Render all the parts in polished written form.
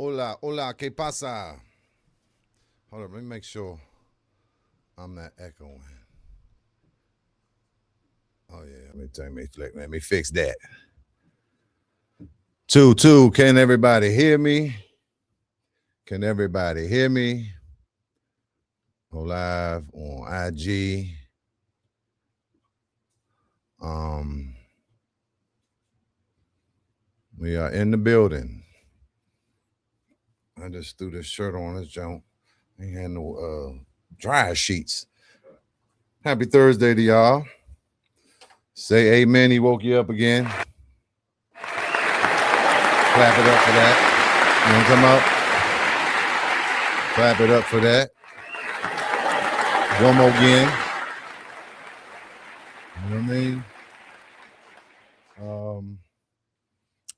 Hola, hola, ¿qué pasa? Hold on, let me make sure I'm not echoing. Oh yeah, let me fix that. Two. Can everybody hear me? Can everybody hear me? Go live on IG. Um, we are in the building. I just threw this shirt on this junk. Ain't had no dryer sheets. Happy Thursday to y'all. Say amen. He woke you up again. Clap it up for that. You want to come up? Clap it up for that. One more again. You know what I mean?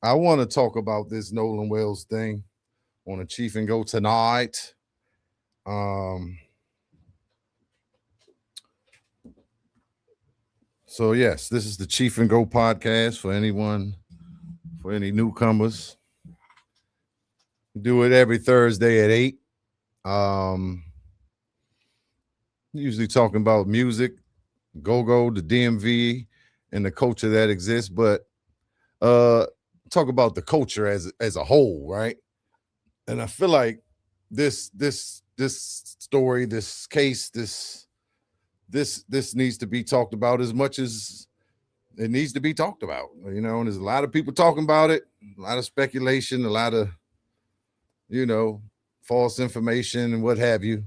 I want to talk about this Nolan Wells thing on a Cheef and Go tonight. So yes, this is the Cheef and Go podcast for any newcomers. We do it every Thursday at 8. Usually talking about music, go-go, the DMV, and the culture that exists, but talk about the culture as a whole, right? And I feel like this story, this case, this needs to be talked about as much as it needs to be talked about. You know, and there's a lot of people talking about it, a lot of speculation, a lot of, false information and what have you.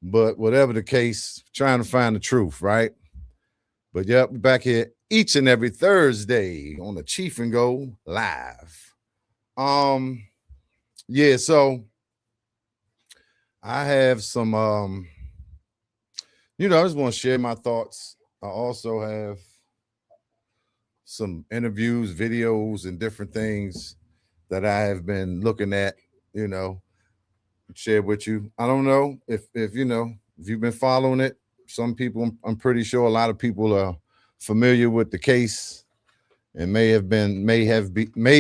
But whatever the case, trying to find the truth, right? But yep, we're back here each and every Thursday on the Cheef and Go live. Yeah, so I have some I just want to share my thoughts. I also have some interviews, videos, and different things that I have been looking at, share with you. I don't know if you've been following it. Some people, I'm pretty sure a lot of people are familiar with the case and may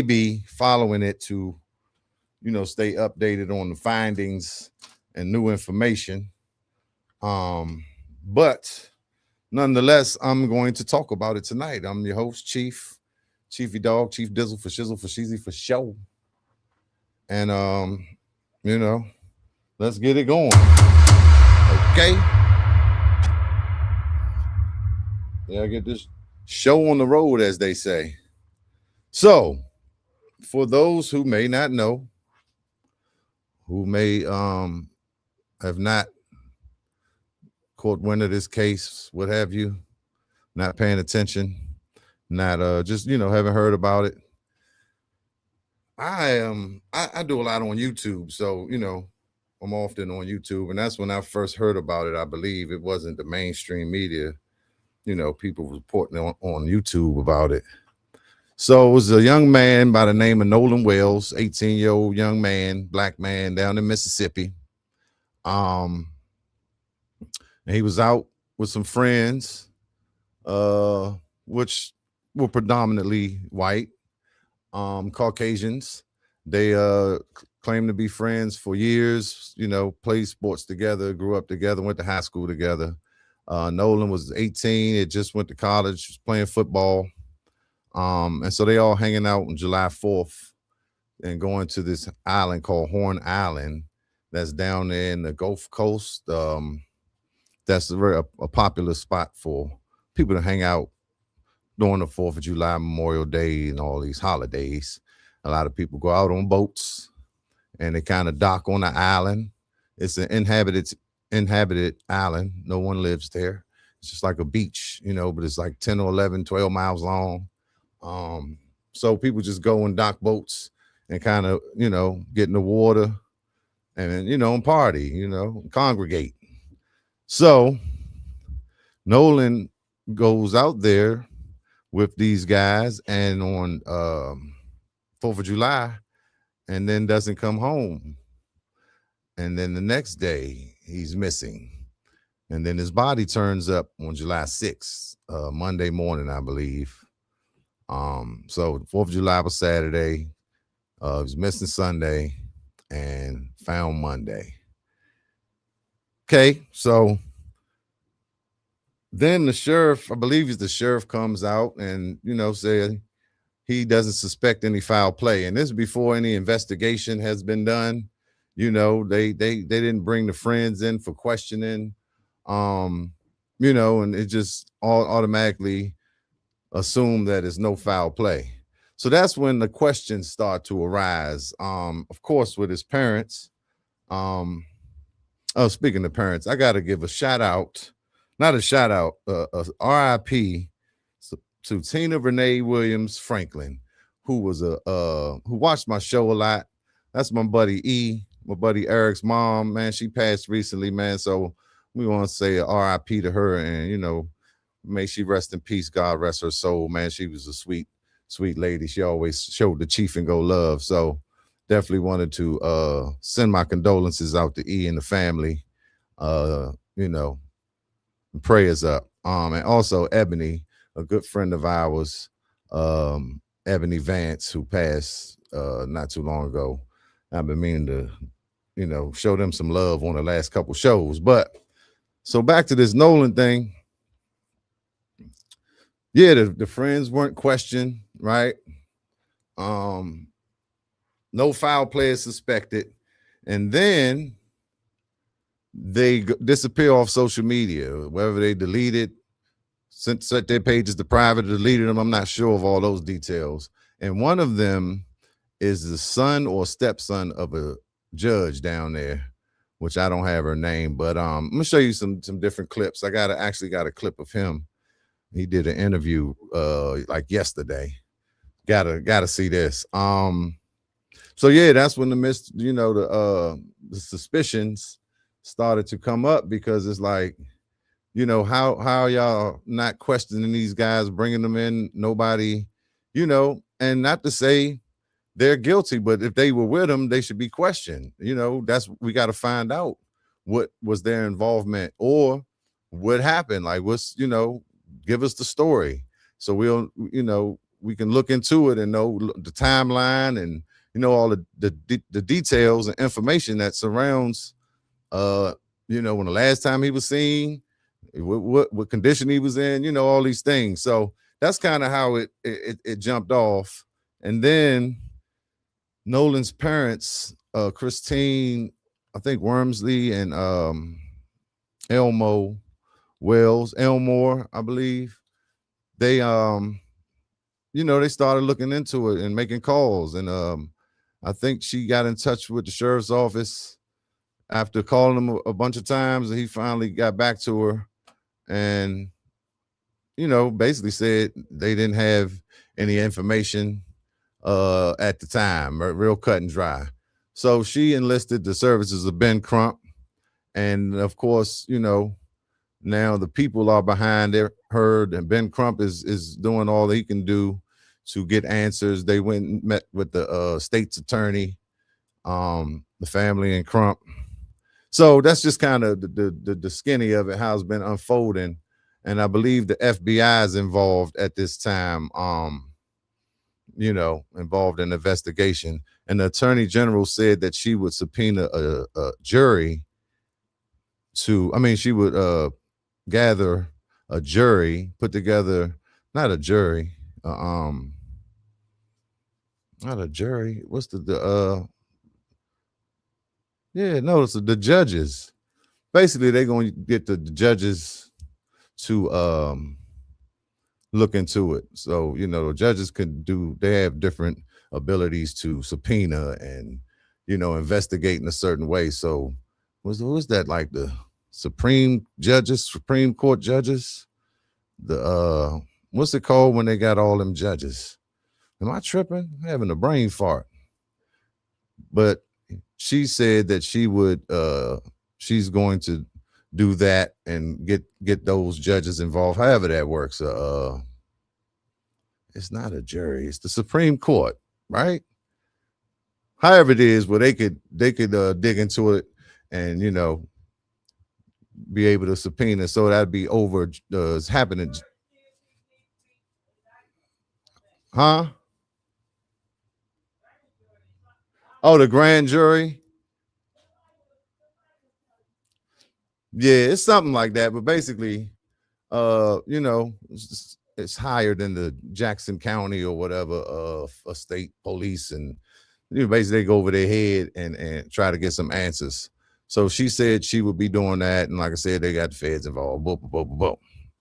be following it to, stay updated on the findings and new information. But nonetheless, I'm going to talk about it tonight. I'm your host, Chiefy Dog, Chief Dizzle for Shizzle for Sheezy for show. And let's get it going. Okay. Yeah, get this show on the road, as they say. So, for those who may not know, who may have not caught wind of this case, what have you, not paying attention, not just haven't heard about it. I do a lot on YouTube, so I'm often on YouTube, and that's when I first heard about it. I believe it wasn't the mainstream media, people reporting on YouTube about it. So it was a young man by the name of Nolan Wells, 18-year-old young man, black man down in Mississippi. And he was out with some friends, which were predominantly white, Caucasians. They claimed to be friends for years, played sports together, grew up together, went to high school together. Nolan was 18, it just went to college, was playing football. And so they all hanging out on July 4th and going to this island called Horn Island that's down there in the Gulf Coast. That's a popular spot for people to hang out during the 4th of July, Memorial Day, and all these holidays. A lot of people go out on boats and they kind of dock on the island. It's an inhabited island. No one lives there. It's just like a beach, but it's like 10 or 11, 12 miles long. So people just go and dock boats and kind of, get in the water and, and party, congregate. So Nolan goes out there with these guys and on 4th of July and then doesn't come home. And then the next day he's missing. And then his body turns up on July 6th, Monday morning, I believe. So 4th of July was Saturday. He was missing Sunday. and found Monday. Okay, so then the sheriff, I believe it's the sheriff, comes out and said he doesn't suspect any foul play, and this is before any investigation has been done. They didn't bring the friends in for questioning, and it just all automatically assumed that it's no foul play. So that's when the questions start to arise. Of course, with his parents. Oh, speaking of parents, I got to give a shout out, not a shout out, RIP to Tina Renee Williams Franklin, who was who watched my show a lot. That's my buddy E, my buddy Eric's mom. Man, she passed recently, man. So we want to say RIP to her, and may she rest in peace. God rest her soul, man. She was a sweet, sweet lady. She always showed the Cheef and Go love. So definitely wanted to send my condolences out to E and the family. Prayers up. And also Ebony, a good friend of ours, Ebony Vance, who passed not too long ago. I've been meaning to, show them some love on the last couple shows. But so back to this Nolan thing. Yeah, the friends weren't questioned, right? No foul play is suspected. And then they disappear off social media, whether they deleted, set their pages to private, deleted them. I'm not sure of all those details. And one of them is the son or stepson of a judge down there, which I don't have her name, but I'm gonna show you some different clips. I actually got a clip of him. He did an interview like yesterday. Gotta see this. So yeah, that's when the suspicions started to come up, because it's like, how y'all not questioning these guys, bringing them in? Nobody, and not to say they're guilty, but if they were with them, they should be questioned. We got to find out what was their involvement or what happened. Like, give us the story so we can look into it and know the timeline and all the details and information that surrounds when the last time he was seen, what condition he was in, all these things. So that's kind of how it jumped off. And then Nolan's parents, Christine, I think Wormsley, and Elmore, I believe, they they started looking into it and making calls. And I think she got in touch with the sheriff's office after calling him a bunch of times, and he finally got back to her and basically said they didn't have any information at the time, real cut and dry. So she enlisted the services of Ben Crump, and of course, now the people are behind her, and Ben Crump is doing all he can do to get answers. They went and met with the state's attorney, the family and Crump. So that's just kind of the skinny of it, how it's been unfolding. And I believe the FBI is involved at this time, involved in the investigation. And the attorney general said that she would subpoena a jury she would gather a jury, put together, not a jury, not a jury. What's it's the judges. Basically, they're going to get the judges to look into it. So, the judges they have different abilities to subpoena and, investigate in a certain way. So was that, like the Supreme Court judges? The what's it called when they got all them judges? Am I tripping? I'm having a brain fart. But she said that she's going to do that and get those judges involved, however that works. It's not a jury, it's the Supreme Court, right? However it is, where they could dig into it and be able to subpoena. So that'd be over. It's happening. Huh? Oh, the grand jury. Yeah, it's something like that. But basically, it's higher than the Jackson County or whatever a state police, and basically they go over their head and try to get some answers. So she said she would be doing that, and like I said, they got the feds involved. Boom, boom, boom, boom, boom.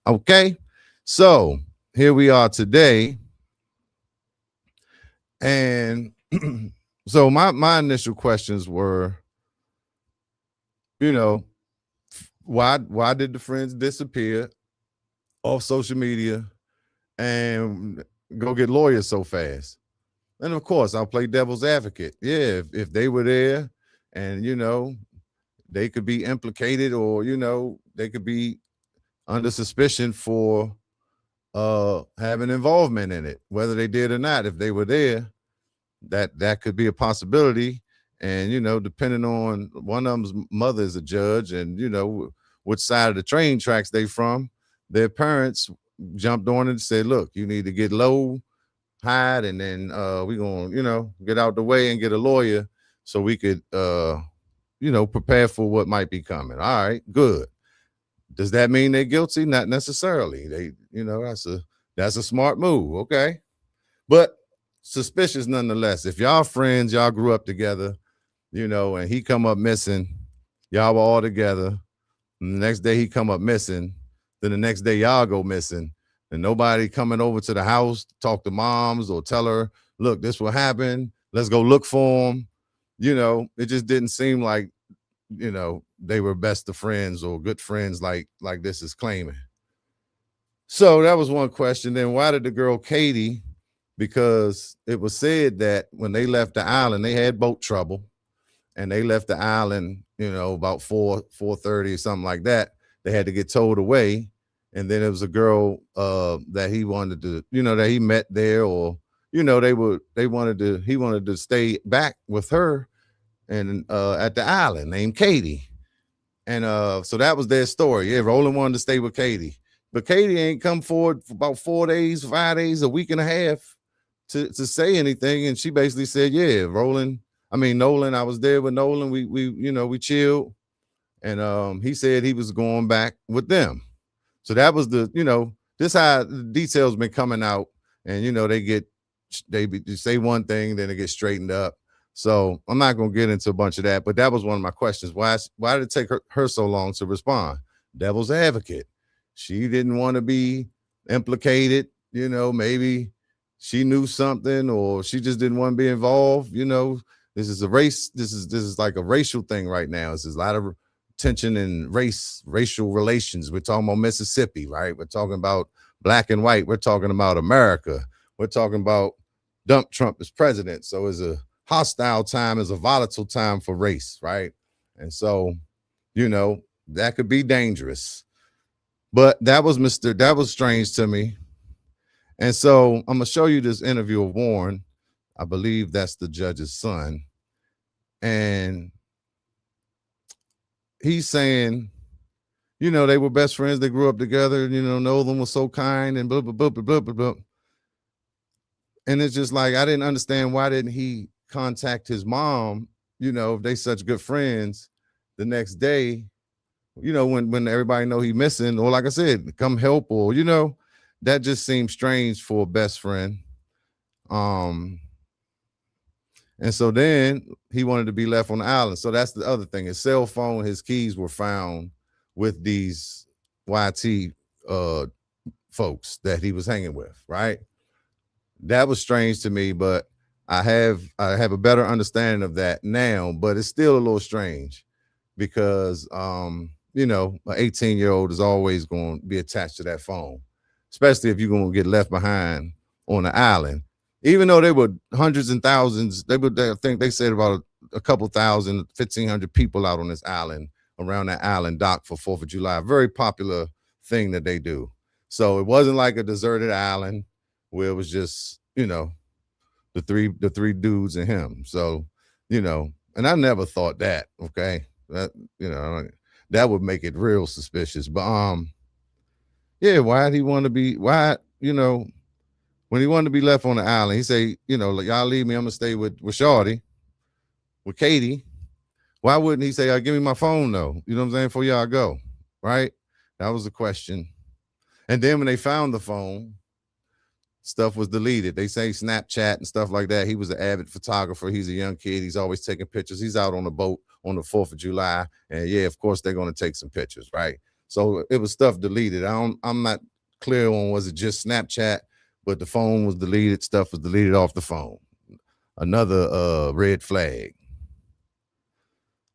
Okay, so here we are today, and so my initial questions were, you know, why did the friends disappear off social media and go get lawyers so fast? And of course, I'll play devil's advocate. Yeah, if they were there and, they could be implicated, or, they could be under suspicion for having involvement in it, whether they did or not. If they were there, that could be a possibility. And, depending on one of them's mother is a judge, and, which side of the train tracks they from, their parents jumped on it and said, look, you need to get low, hide, and then we're going to, get out the way and get a lawyer so we could, prepare for what might be coming. All right, good. Does that mean they're guilty? Not necessarily. That's a smart move. Okay. But suspicious nonetheless. If y'all friends, y'all grew up together, and he come up missing, y'all were all together. And the next day he come up missing, then the next day y'all go missing, and nobody coming over to the house to talk to moms or tell her, look, this will happen. Let's go look for him. It just didn't seem like, they were best of friends or good friends like this is claiming. So that was one question. Then why did the girl Katie? Because it was said that when they left the island, they had boat trouble, and they left the island, about 4:30 or something like that. They had to get towed away. And then it was a girl that he wanted to, that he met there, or, he wanted to stay back with her and at the island, named Katie. And so that was their story. Yeah, Roland wanted to stay with Katie. But Katie ain't come forward for about 4 days, 5 days, a week and a half to say anything. And she basically said, yeah, Nolan, I was there with Nolan. We chilled. And he said he was going back with them. So that was this how the details been coming out. And, they say one thing, then it gets straightened up. So I'm not going to get into a bunch of that, but that was one of my questions. Why did it take her so long to respond? Devil's advocate. She didn't want to be implicated. Maybe she knew something, or she just didn't want to be involved. This is a race. This is like a racial thing right now. There's a lot of tension in racial relations. We're talking about Mississippi, right? We're talking about black and white. We're talking about America. We're talking about Trump as president. So it's a hostile time, is a volatile time for race, right? And so, that could be dangerous. But that was strange to me. And so I'm gonna show you this interview of Warren. I believe that's the judge's son. And he's saying, they were best friends, they grew up together, Nolan was so kind and blah, blah, blah, blah, blah, blah, blah. And it's just like, I didn't understand, why didn't he contact his mom, if they such good friends, the next day, when everybody know he missing, or like I said, come help, or, that just seems strange for a best friend. And so then he wanted to be left on the island. So that's the other thing. His cell phone, his keys were found with these YT folks that he was hanging with, right? That was strange to me, but I have a better understanding of that now, but it's still a little strange because an 18-year-old is always going to be attached to that phone, especially if you're going to get left behind on the island. Even though they were hundreds and thousands, I think they said about a couple thousand, 1,500 people out on this island, around that island dock for 4th of July. A very popular thing that they do. So it wasn't like a deserted island where it was just, the three dudes and him. So, and I never thought that, okay, that, that would make it real suspicious. But, yeah, why'd he want to be, when he wanted to be left on the island, he say, y'all leave me, I'm gonna stay with Shorty, with Katie. Why wouldn't he say, give me my phone though? You know what I'm saying? Before y'all go, right? That was the question. And then when they found the phone, stuff was deleted. They say Snapchat and stuff like that. He was an avid photographer. He's a young kid. He's always taking pictures. He's out on the boat on the 4th of July. And yeah, of course, they're going to take some pictures, right? So it was stuff deleted. I'm not clear on was it just Snapchat, but the phone was deleted. Stuff was deleted off the phone. Another red flag.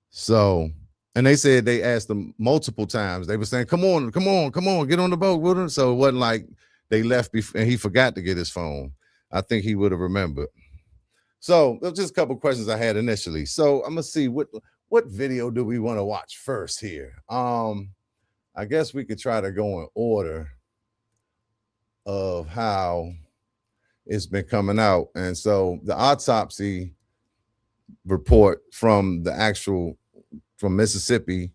So, and they said they asked him multiple times. They were saying, come on, get on the boat. So it wasn't like they left and he forgot to get his phone. I think he would have remembered. So there's just a couple questions I had initially. So I'm gonna see what video do we want to watch first here. I guess we could try to go in order of how it's been coming out. And so the autopsy report from Mississippi,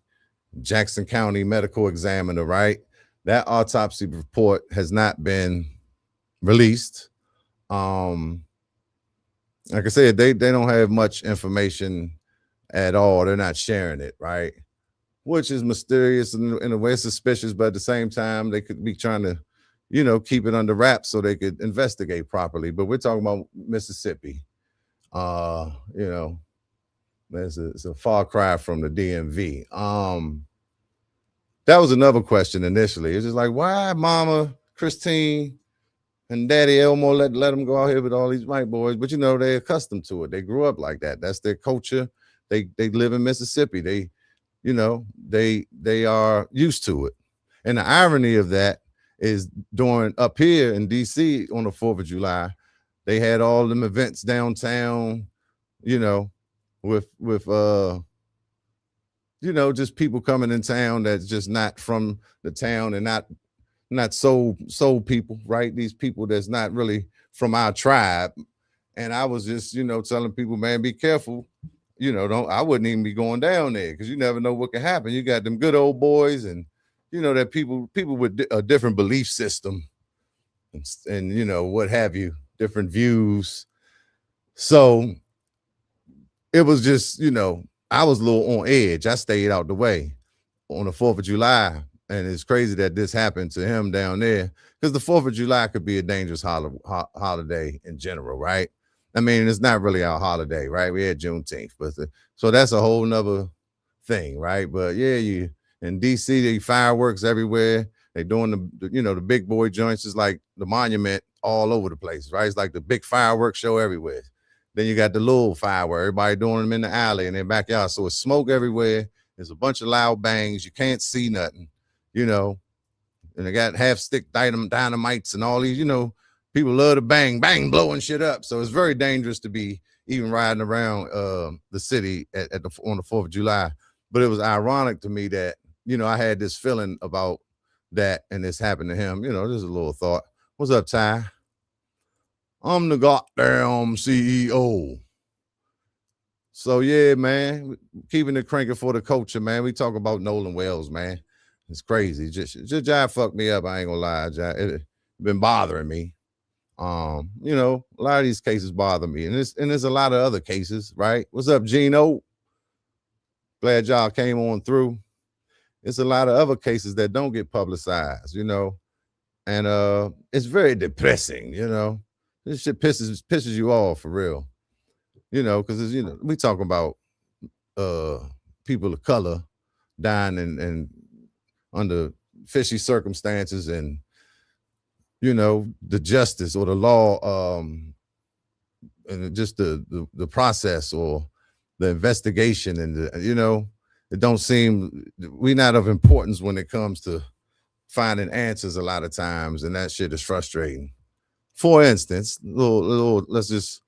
Jackson County Medical Examiner, right? That autopsy report has not been released. Like I said, they don't have much information at all. They're not sharing it, right? Which is mysterious and in a way suspicious, but at the same time, they could be trying to, keep it under wraps so they could investigate properly. But we're talking about Mississippi. It's a far cry from the DMV. That was another question initially. It's just like, why Mama Christine and Daddy Elmo let them go out here with all these white boys? But they're accustomed to it. They grew up like that. That's their culture. They live in Mississippi. They are used to it. And the irony of that is during up here in DC on the 4th of July, they had all them events downtown, with just people coming in town that's just not from the town and not soul people, right? These people that's not really from our tribe. And I was just, telling people, man, be careful. I wouldn't even be going down there because you never know what can happen. You got them good old boys and, that people with a different belief system and what have you, different views. So it was just, I was a little on edge. I stayed out the way on the 4th of July. And it's crazy that this happened to him down there because the 4th of July could be a dangerous holiday in general, right? I mean, it's not really our holiday, right? We had Juneteenth, but so that's a whole nother thing, right? But yeah, you in DC, they fireworks everywhere. They doing the big boy joints is like the monument all over the place, right? It's like the big fireworks show everywhere. Then you got the little fireworks, everybody doing them in the alley in their backyard. So it's smoke everywhere. There's a bunch of loud bangs. You can't see nothing, and they got half stick dynamites and all these, people love to bang, blowing shit up. So it's very dangerous to be even riding around the city on the 4th of July. But it was ironic to me that, I had this feeling about that and this happened to him. Just a little thought. What's up, Ty? I'm the goddamn CEO. So yeah, man, keeping it cranking for the culture, man. We talk about Nolan Wells, man. It's crazy. Just Jai fucked me up. I ain't gonna lie, Jai. It been bothering me. A lot of these cases bother me, and there's a lot of other cases, right? What's up, Gino? Glad y'all came on through. It's a lot of other cases that don't get publicized, and it's very depressing, This shit pisses you off for real, because we talking about people of color dying and under fishy circumstances and the justice or the law and just the process or the investigation and it don't seem we not of importance when it comes to finding answers a lot of times, and that shit is frustrating. For instance, let's just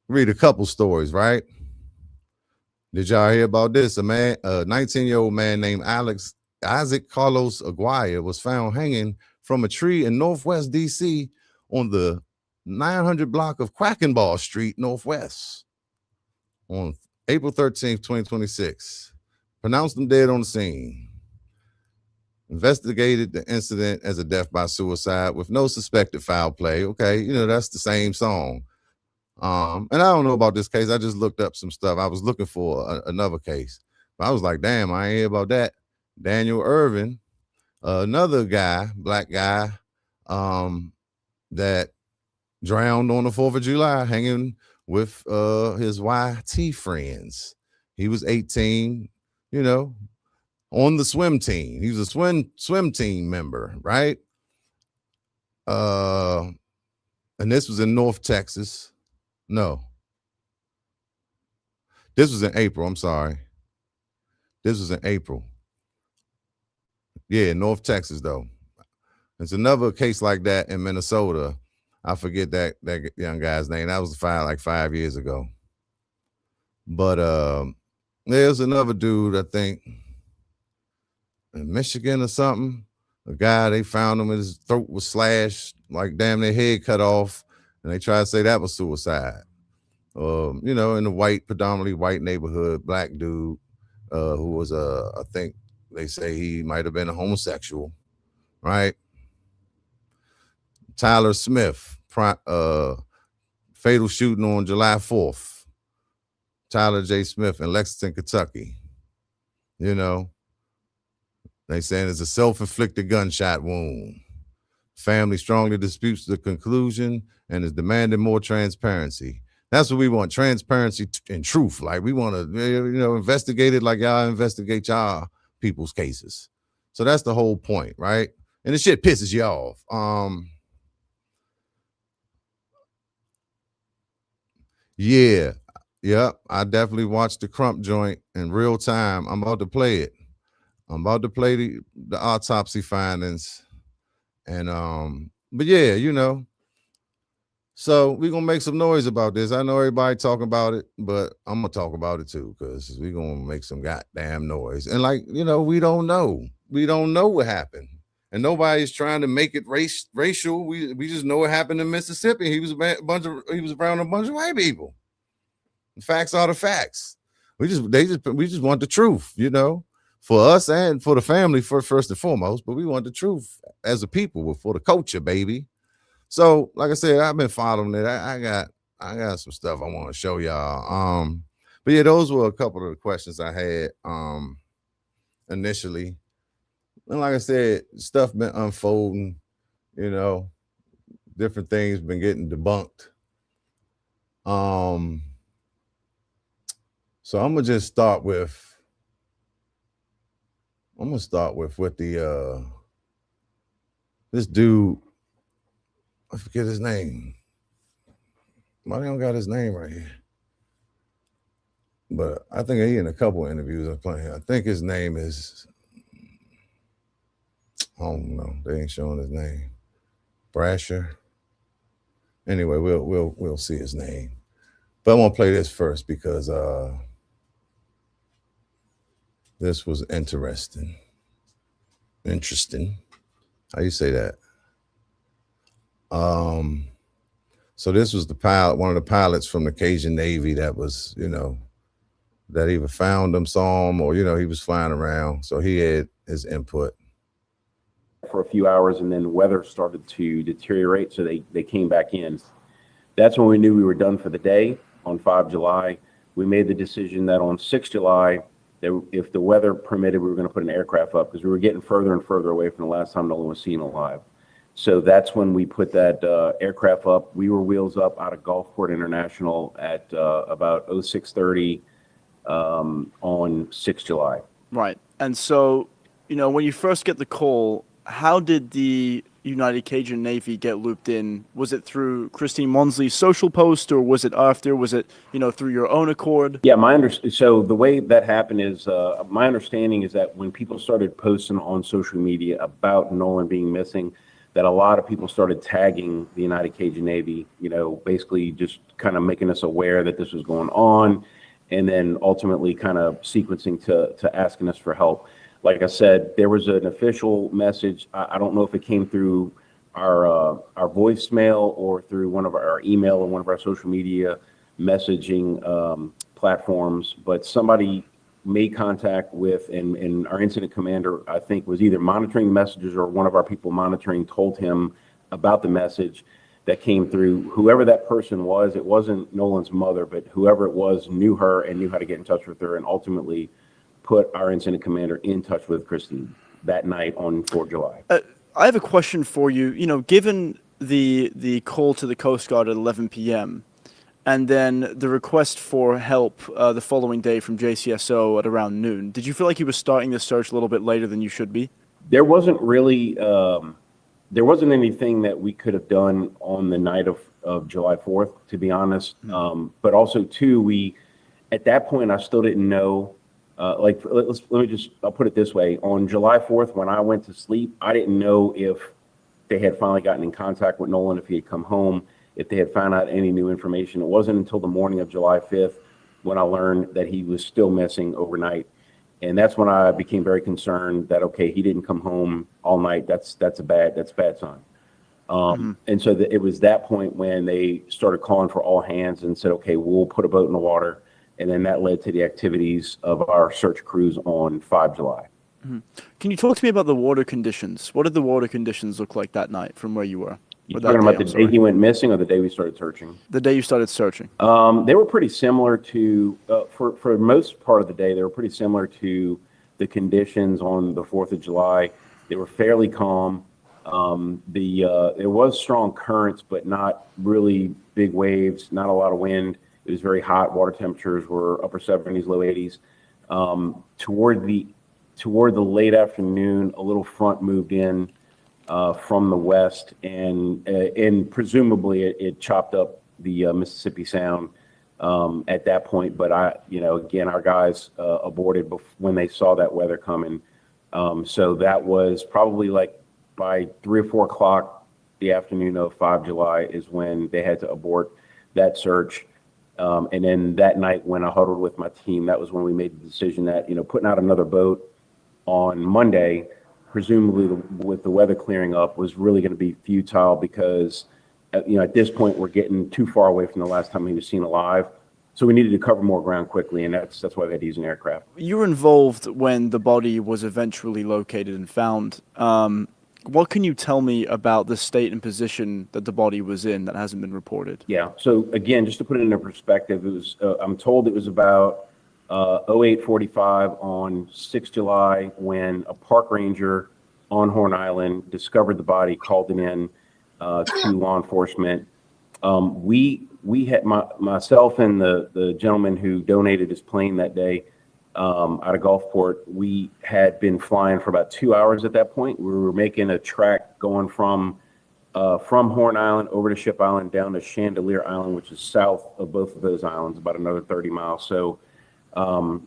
read a couple stories, right? Did y'all hear about this? A 19-year-old man named Isaac Carlos Aguirre was found hanging from a tree in Northwest DC on the 900 block of Quackenball Street Northwest on April 13th, 2026. Pronounced him dead on the scene. Investigated the incident as a death by suicide with no suspected foul play. Okay, that's the same song. And I don't know about this case. I just looked up some stuff. I was looking for another case, but I was like, damn, I ain't hear about that. Daniel Irvin, another guy, black guy, that drowned on the 4th of July hanging with his YT friends. He was 18, you know, on the swim team. He was a swim team member, right? And this was in North Texas. No. This was in April. I'm sorry. This was in April. Yeah, North Texas, though. There's another case like that in Minnesota. I forget that young guy's name. That was like 5 years ago. But there's another dude, I think, in Michigan or something. A guy, they found him, his throat was slashed, like damn their head cut off, and they tried to say that was suicide. You know, in a predominantly white neighborhood, black dude, who was I think they say he might have been a homosexual, right? Tyler Smith, fatal shooting on July 4th. Tyler J. Smith in Lexington, Kentucky. You know, they saying it's a self-inflicted gunshot wound. Family strongly disputes the conclusion and is demanding more transparency. That's what we want, transparency and truth. Like we want to, you know, investigate it like y'all investigate y'all people's cases. So that's the whole point, right? And the shit pisses you off. Yeah. I definitely watched the Crump joint in real time. I'm about to play it. I'm about to play the autopsy findings. And but yeah, you know. So we're gonna make some noise about this. I know everybody talking about it, but I'm gonna talk about it too, because we're gonna make some goddamn noise. And like, you know, we don't know. We don't know what happened. And nobody's trying to make it racial. We just know what happened in Mississippi. He was around a bunch of white people. The facts are the facts. We just want the truth, you know, for us and for the family first and foremost. But we want the truth as a people, for the culture, baby. So, like I said, I've been following it. I got some stuff I want to show y'all. But yeah, those were a couple of the questions I had initially. And like I said, stuff been unfolding, you know, different things been getting debunked. So I'm gonna just start with what the this dude, I forget his name. Why they don't got his name right here? But I think he in a couple of interviews I'm playing. I think his name is, I don't know. They ain't showing his name. Brasher. Anyway, we'll see his name. But I want to play this first because this was interesting. Interesting. How you say that? So this was the pilot, one of the pilots from the Cajun Navy that was, you know, that either found him, saw him, or, you know, he was flying around. So he had his input. For a few hours, and then weather started to deteriorate, so they came back in. That's when we knew we were done for the day. On 5 July, we made the decision that on 6 July, that if the weather permitted, we were going to put an aircraft up, because we were getting further and further away from the last time Nolan was seen alive. So that's when we put that aircraft up. We were wheels up out of Gulfport International at about 06:30 on 6 July. Right. And so, you know, when you first get the call, how did the United Cajun Navy get looped in? Was it through Christine Monsley's social post, or was it after? Was it, you know, through your own accord? Yeah, so the way that happened is, my understanding is that when people started posting on social media about Nolan being missing, that a lot of people started tagging the United Cajun Navy, you know, basically just kind of making us aware that this was going on, and then ultimately kind of sequencing to asking us for help. Like I said, there was an official message. I don't know if it came through our voicemail or through one of our email or one of our social media messaging platforms, but somebody made contact with, and our incident commander, I think, was either monitoring messages, or one of our people monitoring told him about the message. that came through. Whoever that person was, it wasn't Nolan's mother, but whoever it was knew her and knew how to get in touch with her, and ultimately put our incident commander in touch with Christine that night on 4th of July. I have a question for you. You know, given the call to the Coast Guard at 11 p.m. and then the request for help the following day from JCSO at around noon, did you feel like you were starting the search a little bit later than you should be? There wasn't really, there wasn't anything that we could have done on the night of July 4th, to be honest. But also, too, at that point, I still didn't know. I'll put it this way. On July 4th, when I went to sleep, I didn't know if they had finally gotten in contact with Nolan, if he had come home, if they had found out any new information. It wasn't until the morning of July 5th when I learned that he was still missing overnight. And that's when I became very concerned that, okay, he didn't come home all night. That's a bad sign. And so it was that point when they started calling for all hands and said, okay, we'll put a boat in the water. And then that led to the activities of our search crews on 5 July. Can you talk to me about the water conditions? What did the water conditions look like that night from where you were? You're talking about the day he went missing or the day we started searching? The day you started searching. They were pretty similar to, for most part of the day, they were pretty similar to the conditions on the 4th of July. They were fairly calm. There was strong currents, but not really big waves, not a lot of wind. It was very hot. Water temperatures were upper 70s, low 80s. Toward the late afternoon, a little front moved in from the west, and presumably it chopped up the Mississippi Sound at that point. But again, our guys aborted when they saw that weather coming. So that was probably like by 3 or 4 o'clock the afternoon of 5 July is when they had to abort that search. And then that night when I huddled with my team, that was when we made the decision that, putting out another boat on Monday, presumably with the weather clearing up, was really going to be futile because, at this point we're getting too far away from the last time he was seen alive. So we needed to cover more ground quickly, and that's why we had to use an aircraft. You were involved when the body was eventually located and found. What can you tell me about the state and position that the body was in that hasn't been reported? Yeah. So again, just to put it into perspective, it was I'm told it was about 08:45 on 6 July when a park ranger on Horn Island discovered the body, called it in to law enforcement. We had myself and the gentleman who donated his plane that day out of Gulfport. We had been flying for about 2 hours at that point. We were making a track going from Horn Island over to Ship Island down to Chandelier Island, which is south of both of those islands, about another 30 miles. So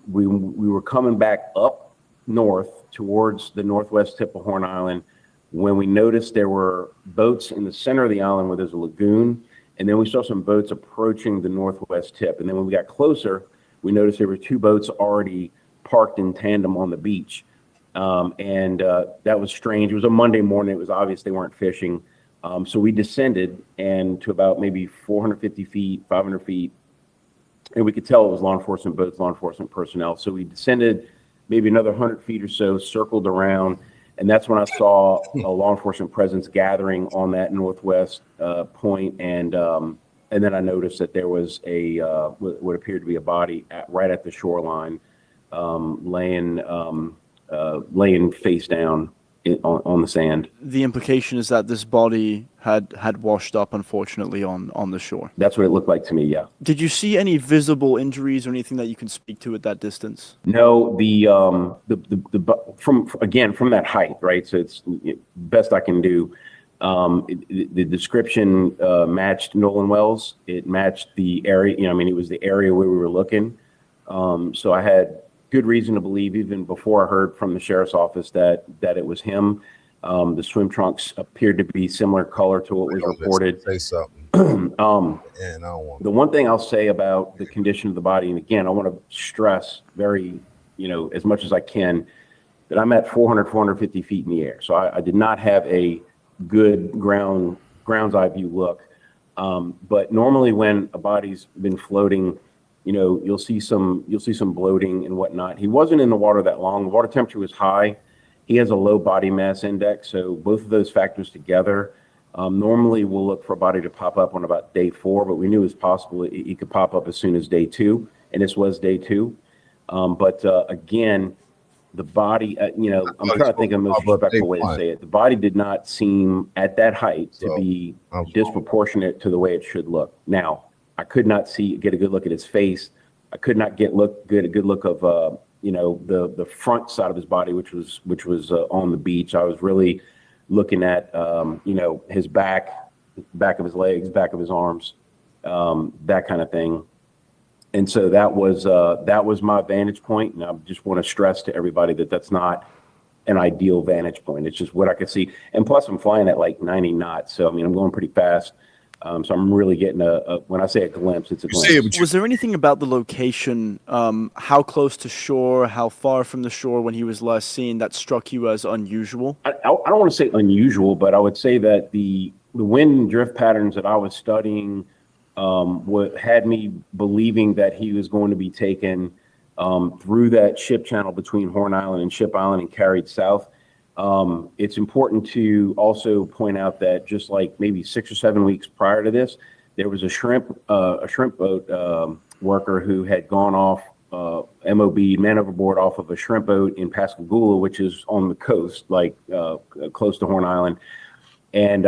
we were coming back up north towards the northwest tip of Horn Island when we noticed there were boats in the center of the island where there's a lagoon. And then we saw some boats approaching the northwest tip. And then when we got closer, we noticed there were 2 boats already parked in tandem on the beach. And that was strange. It was a Monday morning. It was obvious they weren't fishing. So we descended and to about maybe 450 feet, 500 feet. And we could tell it was law enforcement boats, law enforcement personnel. So we descended maybe another 100 feet or so, circled around. And that's when I saw a law enforcement presence gathering on that northwest point. And then I noticed that there was what appeared to be a body right at the shoreline, laying face down on the sand. The implication is that this body had washed up, unfortunately, on the shore. That's what it looked like to me, yeah. Did you see any visible injuries or anything that you can speak to at that distance? No, from that height, right? So it's best I can do. The description matched Nolan Wells. It matched the area. It was the area where we were looking. So I had good reason to believe, even before I heard from the sheriff's office, that it was him. The swim trunks appeared to be similar color to what was reported. Say something. The one thing I'll say about the condition of the body, and again, I want to stress very, as much as I can, that I'm at 450 feet in the air. So I did not have a good ground's eye view look. But normally when a body's been floating, you'll see some bloating and whatnot. He wasn't in the water that long. The water temperature was high. He has a low body mass index, so both of those factors together Normally, we'll look for a body to pop up on about day 4, but we knew it was possible it could pop up as soon as day 2, and this was day 2. But again, the body, I'm trying to think of the most respectful way to say it. The body did not seem at that height to be disproportionate to the way it should look. Now, I could not get a good look at his face. I could not get a good look of the front side of his body, which was on the beach. I was really looking at his back of his legs, back of his arms, that kind of thing. And so that was my vantage point, and I just want to stress to everybody that that's not an ideal vantage point. It's just what I could see, and plus I'm flying at like 90 knots, so I mean I'm going pretty fast. So I'm really getting when I say a glimpse, it's a glimpse. Was there anything about the location, how close to shore, how far from the shore when he was last seen, that struck you as unusual? I don't want to say unusual, but I would say that the wind and drift patterns that I was studying what had me believing that he was going to be taken through that ship channel between Horn Island and Ship Island and carried south. It's important to also point out that just like maybe 6 or 7 weeks prior to this, there was a shrimp boat worker who had gone off MOB, man overboard, off of a shrimp boat in Pascagoula, which is on the coast, like close to Horn Island, and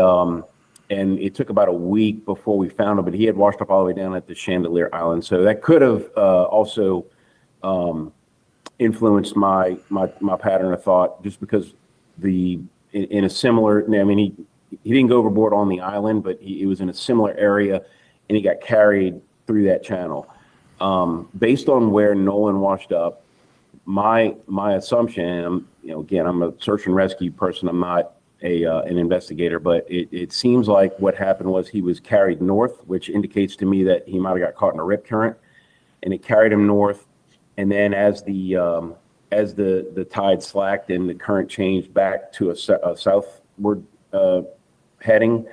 it took about a week before we found him, but he had washed up all the way down at the Chandelier Island. So that could have also influenced my pattern of thought, just because in a similar, I mean, he didn't go overboard on the island, but it was in a similar area, and he got carried through that channel. Based on where Nolan washed up, my assumption, again, I'm a search and rescue person. I'm not an investigator, but it seems like what happened was he was carried north, which indicates to me that he might have got caught in a rip current, and it carried him north. And then as the tide slacked and the current changed back to a southward heading,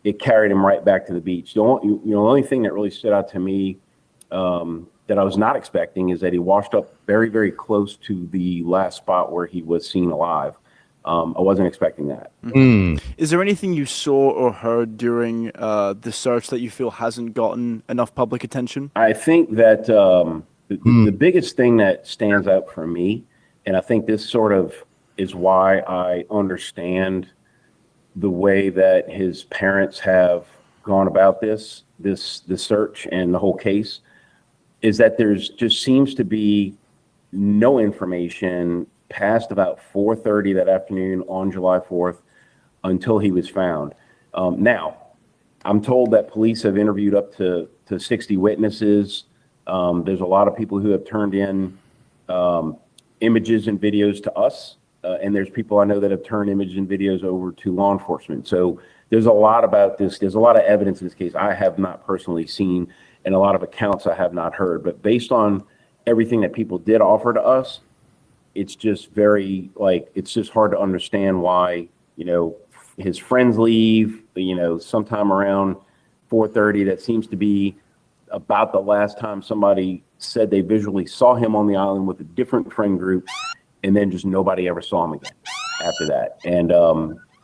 it carried him right back to the beach. The only thing that really stood out to me that I was not expecting is that he washed up very, very close to the last spot where he was seen alive. I wasn't expecting that. Is there anything you saw or heard during the search that you feel hasn't gotten enough public attention? I think that the biggest thing that stands out for me, and I think this sort of is why I understand the way that his parents have gone about this search and the whole case, is that there's just seems to be no information past about 4:30 that afternoon on July 4th until he was found. Now, I'm told that police have interviewed up to 60 witnesses. There's a lot of people who have turned in images and videos to us, and there's people I know that have turned images and videos over to law enforcement. So there's a lot about this. There's a lot of evidence in this case I have not personally seen, and a lot of accounts I have not heard. But based on everything that people did offer to us, it's just it's just hard to understand why, his friends leave, sometime around 4:30. That seems to be about the last time somebody said they visually saw him on the island with a different friend group, and then just nobody ever saw him again after that. And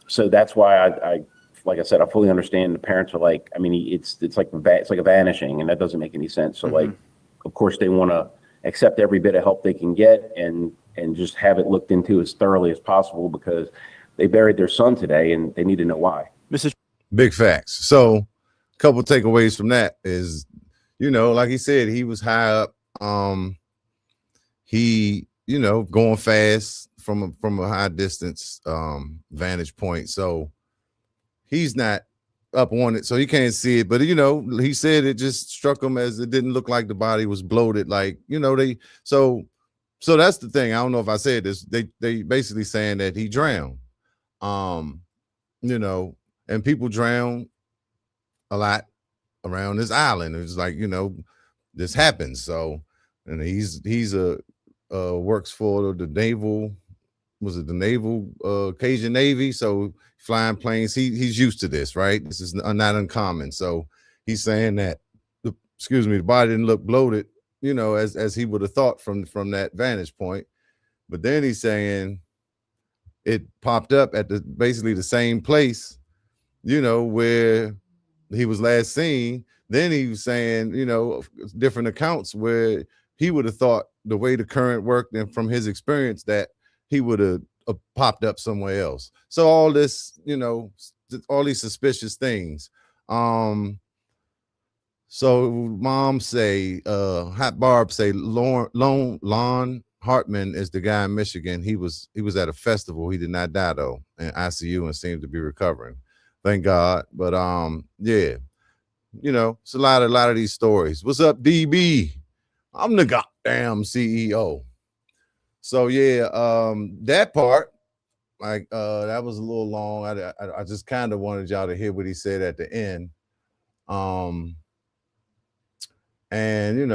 so that's why I like I said, I fully understand the parents are like, I mean, it's like a vanishing, and that doesn't make any sense. So like, of course they want to accept every bit of help they can get and just have it looked into as thoroughly as possible, because they buried their son today and they need to know why. Big facts. So a couple takeaways from that is, like he said, he was high up. He, going fast from a high distance vantage point. So he's not up on it, so he can't see it. But he said it just struck him as it didn't look like the body was bloated. Like, so that's the thing. I don't know if I said this. They basically saying that he drowned. And people drown a lot around this island. It's like, this happens. So, and he's works for the naval, Cajun Navy. So flying planes, he's used to this, right? This is not uncommon. So he's saying that the body didn't look bloated, as he would have thought from that vantage point. But then he's saying it popped up at basically the same place, where he was last seen. Then he was saying, different accounts where he would have thought the way the current worked and from his experience that he would have popped up somewhere else. So all this, all these suspicious things. So mom say, Hot Barb say, Lon Hartman is the guy in Michigan. He was at a festival. He did not die though, in ICU and seems to be recovering. Thank God. But yeah, it's a lot of these stories. What's up, DB? I'm the goddamn CEO. So yeah, that part, like that was a little long. I just kind of wanted y'all to hear what he said at the end. And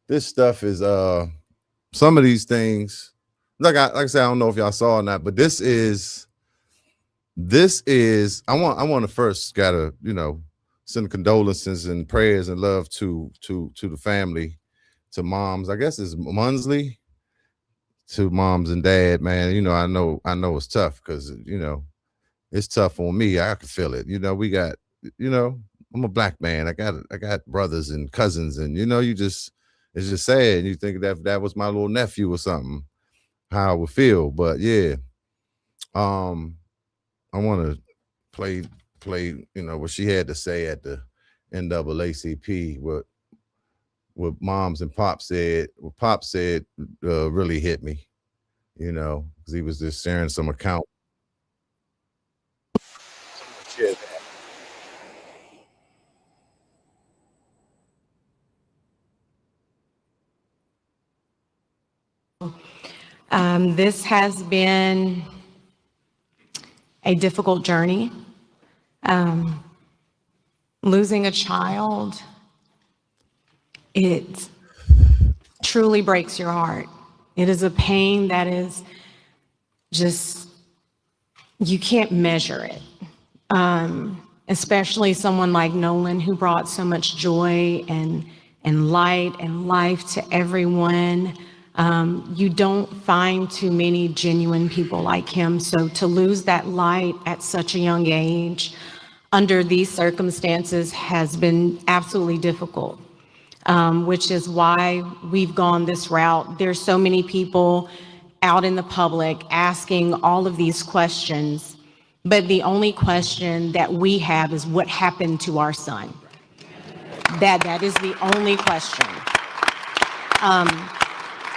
this stuff is some of these things, like I said, I don't know if y'all saw or not, but this is I want to first gotta send condolences and prayers and love to the family, to moms. I guess it's Munsley, to moms and dad, man. I know it's tough because it's tough on me. I can feel it. We got I'm a black man. I got brothers and cousins, and it's just sad. You think that was my little nephew or something, how I would feel. But yeah, I want to play what she had to say at the NAACP. What moms and Pop said. What Pop said really hit me, because he was just sharing some account. Share that. This has been a difficult journey. Losing a child, it truly breaks your heart. It is a pain that is just, you can't measure it. Especially someone like Nolan, who brought so much joy and light and life to everyone. You don't find too many genuine people like him. So to lose that light at such a young age under these circumstances has been absolutely difficult, which is why we've gone this route. There's so many people out in the public asking all of these questions, but the only question that we have is what happened to our son. That is the only question.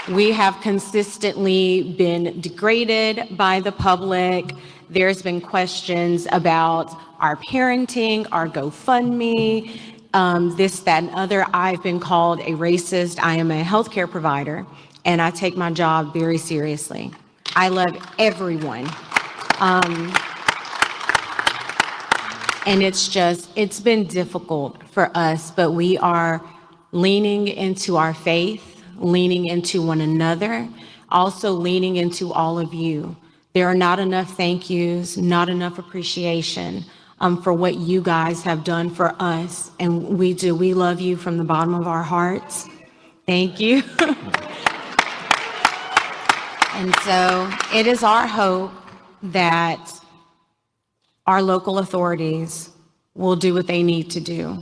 We have consistently been degraded by the public. There's been questions about our parenting, our GoFundMe, this, that, and other. I've been called a racist. I am a healthcare provider, and I take my job very seriously. I love everyone. And it's been difficult for us, but we are leaning into our faith, leaning into one another, also leaning into all of you. There are not enough thank yous, not enough appreciation for what you guys have done for us. And we do. We love you from the bottom of our hearts. Thank you. And so it is our hope that our local authorities will do what they need to do,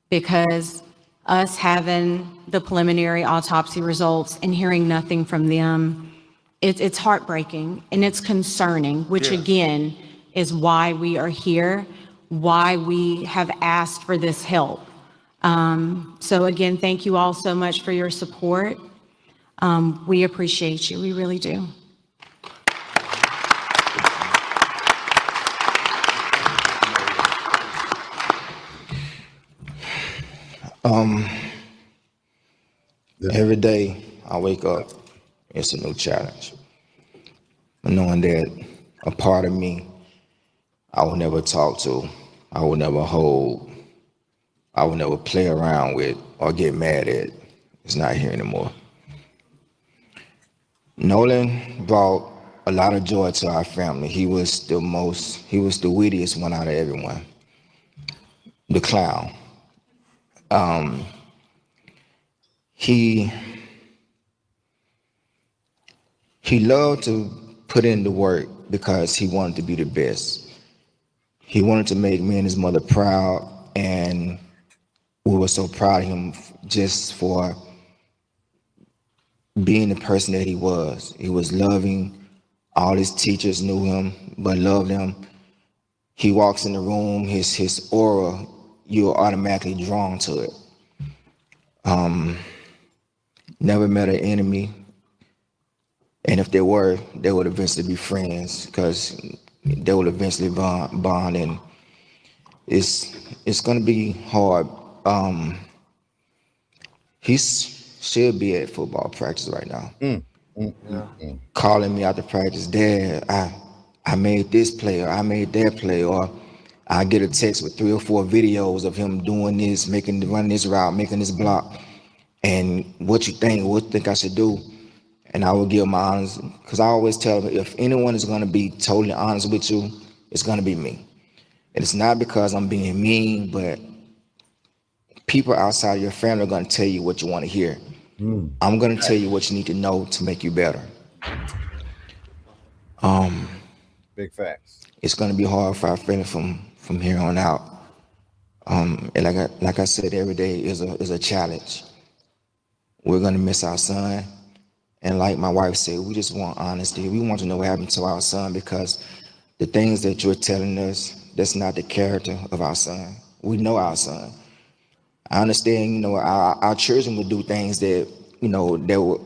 because us having the preliminary autopsy results and hearing nothing from them, it's heartbreaking and it's concerning, which again is why we are here, why we have asked for this help. So again, thank you all so much for your support. We appreciate you, we really do. Every day I wake up, it's a new challenge. Knowing that a part of me I will never talk to, I will never hold, I will never play around with or get mad at, is not here anymore. Nolan brought a lot of joy to our family. He was the wittiest one out of everyone. The clown. He loved to put in the work because he wanted to be the best. he wanted to make me and his mother proud, and we were so proud of him just for being the person that he was. He was loving. All his teachers knew him, but loved him. He walks in the room, his aura, you're automatically drawn to it. Never met an enemy. And if they were, they would eventually be friends because they would eventually bond, and it's gonna be hard. He should be at football practice right now. Calling me after practice, Dad, I made this play, or I made that play, or I get a text with 3 or 4 videos of him doing this, running this route, making this block. And what you think I should do? And I will give my honest, because I always tell them, if anyone is going to be totally honest with you, it's going to be me. And it's not because I'm being mean, but people outside of your family are going to tell you what you want to hear. I'm going to tell you what you need to know to make you better. Big facts. It's going to be hard for our family from here on out. And like I said, every day is a challenge. We're going to miss our son. And like my wife said, we just want honesty. We want to know what happened to our son, because the things that you're telling us, that's not the character of our son. We know our son. I understand, our children would do things that, they would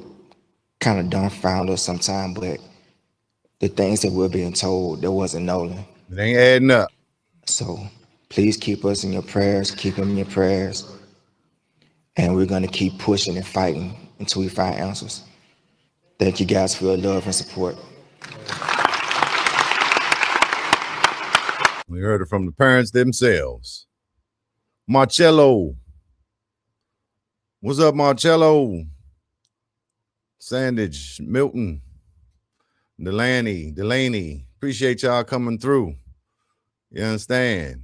kind of dumbfound us sometimes, but the things that we're being told, there wasn't Nolan. It ain't adding up. So please keep us in your prayers, keep him in your prayers. And we're going to keep pushing and fighting until we find answers. Thank you guys for your love and support. We heard it from the parents themselves. Marcello. What's up, Marcello? Sandage, Milton, Delaney. Appreciate y'all coming through. You understand?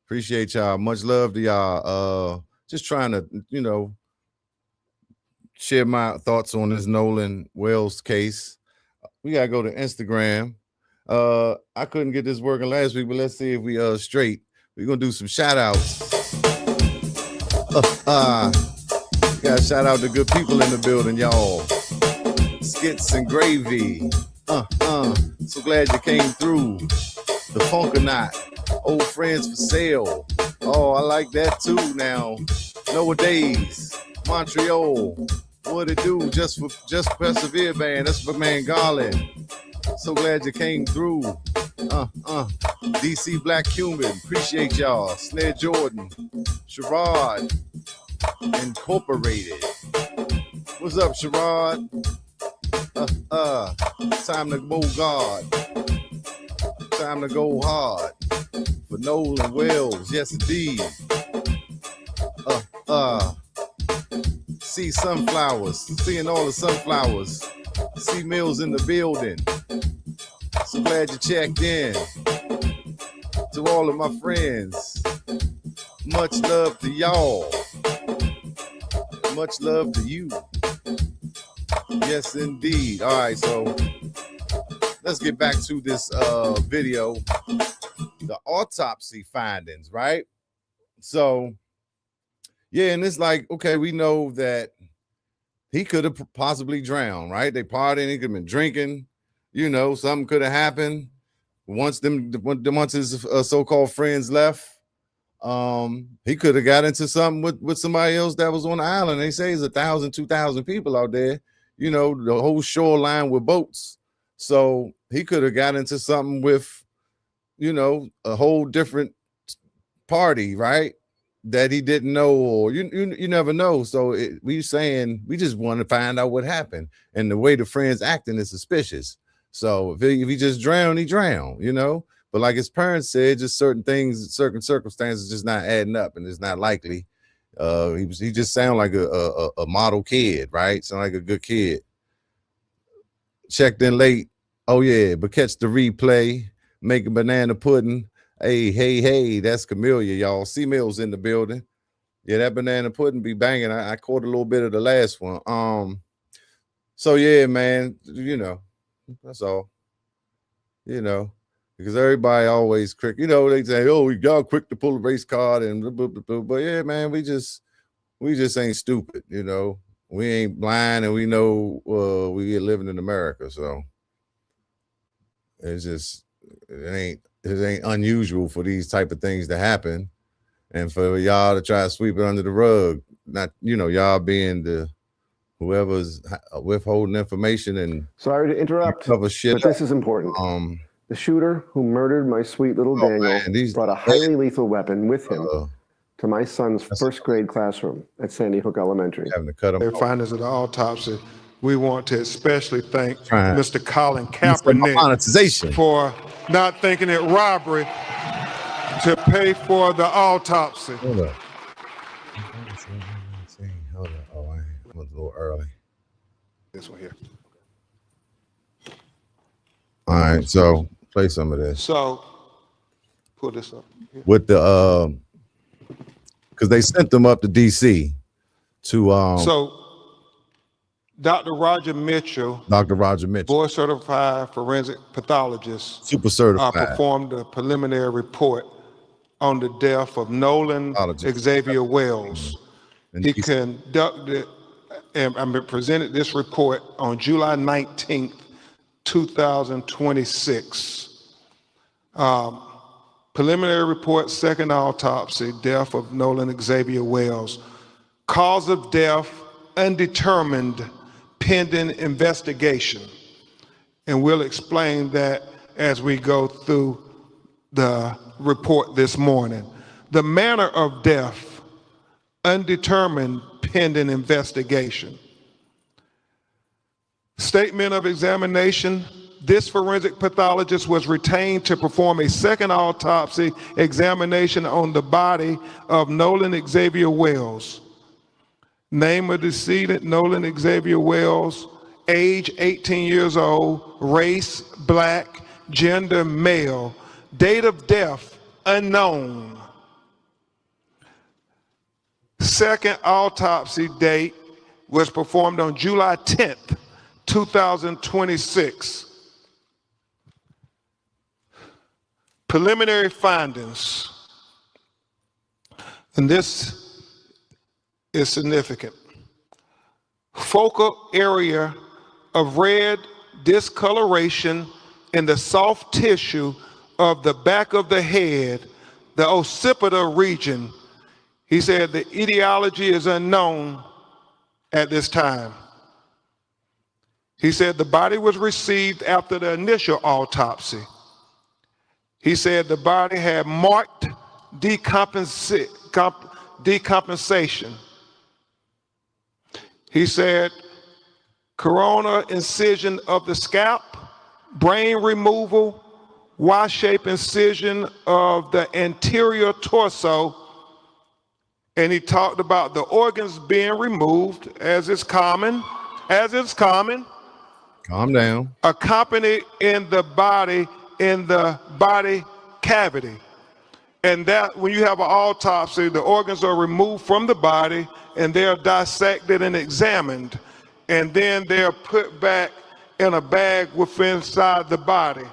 Appreciate y'all. Much love to y'all. Just trying to, share my thoughts on this Nolan Wells case. We gotta go to Instagram. I couldn't get this working last week, but let's see if we straight. We're gonna do some shout outs. Gotta shout out to good people in the building, y'all. Skits and Gravy. So glad you came through. The Funkonaut. Old Friends for Sale. Oh, I like that too now. Nowadays. Montreal. What it do? Just Persevere Band. That's for man Garland. So glad you came through. DC Black Cuban. Appreciate y'all. Snare Jordan. Sherrod Incorporated. What's up, Sherrod? Time to go God. Time to go hard. For Nolan Wells. Yes, indeed. See sunflowers. Seeing all the sunflowers. See Mills in the building. So glad you checked in. To all of my friends. Much love to y'all. Much love to you. Yes, indeed. All right, so let's get back to this video. The autopsy findings, right? So, yeah, and it's like, okay, we know that he could have possibly drowned, right? They partying, he could have been drinking, something could have happened. Once his so-called friends left, he could have got into something with somebody else that was on the island. They say it's 1,000, 2,000 people out there, the whole shoreline with boats. So he could have got into something with, a whole different party, right? That he didn't know, or you never know. So we just want to find out what happened, and the way the friends acting is suspicious. So if he just drowned, he drowned, But like his parents said, just certain things, certain circumstances, just not adding up, and it's not likely. He just sound like a model kid, right? Sound like a good kid. Checked in late. Oh yeah, but catch the replay. Making banana pudding. Hey, that's Camellia, y'all. C Mills in the building. Yeah, that banana pudding be banging. I caught a little bit of the last one. So yeah, man, that's all. because everybody always quick, they say, oh, y'all quick to pull a race card and blah, blah, blah, blah. But yeah, man, we just ain't stupid, we ain't blind, and we know we living in America. So it ain't unusual for these type of things to happen, and for y'all to try to sweep it under the rug. Not, y'all being the whoever's withholding information and sorry to interrupt, cover shit. but this is important. The shooter who murdered my sweet little Daniel brought a highly lethal weapon with him to my son's first grade classroom at Sandy Hook Elementary. Having to cut him. Their findings of the autopsy. We want to especially thank Right. Mr. Colin Monetization. Kaepernick for not thinking it robbery to pay for the autopsy. Hold up. Hold up. Oh, I was a little early. This one here. All right, so play some of this So, pull this up. Here. with the because they sent them up to DC to So, Dr. Roger Mitchell, Dr. Roger Mitchell, board certified forensic pathologist, super certified. performed a preliminary report on the death of Nolan Pathologist. Xavier Wells. And He he's- conducted and presented this report on July 19th, 2026. Preliminary report, second autopsy, death of Nolan Xavier Wells. Cause of death, undetermined, pending investigation. And we'll explain that as we go through the report this morning. The manner of death, undetermined, pending investigation. Statement of examination. This forensic pathologist was retained to perform a second autopsy examination on the body of Nolan Xavier Wells. Name of decedent, Nolan Xavier Wells, age 18 years old, race black, gender male, date of death unknown. Second autopsy date was performed on July 10th, 2026. Preliminary findings, and this is significant. Focal area of red discoloration in the soft tissue of the back of the head, the occipital region. He said the etiology is unknown at this time. He said the body was received after the initial autopsy. He said the body had marked decompensation. He said corona incision of the scalp, brain removal, Y-shaped incision of the anterior torso, and he talked about the organs being removed as is common, Calm down. accompanied in the body cavity. And that when you have an autopsy, the organs are removed from the body and they're dissected and examined, and then they're put back in a bag within inside the body.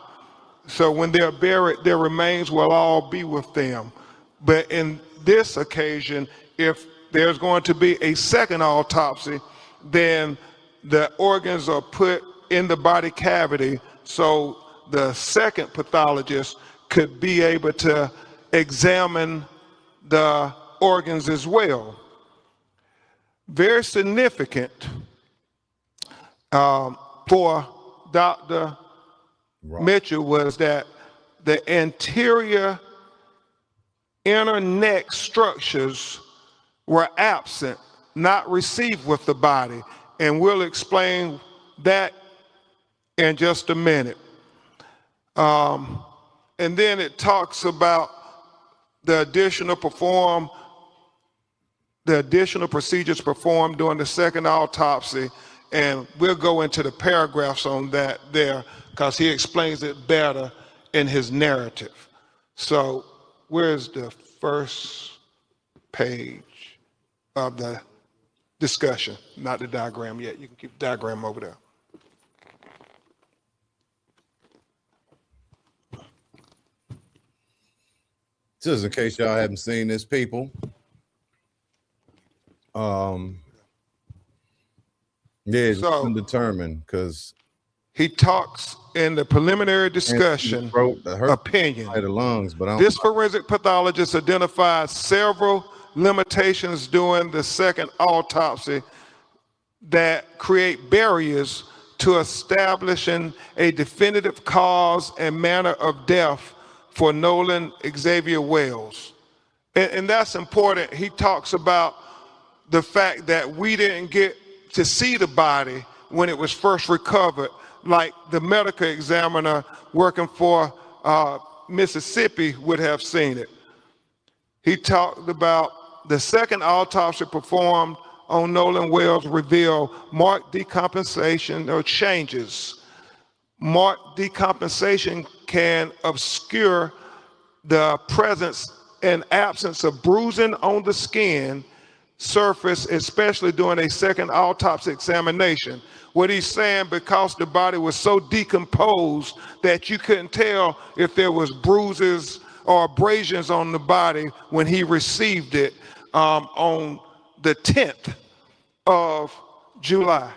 So when they're buried, their remains will all be with them. But in this occasion, if there's going to be a second autopsy, then the organs are put in the body cavity so the second pathologist could be able to examine the organs as well. Very significant for Dr. Mitchell was that the anterior inner neck structures were absent, not received with the body. And we'll explain that in just a minute. And then it talks about the additional procedures performed during the second autopsy. And we'll go into the paragraphs on that there because he explains it better in his narrative. So where's the first page of the discussion? Not the diagram yet. You can keep the diagram over there. Just in case y'all haven't seen this, people. Yeah, it's So- undetermined because He talks in the preliminary discussion opinion. the lungs, but This forensic pathologist identified several limitations during the second autopsy that create barriers to establishing a definitive cause and manner of death for Nolan Xavier Wells. And that's important. He talks about the fact that we didn't get to see the body when it was first recovered, like the medical examiner working for Mississippi would have seen it. He talked about the second autopsy performed on Nolan Wells revealed marked decompensation or changes. Marked decompensation can obscure the presence and absence of bruising on the skin surface, especially during a second autopsy examination. What he's saying, because the body was so decomposed that you couldn't tell if there was bruises or abrasions on the body when he received it on the 10th of July.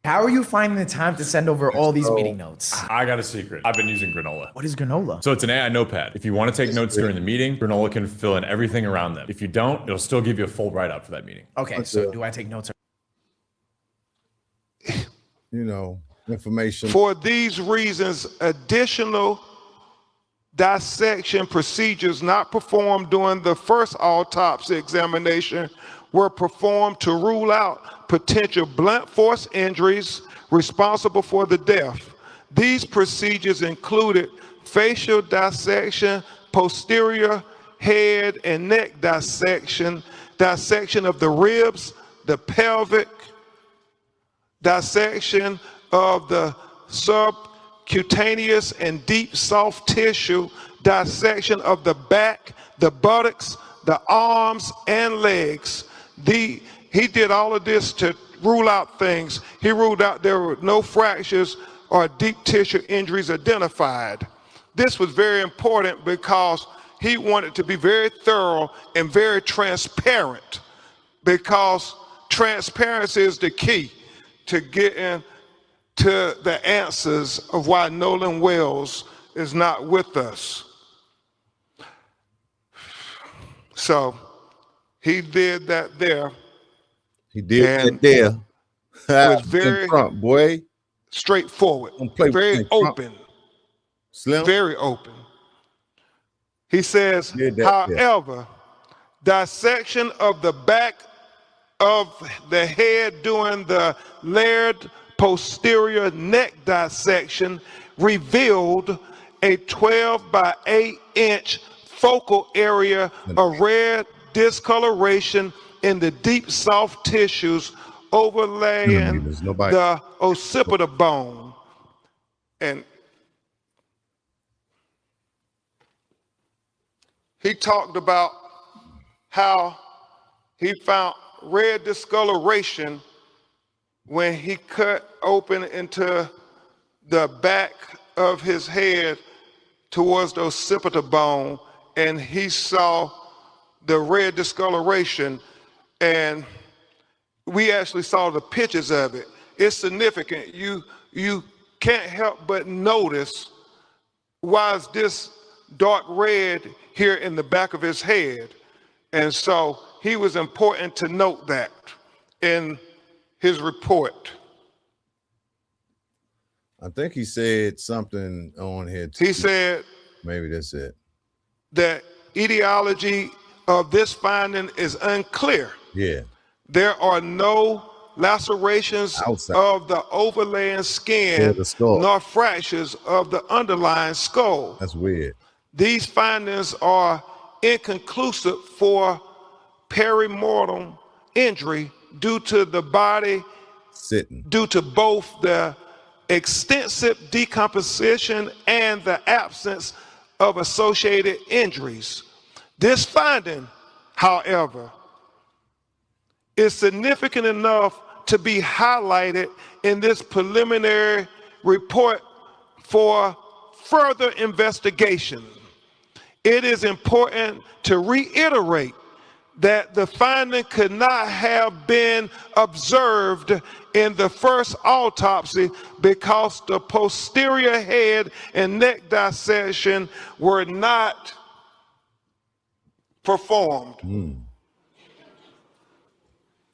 How are you finding the time to send over all these meeting notes? I got a secret. I've been using Granola. What is granola? So it's an AI notepad. If you want to take notes during the meeting, Granola can fill in everything around them. If you don't, it'll still give you a full write-up for that meeting. Okay, so do I take notes? Information. For these reasons, additional dissection procedures not performed during the first autopsy examination were performed to rule out potential blunt force injuries responsible for the death. These procedures included facial dissection, posterior head and neck dissection, dissection of the ribs, the pelvic, dissection of the subcutaneous and deep soft tissue, dissection of the back, the buttocks, the arms, and legs. He did all of this to rule out things. He ruled out there were no fractures or deep tissue injuries identified. This was very important because he wanted to be very thorough and very transparent, because transparency is the key to getting to the answers of why Nolan Wells is not with us. So he did that there. He did that there. It was very front, boy. Straightforward, very open, very open. He says, however, dissection of the back of the head during the layered posterior neck dissection revealed a 12 by 8 inch focal area of red discoloration in the deep soft tissues overlaying the occipital bone. And he talked about how he found red discoloration when he cut open into the back of his head towards the occipital bone, and he saw the red discoloration, and we actually saw the pictures of it. It's significant. You can't help but notice, why is this dark red here in the back of his head? And so he was important to note that in his report. I think he said something on here too. He said, maybe that's it, that etiology of this finding is unclear. Yeah. There are no lacerations of the overlaying skin, nor fractures of the underlying skull. That's weird. These findings are inconclusive for perimortem injury due to the body due to both the extensive decomposition and the absence of associated injuries. This finding, however, is significant enough to be highlighted in this preliminary report for further investigation, it is important to reiterate that the finding could not have been observed in the first autopsy because the posterior head and neck dissection were not performed.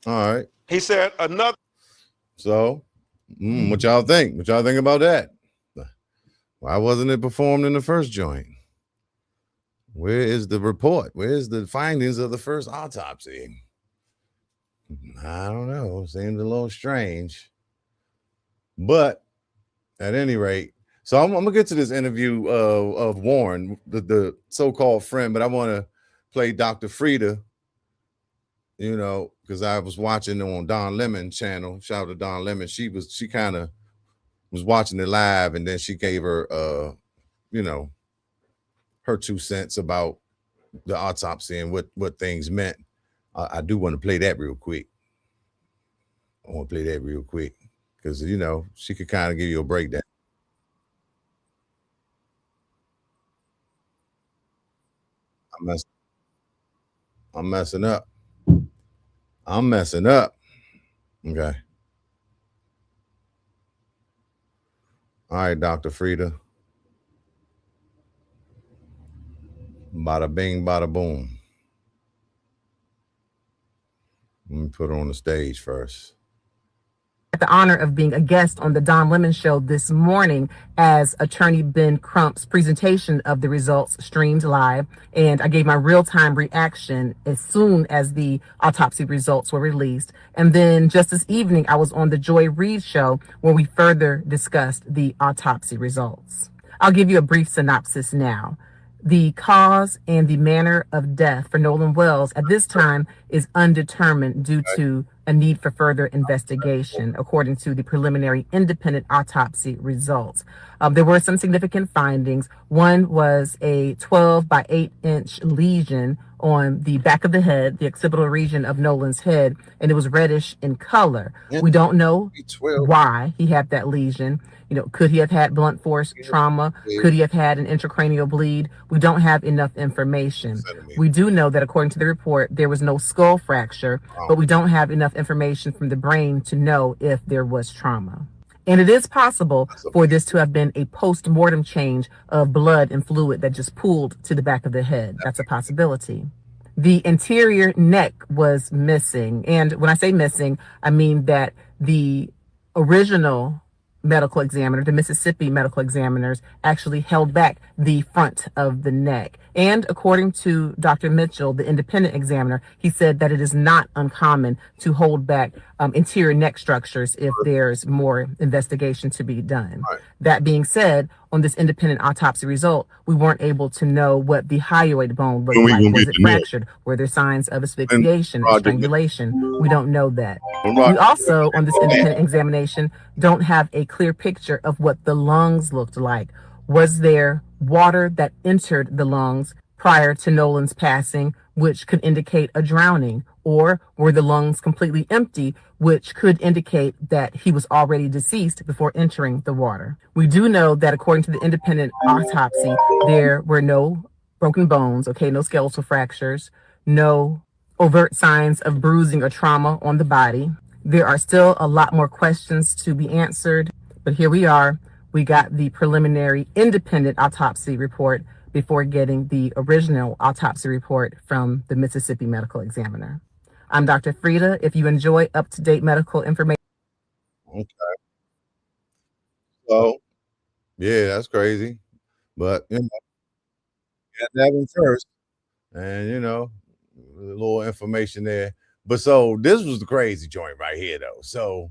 All right. He said another. So, what y'all think? What y'all think about that? Why wasn't it performed in the first joint? Where is the report? Where's the findings of the first autopsy? I don't know. Seems a little strange. But at any rate, so I'm gonna get to this interview of Warren, the so-called friend, but I want to play Dr. Frieda, you know, because I was watching on Don Lemon channel. Shout out to Don Lemon. She kind of was watching it live, and then she gave her you know, her 2 cents about the autopsy and what things meant. I do want to play that real quick. I want to play that real quick because, you know, she could kind of give you a breakdown. I'm messing up. I'm messing up. Okay. All right, Dr. Frieda. Bada bing, bada boom. Let me put her on the stage first. The honor of being a guest on the Don Lemon Show this morning as attorney Ben Crump's presentation of the results streamed live, and I gave my real-time reaction as soon as the autopsy results were released. And then just this evening, I was on the Joy Reid Show where we further discussed the autopsy results. I'll give you a brief synopsis now. The cause and the manner of death for Nolan Wells at this time is undetermined due to a need for further investigation, according to the preliminary independent autopsy results. There were some significant findings. One was a 12 by 8-inch lesion on the back of the head, the occipital region of Nolan's head, and it was reddish in color. We don't know why he had that lesion. You know, could he have had blunt force trauma? Could he have had an intracranial bleed? We don't have enough information. We do know that according to the report, there was no skull fracture, but we don't have enough information from the brain to know if there was trauma. And it is possible for this to have been a post-mortem change of blood and fluid that just pooled to the back of the head. That's a possibility. The interior neck was missing. And when I say missing, I mean that the original medical examiner, the Mississippi medical examiners, actually held back the front of the neck. And according to Dr. Mitchell, the independent examiner, he said that it is not uncommon to hold back interior neck structures if there's more investigation to be done. That being said, on this independent autopsy result, we weren't able to know what the hyoid bone looked like. Was it fractured? Were there signs of asphyxiation or strangulation? We don't know that. We also, on this independent examination, don't have a clear picture of what the lungs looked like. Was there water that entered the lungs prior to Nolan's passing, which could indicate a drowning? Or were the lungs completely empty, which could indicate that he was already deceased before entering the water? We do know that according to the independent autopsy, there were no broken bones, no skeletal fractures, no overt signs of bruising or trauma on the body. There are still a lot more questions to be answered, but here we are. We got the preliminary independent autopsy report before getting the original autopsy report from the Mississippi medical examiner. I'm Dr. Frieda. If you enjoy up-to-date medical information. Okay. So, yeah, that's crazy. But, you know, you had to have them first. And, you know, a little information there. But so this was the crazy joint right here, though. So,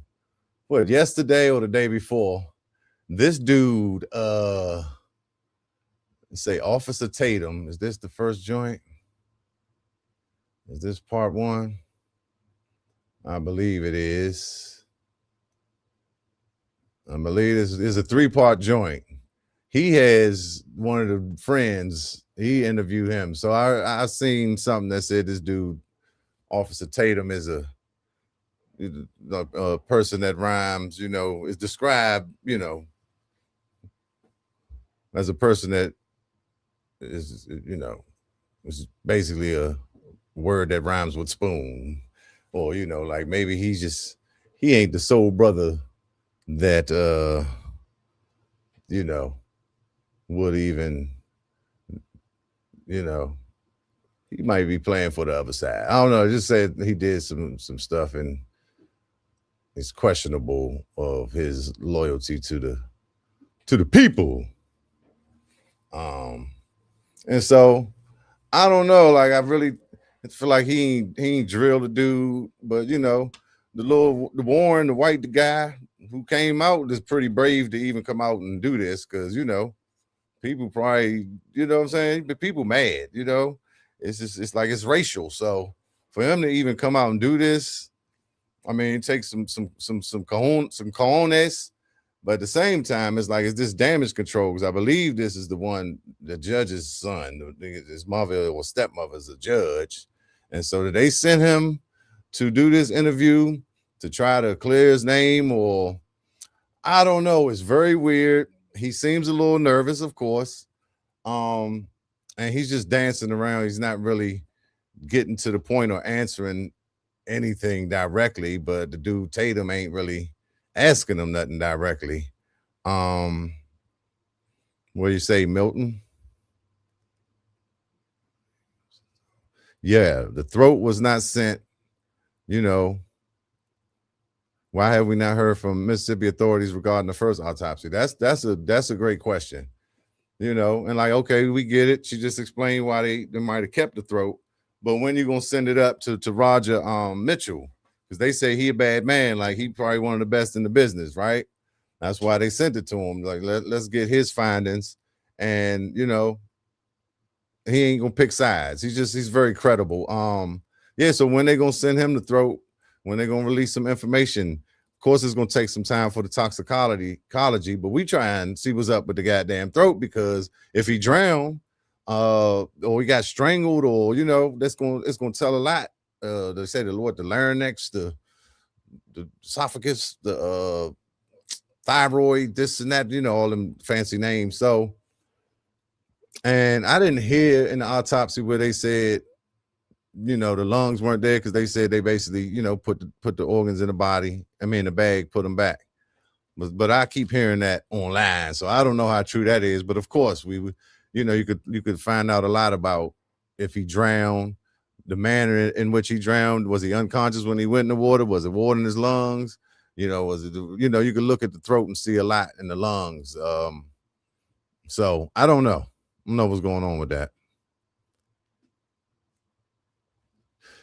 what, yesterday or the day before, this dude, let's say Officer Tatum, is this the first joint? Is this part one? I believe it is. I believe this is a 3-part joint. He has one of the friends, he interviewed him. So I seen something that said this dude, Officer Tatum, is a person that rhymes, you know, is described, you know, as a person that is, is basically a word that rhymes with spoon, or, like maybe he ain't the soul brother that, would even, he might be playing for the other side. I don't know. Just said he did some stuff, and it's questionable of his loyalty to the people. And so I don't know. Like, I really feel like he ain't drilled the dude, but the Warren, the white guy who came out is pretty brave to even come out and do this, because people probably, what I'm saying, but people mad, it's just, it's like it's racial. So for him to even come out and do this, I mean, it takes some cojones, but at the same time, it's like, it's this damage control, because I believe this is the judge's son, his mother or stepmother is a judge, and so they sent him to do this interview to try to clear his name, or I don't know. It's very weird. He seems a little nervous, of course. And he's just dancing around. He's not really getting to the point or answering anything directly, but the dude Tatum ain't really asking him nothing directly. What do you say, Milton? Yeah, the throat was not sent, Why have we not heard from Mississippi authorities regarding the first autopsy? That's a great question, and like, okay, we get it. She just explained why they might have kept the throat, but when you gonna send it up to Roger Mitchell? Because they say he a bad man, like he probably one of the best in the business, right? That's why they sent it to him. Like, let's get his findings, and he ain't gonna pick sides. He's very credible. Yeah. So when they gonna send him the throat? When they're gonna release some information? Of course, it's gonna take some time for the toxicology, but we try and see what's up with the goddamn throat, because if he drowned, or he got strangled, or it's gonna tell a lot. They say the larynx, the esophagus, the thyroid, this and that, all them fancy names. So, and I didn't hear in the autopsy where they said, the lungs weren't there, because they said they basically, put the organs in the body. I mean, the bag, put them back. But I keep hearing that online, so I don't know how true that is. But of course, we would, you could find out a lot about if he drowned, the manner in which he drowned. Was he unconscious when he went in the water? Was it water in his lungs? Was it, you could look at the throat and see a lot in the lungs. So I don't know. I don't know what's going on with that.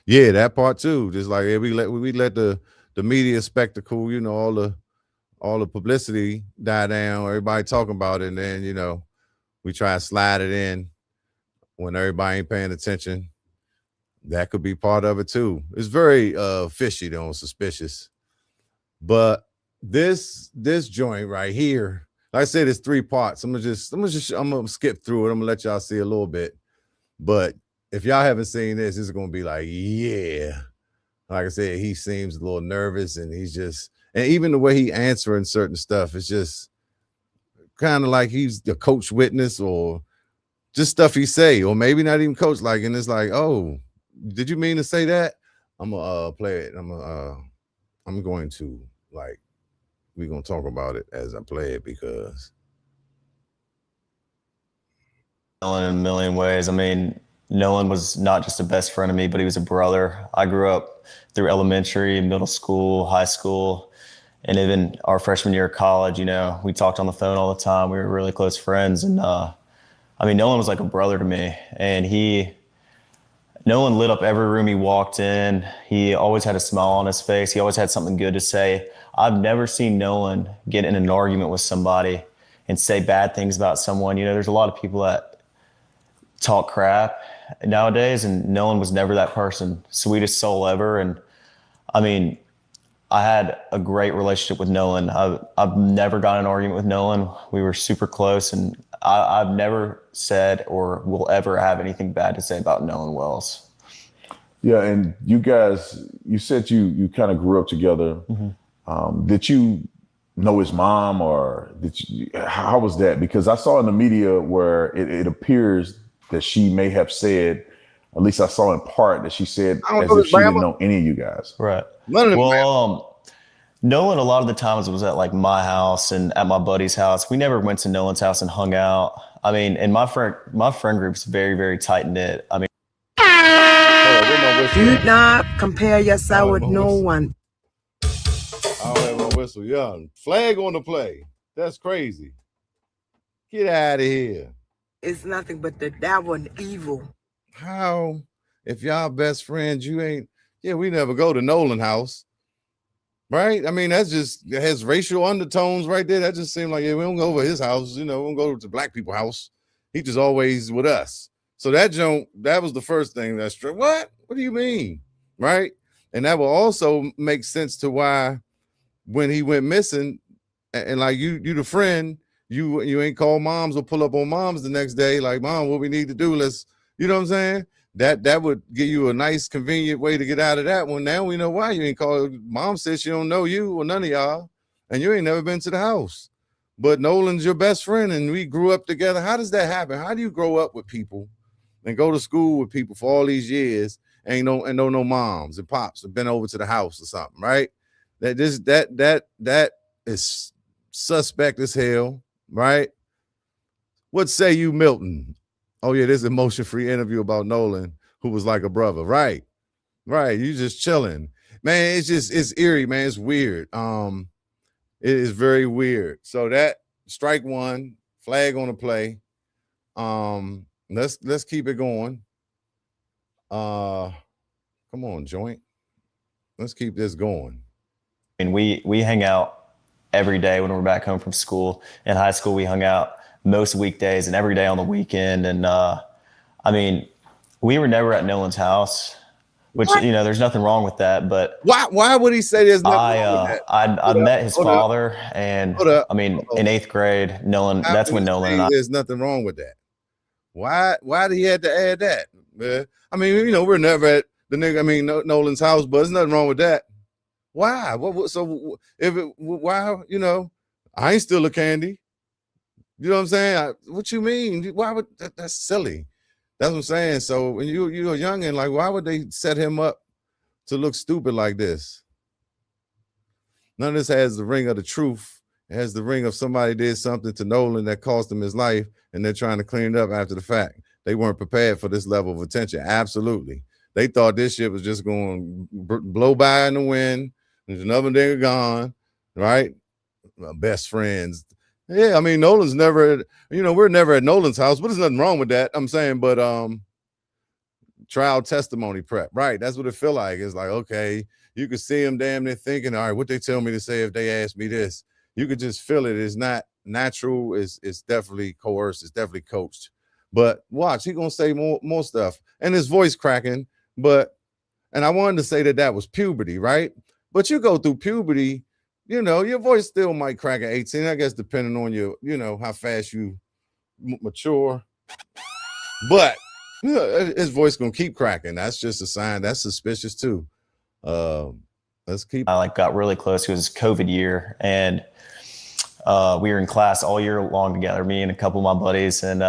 Yeah, that part too. Just like, we let the media spectacle, all the publicity die down, everybody talking about it, and then we try to slide it in when everybody ain't paying attention. That could be part of it too. It's very fishy though, suspicious. But this joint right here, like I said, it's 3 parts. I'm gonna skip through it. I'm gonna let y'all see a little bit, but if y'all haven't seen this, it's gonna be like, yeah. Like I said, he seems a little nervous, and and even the way he answering certain stuff is just kind of like he's the coach witness, or just stuff he say, or maybe not even coach. Like, and it's like, oh, did you mean to say that? I'm gonna play it. I'm going to, like, we're gonna talk about it as I play it, because in a million ways. I mean, Nolan was not just a best friend of me, but he was a brother. I grew up through elementary, middle school, high school, and even our freshman year of college. We talked on the phone all the time. We were really close friends. And Nolan was like a brother to me. And Nolan lit up every room he walked in. He always had a smile on his face. He always had something good to say. I've never seen Nolan get in an argument with somebody and say bad things about someone. There's a lot of people that talk crap nowadays, and Nolan was never that person. Sweetest soul ever. And I had a great relationship with Nolan. I've never got in an argument with Nolan. We were super close, and I've never said or will ever have anything bad to say about Nolan Wells. Yeah, and you guys, you said you kind of grew up together. Mm-hmm. Did you know his mom, or how was that? Because I saw in the media where it appears that she may have said, at least I saw in part, that she said as if she didn't know any of you guys. Right. None of them. Well, Nolan, a lot of the times was at like my house and at my buddy's house. We never went to Nolan's house and hung out. I mean, and my friend group's very, very tight knit. I mean, do not compare yourself with no one. I don't have my whistle. Young flag on the play. That's crazy. Get out of here. It's nothing but the devil and evil. How? If y'all best friends, you ain't. Yeah, we never go to Nolan house. Right? I mean, that's just, it has racial undertones right there. That just seemed like, yeah, we don't go over his house. You know, we don't go to black people's house. He just always with us. So that was the first thing that's true. What do you mean? Right? And that will also make sense to why when he went missing, and like you the friend, you ain't call moms or pull up on moms the next day, like, Mom, what we need to do, let's, you know what I'm saying? That would give you a nice, convenient way to get out of that one. Now we know why you ain't called. Mom says she don't know you or none of y'all, and you ain't never been to the house. But Nolan's your best friend, and we grew up together. How does that happen? How do you grow up with people and go to school with people for all these years and don't know moms and pops have been over to the house or something, right? That is suspect as hell, right? What say you, Milton? Oh yeah, there's an emotion-free interview about Nolan, who was like a brother, right? You just chilling, man. It's eerie, man. It's weird. It is very weird. So that strike one, flag on the play. Let's keep it going. Come on, joint. Let's keep this going. And we hang out every day when we're back home from school. In high school, we hung out most weekdays and every day on the weekend. And I mean, we were never at Nolan's house, which, you know, there's nothing wrong with that. But why would he say there's nothing wrong with that? I met his father, and I mean, in 8th grade, Nolan, that's when Nolan and I. There's nothing wrong with that. Why did he have to add that? Man? I mean, you know, we're never at Nolan's house, but there's nothing wrong with that. Why? Why, you know, I ain't still a candy. You know what I'm saying? What you mean? Why would that's silly? That's what I'm saying. So when you're a youngin', like, why would they set him up to look stupid like this? None of this has the ring of the truth. It has the ring of somebody did something to Nolan that cost him his life, and they're trying to clean it up after the fact. They weren't prepared for this level of attention. Absolutely. They thought this shit was just going to blow by in the wind. There's another nigga gone, right? Best friends. Yeah, I mean, Nolan's never, you know, we're never at Nolan's house, but there's nothing wrong with that. I'm saying, but trial testimony prep, right? That's what it feel like. It's like, okay, you could see him damn near thinking, all right, what they tell me to say if they ask me this. You could just feel it. It's not natural. It's definitely coerced. It's definitely coached. But watch, he's gonna say more stuff, and his voice cracking. And I wanted to say that was puberty, right? But you go through puberty, you know, your voice still might crack at 18, I guess, depending on your, you know, how fast you mature. But you know, his voice gonna keep cracking. That's just a sign. That's suspicious too. Let's keep. I got really close. It was COVID year, and we were in class all year long together, me and a couple of my buddies, and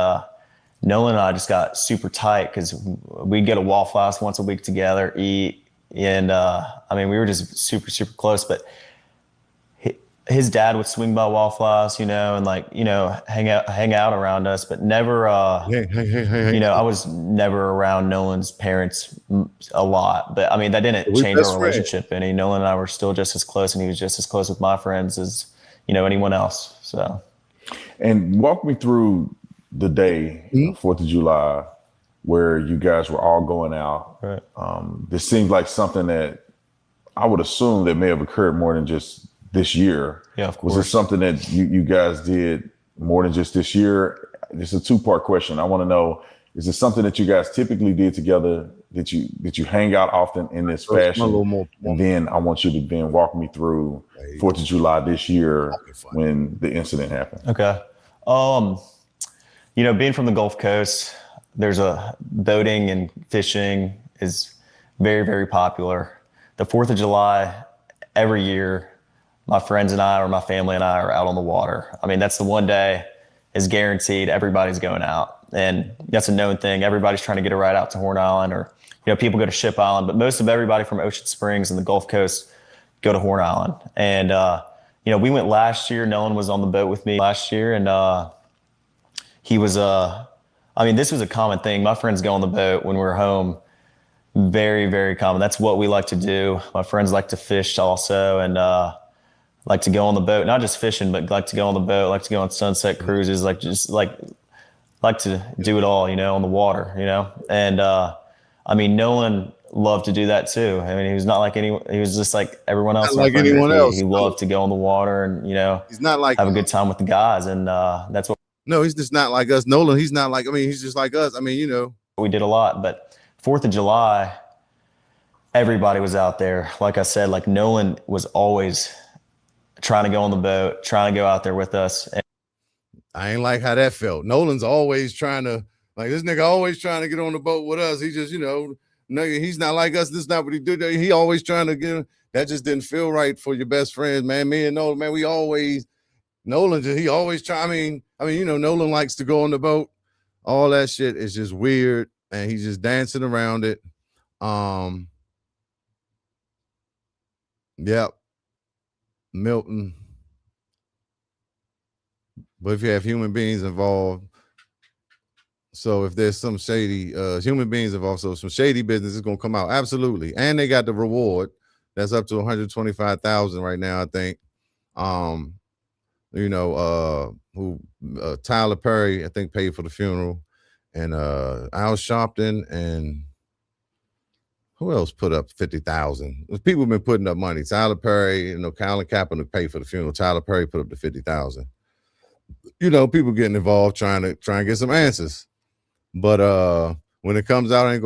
Nolan and I just got super tight because we'd get a Waffle House once a week together, eat. And I mean, we were just super, super close, but his dad would swing by Waffle House, you know, and like, you know, hang out around us, but never, you know, I was never around Nolan's parents a lot, but I mean, that didn't change our relationship any. Nolan and I were still just as close, and he was just as close with my friends as, you know, anyone else. So. And walk me through the day, 4th of July, where you guys were all going out. Right. This seems like something that I would assume that may have occurred more than just this year. Yeah, of course. Was it something that you guys did more than just this year? It's a two-part question. I want to know, is it something that you guys typically did together, that you hang out often in this fashion? And then I want you to then walk me through 4th of July this year when the incident happened. Okay. You know, being from the Gulf Coast, there's a boating and fishing is very, very popular. The 4th of July every year, my friends and I, or my family and I, are out on the water. I mean, that's the one day is guaranteed everybody's going out. And that's a known thing. Everybody's trying to get a ride out to Horn Island, or, people go to Ship Island, but most of everybody from Ocean Springs and the Gulf Coast go to Horn Island. And, we went last year. Nolan was on the boat with me last year, and he was, this was a common thing. My friends go on the boat when we're home. Very, very common. That's what we like to do. My friends like to fish also, and like to go on the boat, not just fishing, but like to go on the boat, like to go on sunset cruises, like to do it all, on the water, And Nolan loved to do that too. He was not like he was just like everyone else. Not like anyone else. He loved to go on the water and, he's not like have a good time with the guys. And that's what. No, he's just not like us. Nolan, he's not like, he's just like us. We did a lot, but 4th of July, everybody was out there. Like I said, like Nolan was always trying to go on the boat, trying to go out there with us. And I ain't like how that felt. Nolan's always trying to, this nigga always trying to get on the boat with us. He just, no, he's not like us. This is not what he do. He always trying to get, that just didn't feel right for your best friends, man. Me and Nolan, man, Nolan, he always try. Nolan likes to go on the boat. All that shit is just weird, and he's just dancing around it. Yep. Milton. But if you have human beings involved, so if there's some shady human beings involved, so some shady business is going to come out. Absolutely. And they got the reward that's up to 125,000 right now, I think. Tyler Perry, I think, paid for the funeral, and Al Sharpton, and who else put up 50,000? People have been putting up money. Tyler Perry, Colin Kaepernick paid for the funeral. Tyler Perry put up the 50,000. People getting involved trying to get some answers. But when it comes out,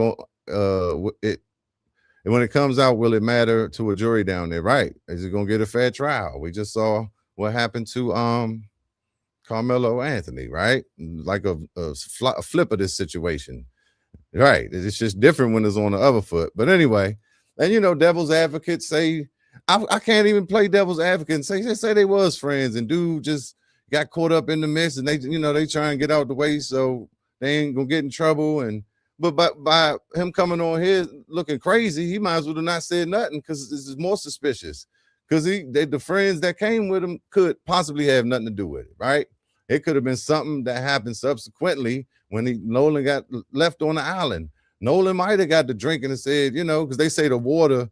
when it comes out, will it matter to a jury down there? Right? Is it gonna get a fair trial? We just saw what happened to Carmelo Anthony, right? Like a flip of this situation, right? It's just different when it's on the other foot. But anyway, and devil's advocates say I can't even play devil's advocate and say they was friends, and dude just got caught up in the mess, and they try and get out the way so they ain't gonna get in trouble. But by him coming on here looking crazy, he might as well have not said nothing, because this is more suspicious. Because the friends that came with him could possibly have nothing to do with it, right? It could have been something that happened subsequently when Nolan got left on the island. Nolan might have got to drinking and said, because they say the water,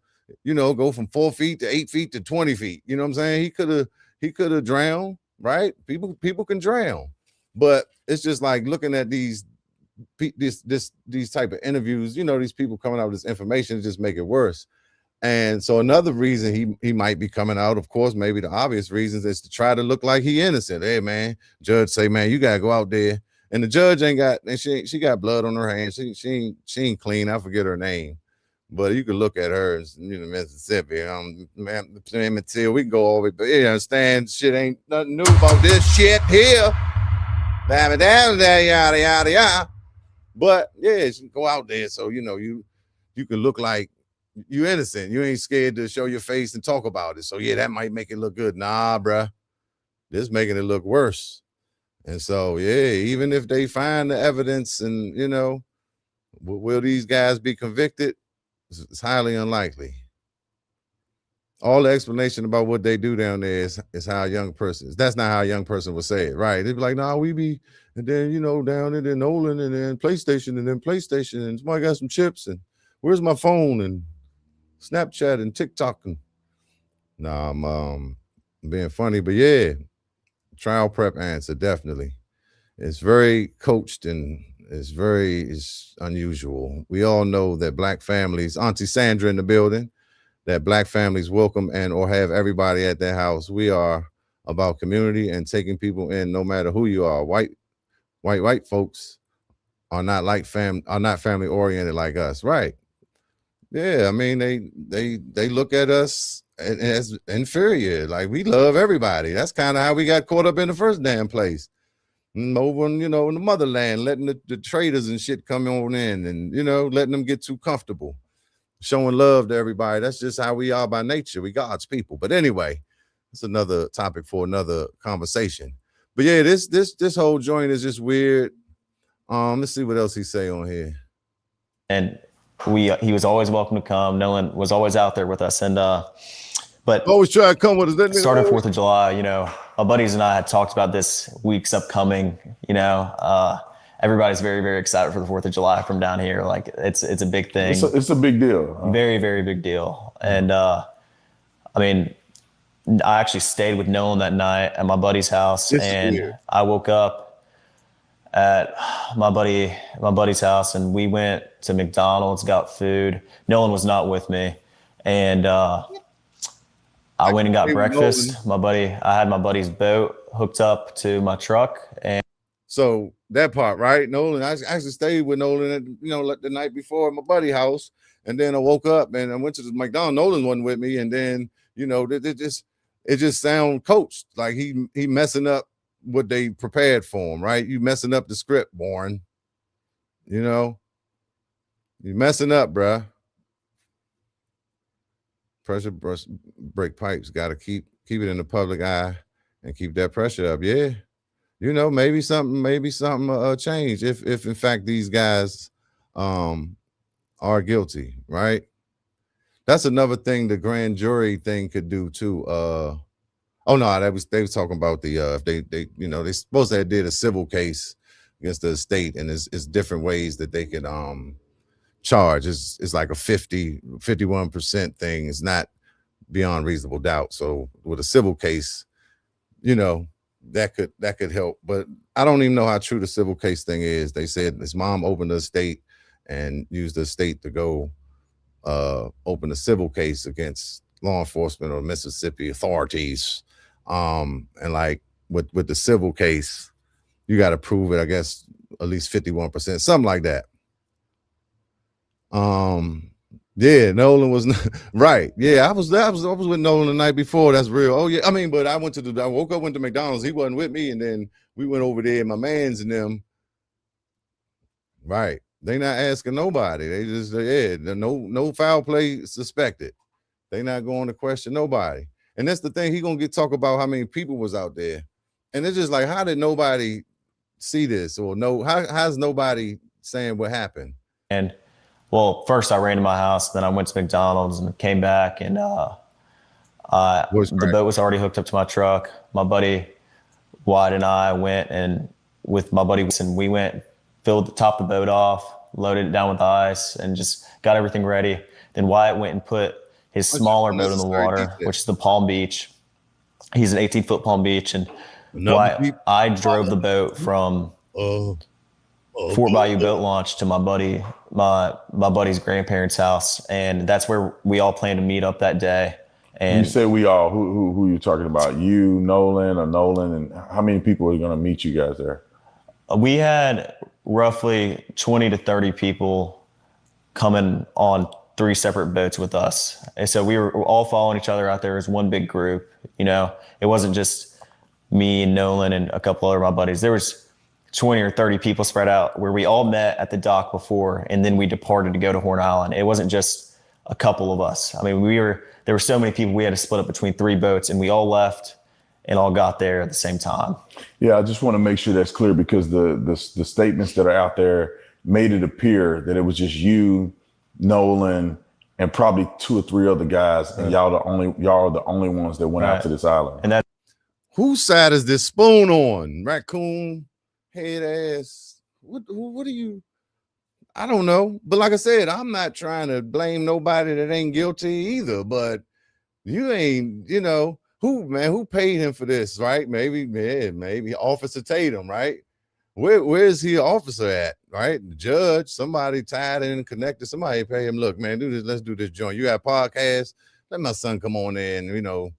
go from 4 feet to 8 feet to 20 feet. You know what I'm saying? He could have drowned, right? People can drown, but it's just like looking at these type of interviews. These people coming out with this information just make it worse. And so another reason he might be coming out, of course, maybe the obvious reasons, is to try to look like he innocent. Hey man, judge say, man, you gotta go out there. And the judge ain't got, and she got blood on her hands. She ain't clean. I forget her name, but you can look at her, Mississippi. Man, Matilda, we can go over it, but you understand, shit ain't nothing new about this shit here. Yada yada yada. But yeah, she can go out there, so you can look like you innocent. You ain't scared to show your face and talk about it. So yeah, that might make it look good. Nah, bruh, this making it look worse. And so yeah, even if they find the evidence, and will these guys be convicted? It's highly unlikely. All the explanation about what they do down there is how a young person. That's not how a young person would say it, right? They'd be like, "Nah, we be," and then down there, then Nolan, and then PlayStation, and somebody got some chips, and where's my phone, and Snapchat and TikTok. And I'm being funny, but yeah, trial prep answer, definitely. It's very coached, and it's unusual. We all know that Black families, Auntie Sandra in the building, that Black families welcome or have everybody at their house. We are about community and taking people in, no matter who you are. White folks are not family oriented like us, right? Yeah, they look at us as inferior. Like, we love everybody. That's kind of how we got caught up in the first damn place. Over in the motherland, letting the traders and shit come on in, and letting them get too comfortable, showing love to everybody. That's just how we are by nature. We God's people. But anyway, It's another topic for another conversation. But yeah, this whole joint is just weird. Let's see what else he say on here. And he was always welcome to come. Nolan was always out there with us, and but always try to come with us. Started 4th of July, you know, my buddies and I had talked about this week's upcoming. You know, everybody's very, very excited for the 4th of July from down here. Like it's a big thing. It's a big deal. Very, very big deal. And I mean, I actually stayed with Nolan that night at my buddy's house, and I woke up at my buddy's house, and we went to McDonald's, got food. Nolan was not with me, and I went and got breakfast. I had my buddy's boat hooked up to my truck, and so that part, right? Nolan, I actually stayed with Nolan, the night before at my buddy's house, and then I woke up and I went to the McDonald's. Nolan wasn't with me, and then it just sound coached, like he messing up what they prepared for him, right? You messing up the script, Warren. You messing up, bruh. Pressure break pipes. Got to keep it in the public eye and keep that pressure up. Yeah, maybe something change if in fact these guys are guilty, right? That's another thing the grand jury thing could do too. They was talking about the if they supposed to have did a civil case against the state, and it's different ways that they could charge. It's like a 51% thing. It's not beyond reasonable doubt. So with a civil case, that could help. But I don't even know how true the civil case thing is. They said his mom opened the estate and used the estate to go open a civil case against law enforcement or Mississippi authorities. And like with the civil case, you got to prove it, I guess, at least 51%, something like that. Yeah, Nolan was right. Yeah, I was with Nolan the night before. That's real. Oh yeah, I mean, but I woke up, went to McDonald's. He wasn't with me, and then we went over there. My man's and them. Right, they not asking nobody. They just no foul play suspected. They not going to question nobody. And that's the thing. He gonna talk about how many people was out there, and it's just like, how did nobody see this or know? How's nobody saying what happened? And well, first I ran to my house, then I went to McDonald's and came back, and the boat was already hooked up to my truck. My buddy Wyatt and I went, and with my buddy, and we went, filled the top of the boat off, loaded it down with ice, and just got everything ready. Then Wyatt went and put his smaller boat in the water, which is the Palm Beach. He's an 18-foot Palm Beach, and I drove the boat from Fort Bayou Boat Launch to my buddy's grandparents' house, and that's where we all planned to meet up that day. And you say we all, who are you talking about? You, Nolan, and how many people are going to meet you guys there? We had roughly 20 to 30 people coming on 3 separate boats with us, and so we were all following each other out there as one big group. It wasn't just me and Nolan and a couple other of my buddies. There was 20 or 30 people spread out where we all met at the dock before, and then we departed to go to Horn Island. It wasn't just a couple of us. I mean, there were so many people, we had to split up between 3 boats, and we all left and all got there at the same time. Yeah, I just want to make sure that's clear, because the statements that are out there made it appear that it was just you, Nolan, and probably 2 or 3 other guys, and y'all are the only ones that went out to this island. And whose side is this spoon on? Raccoon head ass. What are you? I don't know. But like I said, I'm not trying to blame nobody that ain't guilty either. But you ain't, who paid him for this, right? Maybe Officer Tatum, right? Where's he officer at, right? The judge, somebody tied in and connected, somebody pay him. Look, man, do this. Let's do this joint. You got a podcast. Let my son come on there and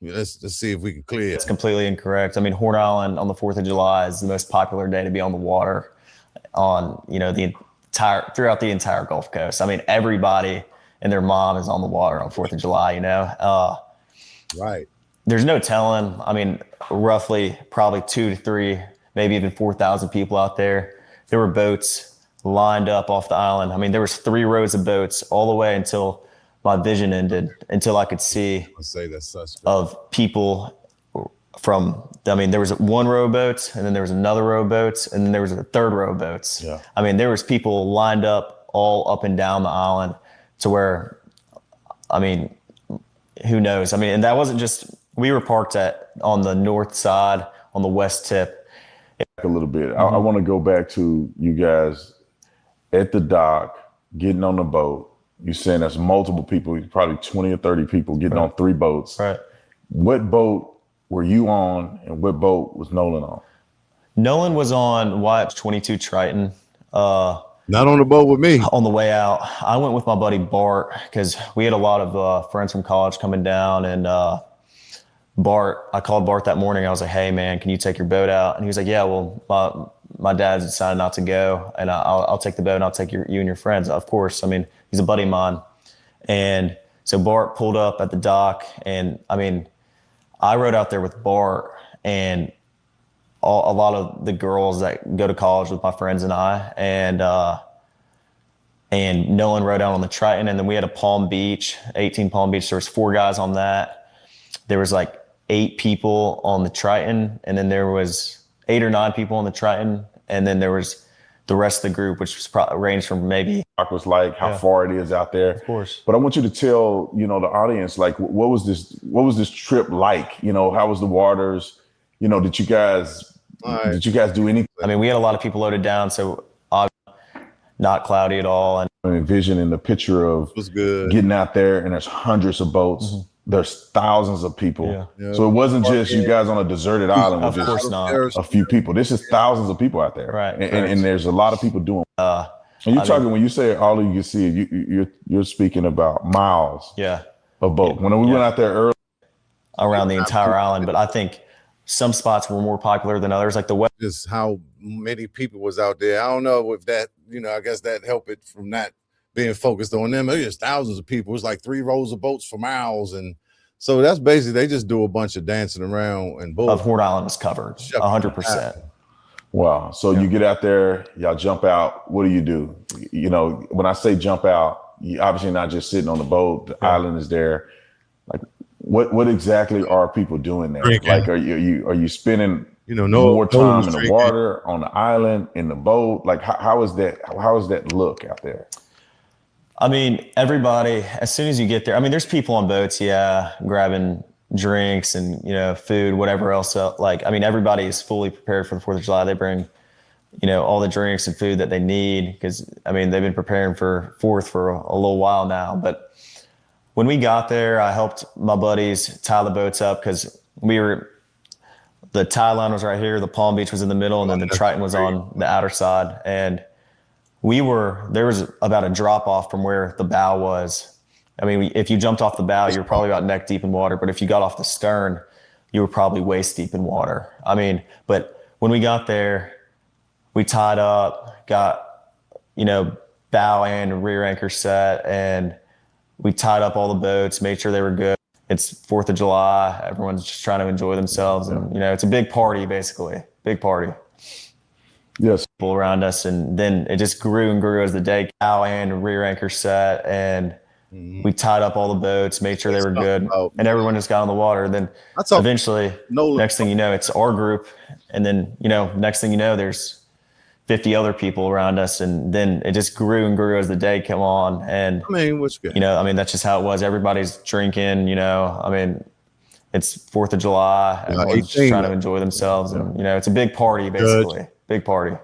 let's see if we can clear it. It's completely incorrect. I mean, Horn Island on the 4th of July is the most popular day to be on the water throughout the entire Gulf Coast. I mean, everybody and their mom is on the water on 4th of July, Right. There's no telling. I mean, roughly probably 2 to 3, maybe even 4,000 people out there. There were boats lined up off the island. I mean, there was 3 rows of boats all the way until my vision ended until I could see of people from, I mean, there was one row of boats, and then there was another row of boats, and then there was a third row of boats. Yeah. I mean, there was people lined up all up and down the island to where, I mean, who knows? I mean, and that wasn't just, we were parked on the north side, on the west tip. A little bit. I want to go back to you guys at the dock, getting on the boat. You're saying there's multiple people, probably 20 or 30 people getting on 3 boats. Right. What boat were you on, and what boat was Nolan on? Nolan was on Wyatt's 22 Triton. Not on the boat with me. On the way out, I went with my buddy Bart because we had a lot of friends from college coming down, and I called Bart that morning. I was like, "Hey man, can you take your boat out?" And he was like, "Yeah, well, my dad's decided not to go, and I'll take the boat, and I'll take you and your friends." Of course, I mean, he's a buddy of mine. And so Bart pulled up at the dock, and I mean, I rode out there with Bart and a lot of the girls that go to college with my friends and I, and Nolan rode out on the Triton, and then we had a Palm Beach, 18 Palm Beach. There was 4 guys on that. There was like 8 people on the Triton, and then there was 8 or 9 people on the Triton, and then there was the rest of the group, which was ranged from maybe. Was like how far it is out there. Of course. But I want you to tell, the audience, like, what was this trip like? How was the waters? Did you guys do anything? I mean, we had a lot of people loaded down, so not cloudy at all. And envisioning the picture of was good. Getting out there, and there's hundreds of boats. Mm-hmm. There's thousands of people. Yeah. So it wasn't just you guys on a deserted island with course not. A few people. This is thousands of people out there. Right. And there's a lot of people doing. And you're talking, when you say all you can see, you're speaking about miles of boat. When we went out there early. Around the entire island, but I think some spots were more popular than others, like the west. Just how many people was out there. I don't know if that, I guess that helped it from not being focused on them. There's thousands of people. It's like 3 rows of boats for miles. And so that's basically, they just do a bunch of dancing around and of Horn Island was covered 100%. Wow. So you get out there, y'all jump out. What do? When I say jump out, you obviously not just sitting on the boat. The island is there. Like, what exactly are people doing there? Drinking. Like, are you spending more time in the water, on the island, in the boat? Like, how is that look out there? I mean, everybody, as soon as you get there, I mean, there's people on boats, grabbing drinks and, food, whatever else. Like, I mean, everybody is fully prepared for the 4th of July. They bring, all the drinks and food that they need because, I mean, they've been preparing for 4th for a little while now. But when we got there, I helped my buddies tie the boats up because the tie line was right here, the Palm Beach was in the middle, and then the Triton was on the outer side. And there was about a drop off from where the bow was. I mean, if you jumped off the bow, you're probably about neck deep in water. But if you got off the stern, you were probably waist deep in water. I mean, but when we got there, we tied up, got, bow and rear anchor set, and we tied up all the boats, made sure they were good. It's 4th of July. Everyone's just trying to enjoy themselves. And, it's a big party, basically. Big party. Yes. People around us. And then it just grew and grew as the day. Bow and rear anchor set. And we tied up all the boats, made sure they were good. And everyone just got on the water. Then eventually, next thing you know, it's our group. And then, next thing you know, there's 50 other people around us, and then it just grew and grew as the day came on. And I mean, what's good? That's just how it was. Everybody's drinking, I mean, it's 4th of July. Everyone's just trying to enjoy themselves, and it's a big party, basically. Big party.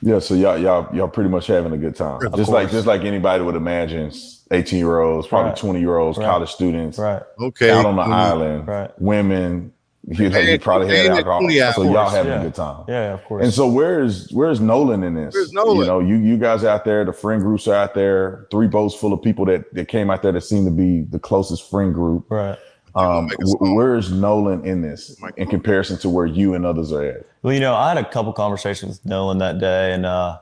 Yeah, so y'all pretty much having a good time. Just like anybody would imagine. 18-year-olds, probably 20-year-olds, college students, out on the island, women. You probably had alcohol, so y'all having a good time. Yeah, of course. And so where's Nolan in this? Where's Nolan? You guys out there, the friend groups are out there, 3 boats full of people that came out there that seem to be the closest friend group. Right. Where's Nolan in this in comparison to where you and others are at? Well, I had a couple conversations with Nolan that day, and I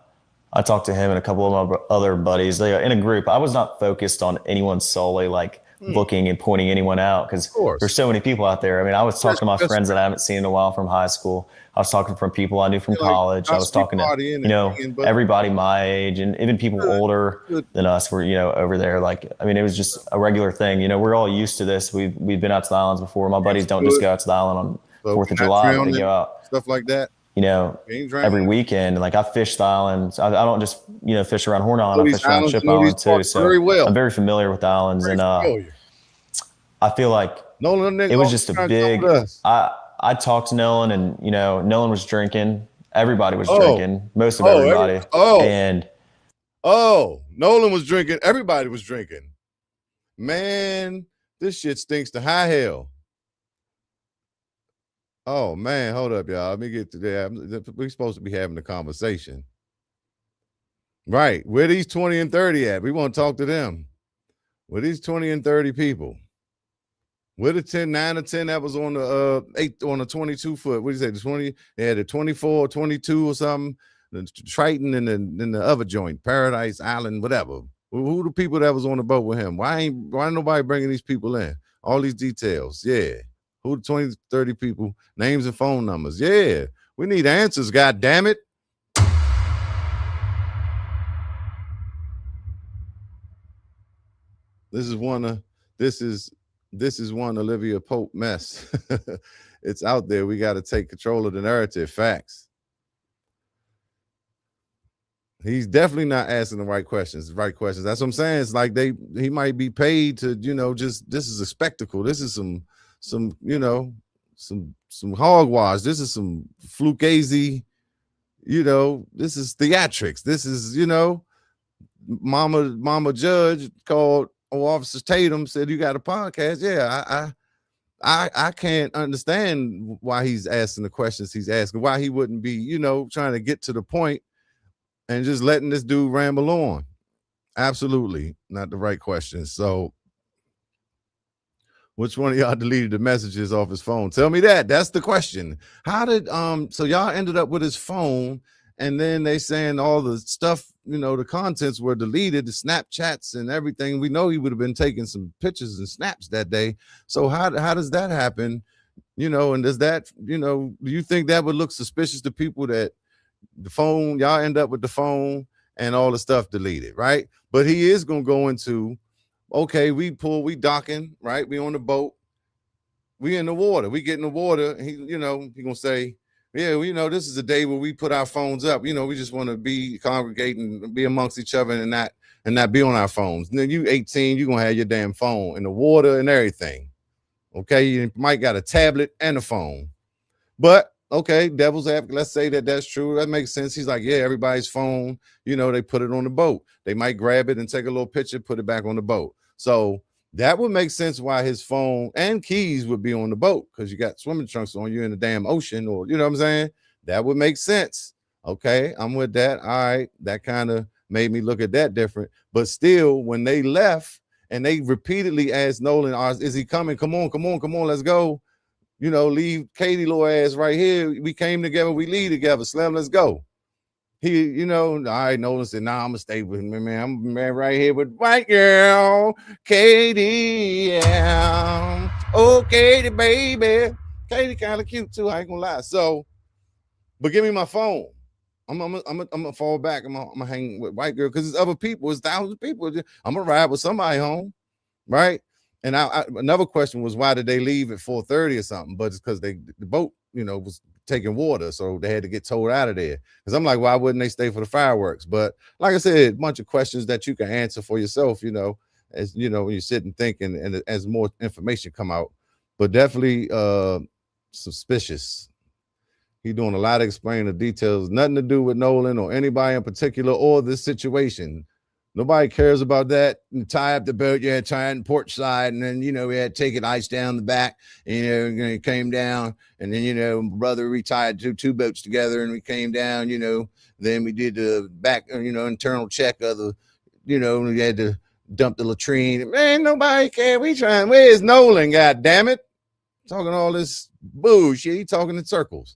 talked to him and a couple of my other buddies. In a group, I was not focused on anyone solely. Like, looking and pointing anyone out, because there's so many people out there. I mean, I was talking to my friends that I haven't seen in a while from high school. I was talking from people I knew from college. I was talking to, everybody my age, and even people older than us were, over there. Like, I mean, it was just a regular thing. We're all used to this. We've been out to the islands before. My buddies don't just go out to the island on 4th of July. They go out. Stuff like that. Every weekend. Like, I fish the islands. I don't just, fish around Horn Island. I fish around Ship Island too. So I'm very familiar with the islands. And I feel like it was just a big, I talked to Nolan, and, Nolan was drinking. Everybody was drinking. Most of everybody. Nolan was drinking. Everybody was drinking. Man, this shit stinks to high hell. Oh, man, hold up, y'all. Let me get to that. We're supposed to be having a conversation. Right. Where these 20 and 30 at? We want to talk to them. Where these 20 and 30 people? Where the 9 or 10 that was on the 22 foot? What do you say? The 20? They had a 24, 22 or something. The Triton and then the other joint, Paradise Island, whatever. Who the people that was on the boat with him? Why ain't nobody bringing these people in? All these details. Yeah. Who the 20, 30 people, names and phone numbers. Yeah, we need answers, God damn it. This is one Olivia Pope mess. It's out there. We got to take control of the narrative. Facts. He's definitely not asking the right questions. That's what I'm saying. It's like he might be paid to, just, this is a spectacle. This is some hogwash. This is some flukazy, this is theatrics. This is, Mama Judge called Officer Tatum, said, you got a podcast? Yeah, I can't understand why he's asking the questions he's asking, why he wouldn't be, trying to get to the point and just letting this dude ramble on. Absolutely not the right question. So which one of y'all deleted the messages off his phone? Tell me that. That's the question. How did so y'all ended up with his phone, and then they saying all the stuff, the contents were deleted, the Snapchats and everything. We know he would have been taking some pictures and snaps that day. So how does that happen? And does that, do you think that would look suspicious to people that the phone, y'all end up with the phone and all the stuff deleted, right? But he is gonna go into, okay, we docking, right? We on the boat, we in the water, we get in the water. And he gonna say, yeah, this is a day where we put our phones up. We just want to be congregating, be amongst each other, and not be on our phones. And then you 18, you're gonna have your damn phone in the water and everything. Okay, you might got a tablet and a phone, but okay, devil's advocate, let's say that's true. That makes sense. He's like, yeah, everybody's phone, they put it on the boat. They might grab it and take a little picture, put it back on the boat. So that would make sense why his phone and keys would be on the boat, because you got swimming trunks on you in the damn ocean, or you know what I'm saying? That would make sense. Okay, I'm with that. All right, that kind of made me look at that different. But still, when they left and they repeatedly asked Nolan, is he coming? Come on, let's go. Leave Katie little ass right here. We came together, we leave together. Slim, let's go. He, all right, Nolan said, nah, I'm gonna stay with him, man. I'm right here with white girl, Katie. Yeah. Oh, Katie, baby. Katie kind of cute too, I ain't gonna lie. So, but give me my phone. I'm gonna fall back. I'm gonna hang with white girl, because it's other people, it's thousands of people. I'm gonna ride with somebody home, right? And another question was, why did they leave at 4:30 or something? But it's because the boat, was taking water, so they had to get towed out of there. Because I'm like, why wouldn't they stay for the fireworks? But like I said, a bunch of questions that you can answer for yourself, as when you sit and think, and as more information come out. But definitely suspicious. He doing a lot of explaining the details, nothing to do with Nolan or anybody in particular or this situation. Nobody cares about that. You tie up the boat, you had to tie it in port side, and then, we had to take it ice down the back, and, it came down, and then, brother retied two boats together, and we came down, then we did the back, internal check of the, we had to dump the latrine. Man, nobody care. Where's Nolan, God damn it? Talking all this bullshit. He talking in circles.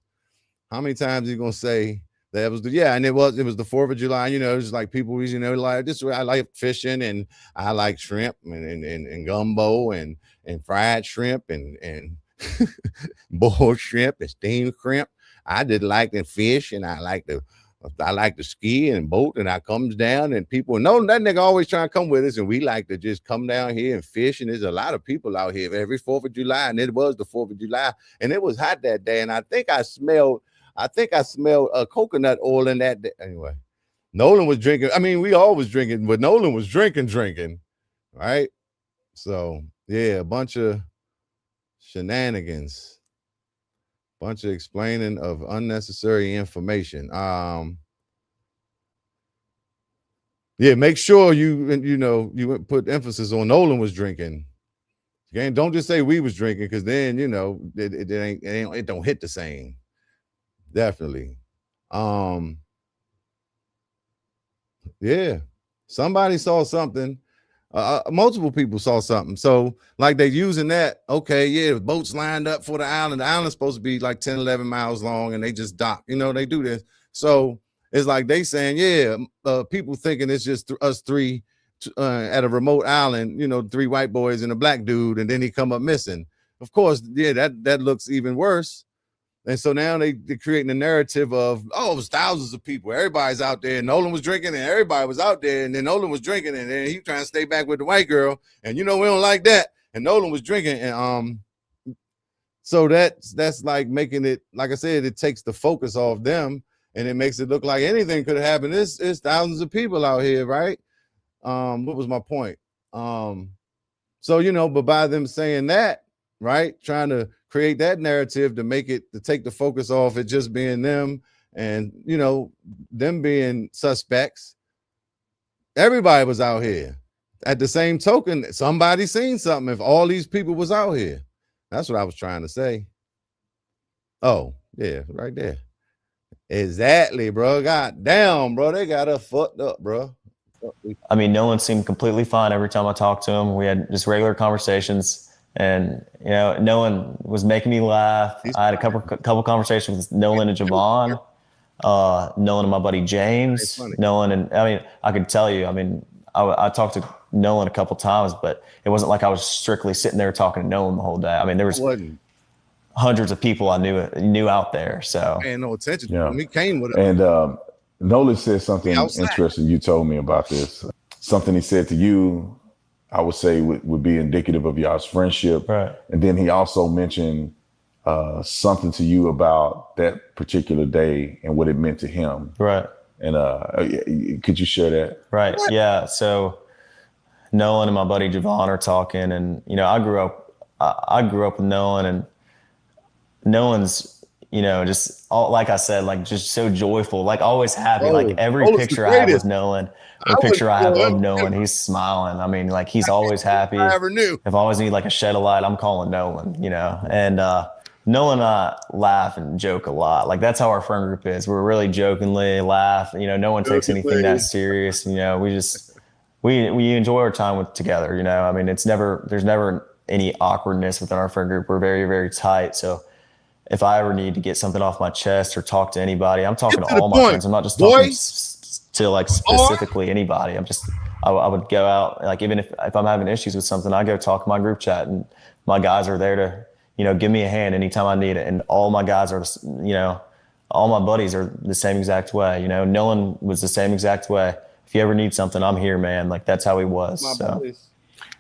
How many times he gonna say, That was and it was the 4th of July. You know, it was like people, you know, like this. I like fishing, and I like shrimp and gumbo and fried shrimp and boiled shrimp and steamed shrimp. I did like the fish, and I like to ski and boat, and I comes down, and people know that nigga always trying to come with us, and we like to just come down here and fish. And there's a lot of people out here every 4th of July, and it was the 4th of July, and it was hot that day, and I think I smelled coconut oil in that day. Anyway, Nolan was drinking. I mean, we all was drinking, but Nolan was drinking, right? So yeah, a bunch of shenanigans, bunch of explaining of unnecessary information. Yeah, make sure you put emphasis on Nolan was drinking. Don't just say we was drinking, because then it don't hit the same. Definitely. Yeah, somebody saw something. Multiple people saw something. So like they're using that. Okay, yeah, boats lined up for the island. The island's supposed to be like 10, 11 miles long, and they just dock. You know, they do this. So it's like they saying, people thinking it's just us three at a remote island, you know, 3 white boys and a black dude, and then he come up missing. Of course, that looks even worse. And so now they're creating a narrative of, it was thousands of people. Everybody's out there. Nolan was drinking, and everybody was out there. And then Nolan was drinking, and then he trying to stay back with the white girl. And we don't like that. And Nolan was drinking, and so that's like making it, like I said, it takes the focus off them, and it makes it look like anything could have happened. It's thousands of people out here, right? What was my point? So but by them saying that, right, trying to create that narrative to take the focus off it just being them and them being suspects. Everybody was out here. At the same token, somebody seen something if all these people was out here. That's what I was trying to say. Oh, yeah, right there. Exactly, bro. God damn, bro. They got us fucked up, bro. I mean, Nolan seemed completely fine every time I talked to him. We had just regular conversations. And Nolan was making me laugh. I had a couple conversations with Nolan and Javon, Nolan and my buddy James, Nolan, and I could tell you. I talked to Nolan a couple times, but it wasn't like I was strictly sitting there talking to Nolan the whole day. I mean, there was hundreds of people I knew out there. So paying no attention to him. He came with him. And Nolan said something interesting. You told me about this. Something he said to you, I would say would be indicative of y'all's friendship. Right. And then he also mentioned something to you about that particular day and what it meant to him. Right. And could you share that? Right. Yeah. So Nolan and my buddy Javon are talking, and I grew up with Nolan, and Nolan's just like I said, like just so joyful, like always happy. Like every picture I have with Nolan, a picture I have of Nolan, he's smiling. I mean, like he's always happy. I ever knew. If I always need like a shed of light, I'm calling Nolan, and Nolan and I laugh and joke a lot. Like that's how our friend group is. We're really jokingly laugh. No one takes anything that serious. We enjoy our time together. I mean, there's never any awkwardness within our friend group. We're very, very tight. So if I ever need to get something off my chest or talk to anybody, I'm talking to all my friends. I'm not just talking to like specifically anybody. I would go out, like even if I'm having issues with something, I go talk to my group chat, and my guys are there to, give me a hand anytime I need it. And all my guys are, all my buddies are the same exact way. Nolan was the same exact way. If you ever need something, I'm here, man. Like that's how he was. So.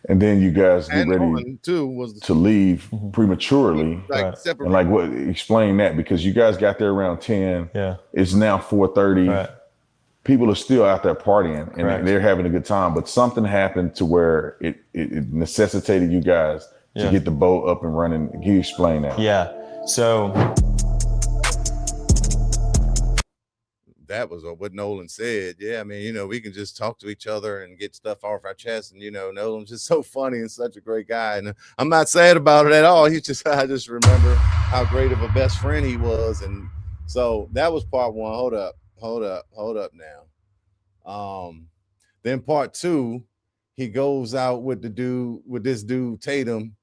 And then you guys get ready to leave prematurely. Explain that, because you guys got there around 10. Yeah. It's now 4:30. Right. People are still out there partying and they're having a good time, but something happened to where it necessitated you guys to get the boat up and running. Can you explain that? Yeah. So that was what Nolan said. Yeah, I mean, we can just talk to each other and get stuff off our chest. And, Nolan's just so funny and such a great guy. And I'm not sad about it at all. I just remember how great of a best friend he was. And so that was part one. Hold up now. Then part two, he goes out with this dude, Tatum,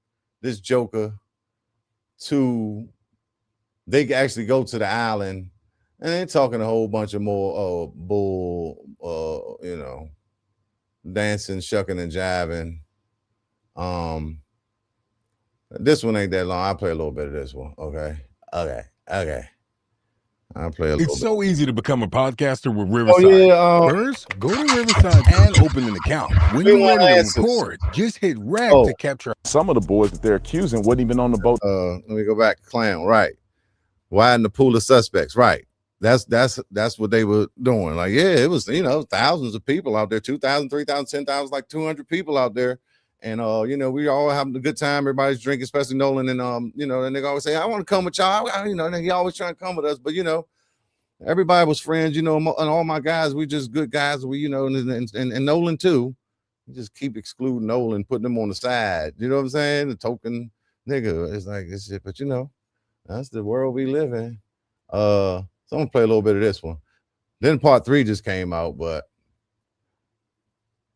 this Joker, they actually go to the island. And they talking a whole bunch of more dancing, shucking and jiving. This one ain't that long. I'll play a little bit of this one. Okay. I'll play a little bit. It's so easy to become a podcaster with Riverside. First, go to Riverside and open an account. When you're ready to record, just hit rec to capture. Some of the boys that they're accusing wasn't even on the boat. Let me go back. Clown, right. Widen the pool of suspects, right. That's what they were doing. Like, yeah, it was, thousands of people out there, 2,000, 3,000, 10,000, like 200 people out there. And, we all having a good time. Everybody's drinking, especially Nolan. And, and they always say, I want to come with y'all. And he always trying to come with us. But, everybody was friends, and all my guys, we just good guys. We, and Nolan too. You just keep excluding Nolan, putting him on the side. You know what I'm saying? The token nigga. It's like this shit. But, that's the world we live in. So I'm going to play a little bit of this one. Then part 3 just came out,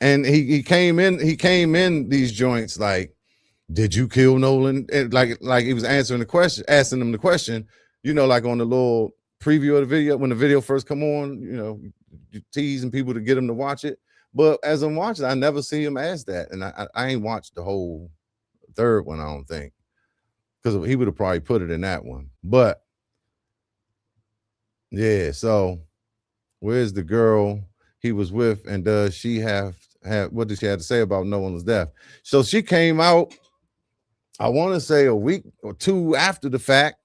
and he came in these joints like, did you kill Nolan? And like he was asking them the question, like on the little preview of the video, when the video first come on, you teasing people to get them to watch it. But as I'm watching, I never see him ask that. And I ain't watched the whole 3rd one, I don't think, because he would have probably put it in that one. But yeah, so where's the girl he was with, and does she have what did she have to say about Nolan's death? So she came out, I want to say a week or 2 after the fact.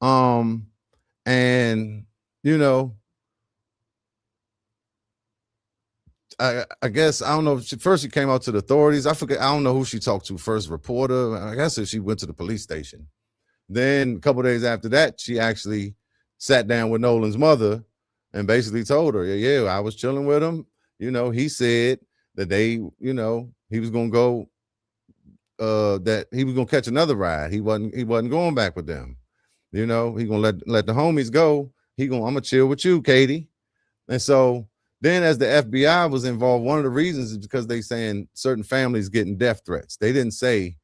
And I guess, I don't know, first she came out to the authorities. I forget, I don't know who she talked to first, reporter. I guess she went to the police station. Then a couple days after that, she actually sat down with Nolan's mother and basically told her, yeah, I was chilling with him. He said that he was going to go, that he was going to catch another ride. He wasn't going back with them. He going to let the homies go. I'm going to chill with you, Katie. And so then as the FBI was involved, one of the reasons is because they saying certain families getting death threats. They didn't say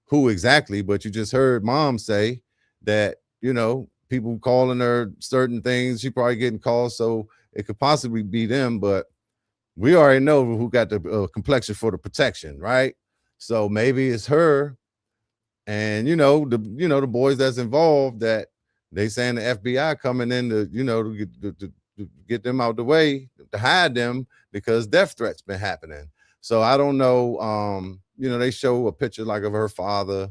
who exactly, but you just heard mom say that, people calling her certain things. She probably getting calls, so it could possibly be them, but we already know who got the complexion for the protection, right? So maybe it's her, and the boys that's involved, that they saying the FBI coming in to get them out the way, to hide them, because death threats been happening. So I don't know. They show a picture like of her father.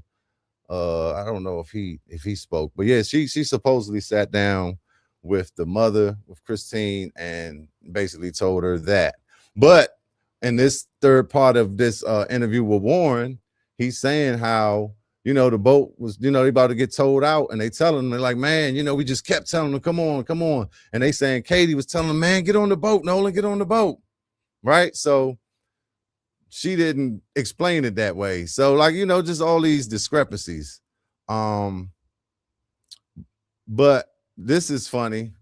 I don't know if he spoke, but yeah, she supposedly sat down with the mother, with Christine, and basically told her that. But in this 3rd part of this interview with Warren, he's saying how, the boat was, they about to get towed out, and they telling them, they're like, man, we just kept telling them, come on. And they saying, Katie was telling them, man, get on the boat, Nolan, get on the boat. Right. So she didn't explain it that way. So just all these discrepancies. But this is funny.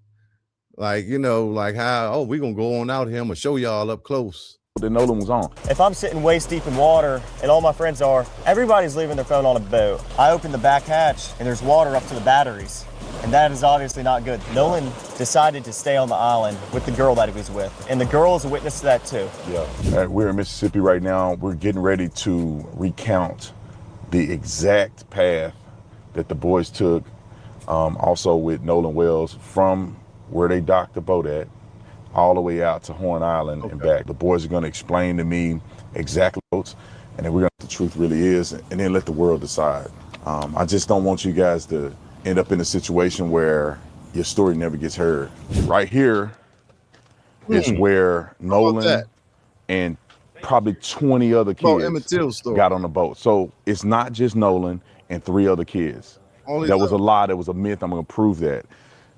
How, we gonna go on out here, I'm gonna show y'all up close. That Nolan was on. If I'm sitting waist deep in water and all my friends are, everybody's leaving their phone on a boat. I open the back hatch and there's water up to the batteries. And that is obviously not good. Nolan decided to stay on the island with the girl that he was with. And the girl is a witness to that too. Yeah, we're in Mississippi right now. We're getting ready to recount the exact path that the boys took, also with Nolan Wells, from where they docked the boat at, all the way out to Horn Island and back. The boys are going to explain to me exactly what, and then we're going to, the truth really is, and then let the world decide. I just don't want you guys to end up in a situation where your story never gets heard. Right here is where Nolan and probably 20 other kids got on the boat. So it's not just Nolan and 3 other kids. That was a lie. That was a myth. I'm going to prove that.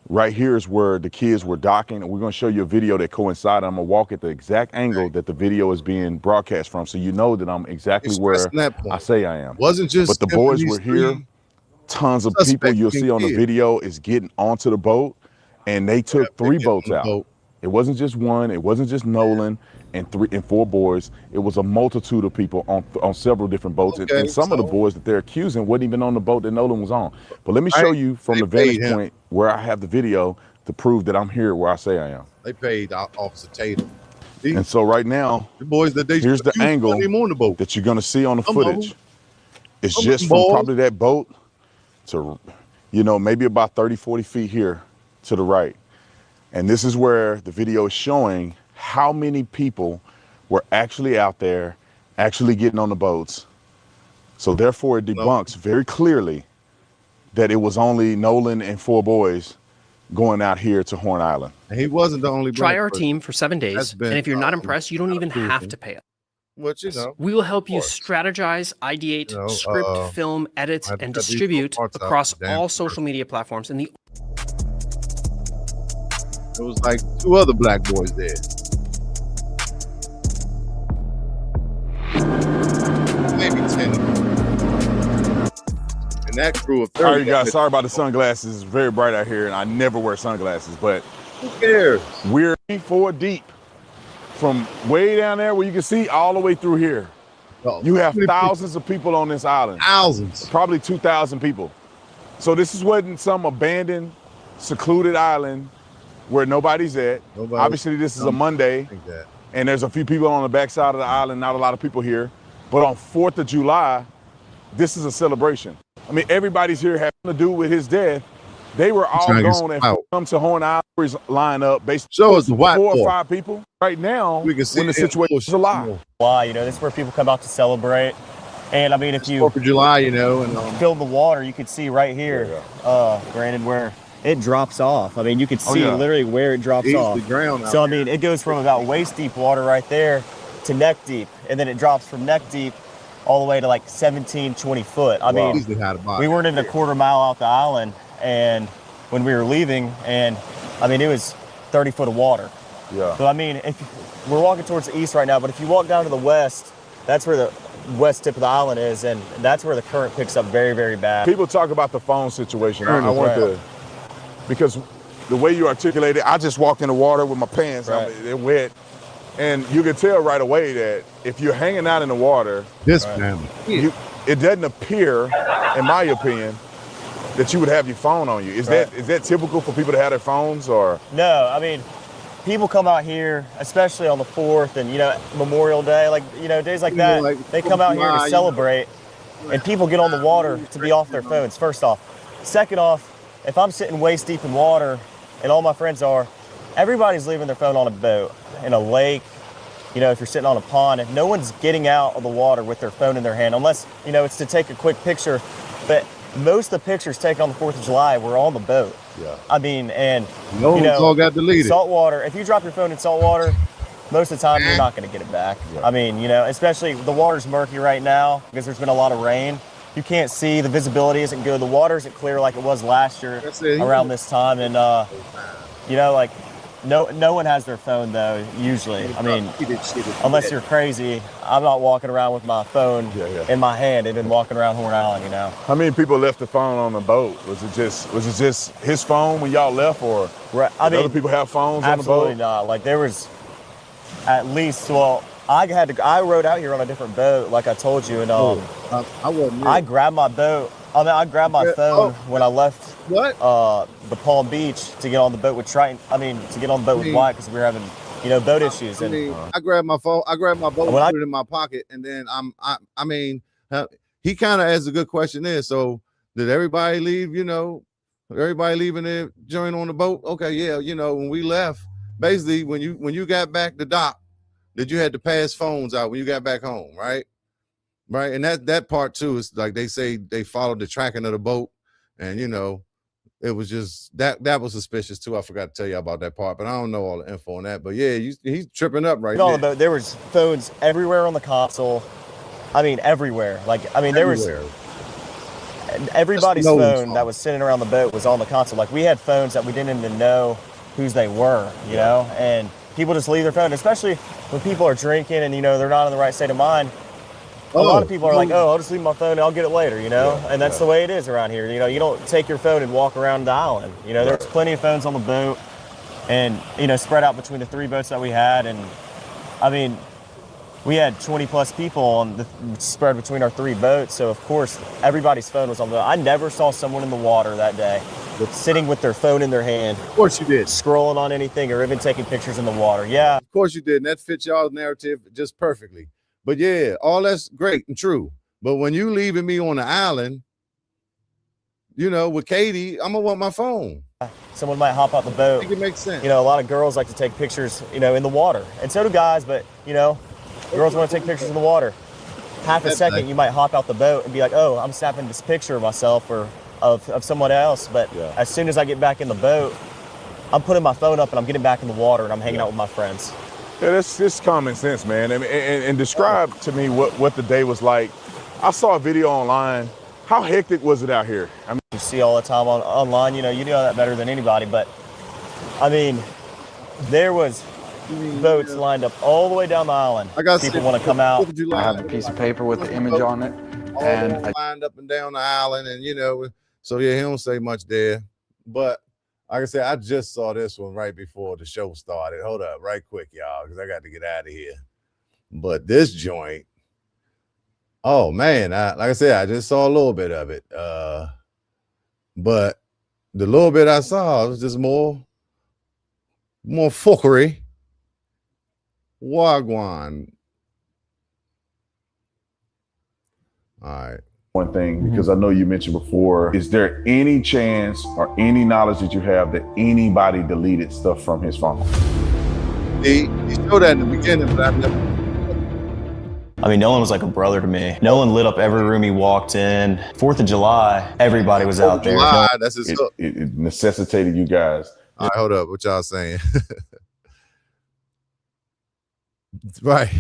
Right here is where the kids were docking, and we're going to show you a video that coincided. I'm going to walk at the exact angle that the video is being broadcast from, so you know that I'm exactly where I say I am. Wasn't just, but the boys were here. Tons of people you'll see on the video is getting onto the boat, and they took 3 boats out. It wasn't just one. It wasn't just Nolan and 4 boys. It was a multitude of people on several different boats, and some of the boys that they're accusing wasn't even on the boat that Nolan was on. But let me show you from the vantage point where I have the video to prove that I'm here where I say I am. They paid Officer Tatum. And so right now, here's the angle that you're going to see on the footage. It's just from probably that boat to, maybe about 30, 40 feet here to the right. And this is where the video is showing how many people were actually out there, actually getting on the boats. So therefore, it debunks very clearly that it was only Nolan and 4 boys going out here to Horn Island. And he wasn't the only. Try our team for 7 days, and if you're not impressed, you don't even have to pay us. Which, we will help you strategize, ideate, script, film, edit, and distribute across all social media platforms. And it was like 2 other black boys there. Maybe 10. And that crew of 30. All right, guys, sorry about the sunglasses. It's very bright out here, and I never wear sunglasses, but who cares? We're 4 deep. From way down there where you can see all the way through here. You have thousands of people on this island. Thousands. Probably 2,000 people. So this wasn't some abandoned, secluded island where nobody's at. Obviously, this is a Monday, and there's a few people on the backside of the island, not a lot of people here. But on 4th of July, this is a celebration. I mean, everybody's here having to do with his death. They were all gone and come to Horn Island, line up, basically 4 or 5 people. Right now, we can see when the situation is alive. Why, this is where people come out to celebrate. And I mean, if you 4th of July, and fill the water, you could see right here, Brandon, where it drops off. I mean, you could see literally where it drops off. So I mean, it goes from about waist deep water right there to neck deep, and then it drops from neck deep all the way to like 17, 20 foot. I mean, we weren't even a quarter mile out the island, and when we were leaving, and I mean, it was 30 foot of water. Yeah. So I mean, if we're walking towards the east right now, but if you walk down to the west, that's where the west tip of the island is, and that's where the current picks up very, very bad. People talk about the phone situation. I want to, because the way you articulate it, I just walked in the water with my pants, they're wet. And you can tell right away that if you're hanging out in the water, it doesn't appear, in my opinion, that you would have your phone on you. Is that typical for people to have their phones, or? No, I mean, people come out here, especially on the 4th and, Memorial Day, days like that, they come out here to celebrate, and people get on the water to be off their phones, first off. Second off, if I'm sitting waist deep in water, and all my friends are, everybody's leaving their phone on a boat, in a lake, if you're sitting on a pond, and no one's getting out of the water with their phone in their hand, unless, it's to take a quick picture. But most of the pictures taken on the 4th of July were on the boat. Yeah. I mean, and, all got deleted. Salt water, if you drop your phone in salt water, most of the time you're not going to get it back. Yeah. I mean, especially the water's murky right now because there's been a lot of rain. You can't see, the visibility isn't good. The water isn't clear like it was last year around this time. And, no one has their phone though, usually. I mean, unless you're crazy, I'm not walking around with my phone in my hand. They've been walking around Horn Island, How many people left the phone on the boat? Was it just his phone when y'all left, or did other people have phones on the boat? Absolutely not. Like there was at least, I rode out here on a different boat, like I told you, and I grabbed my boat. I grabbed my phone when I left the Palm Beach to get on the boat with Triton. To get on the boat with Wyatt because we were having, boat issues. I grabbed my phone. I grabbed my boat, put it in my pocket, and then he kind of asked a good question there. So did everybody leave? Everybody leaving their joint on the boat? Okay, yeah. When we left, basically when you got back to dock, that you had to pass phones out when you got back home, right? Right, and that part too is like they say they followed the tracking of the boat, and it was just that was suspicious too. I forgot to tell you about that part, but I don't know all the info on that. But yeah, he's tripping up right now. On the boat, there was phones everywhere on the console. Everywhere. There was everybody's phone that was sitting around the boat was on the console. Like we had phones that we didn't even know whose they were, you know, and people just leave their phone, especially when people are drinking and they're not in the right state of mind. A lot of people are like, I'll just leave my phone and I'll get it later, and that's the way it is around here. You don't take your phone and walk around the island. There's plenty of phones on the boat and, spread out between the 3 boats that we had. And we had 20 plus people spread between our 3 boats. So of course, everybody's phone was on the boat. I never saw someone in the water that day. sitting with their phone in their hand. Of course you did. Scrolling on anything or even taking pictures in the water. Yeah. Of course you did. And that fits y'all's narrative just perfectly. But yeah, all that's great and true. But when you leaving me on the island, you know, with Katie, I'm gonna want my phone. Someone might hop out the boat. I think it makes sense. You know, a lot of girls like to take pictures, you know, in the water. And so do guys, but, you know, girls want to take pictures in the water. Half a second, you might hop out the boat and be like, oh, I'm snapping this picture of myself or of someone else. But as soon as I get back in the boat, I'm putting my phone up and I'm getting back in the water and I'm hanging out with my friends. Yeah, that's just common sense, man. I mean, and describe to me what the day was like. I saw a video online. How hectic was it out here? I mean, you see all the time online, you know that better than anybody. But I mean, there was boats lined up all the way down the island. People want to come out. I have a piece of paper with the image on it, and I lined up and down the island, and you know, so yeah, he don't say much there. But like I said, I just saw this one right before the show started. Hold up, right quick, y'all, because I got to get out of here. But this joint, oh man, like I said, I just saw a little bit of it. But the little bit I saw was just more fuckery. Wagwan. All right. One thing, because I know you mentioned before, is there any chance or any knowledge that you have that anybody deleted stuff from his phone? He showed that in the beginning, but I've never. I mean, Nolan was like a brother to me. Nolan lit up every room he walked in. 4th of July, everybody was out there. That's his hook. It necessitated you guys. All right, hold up. What y'all saying? Right.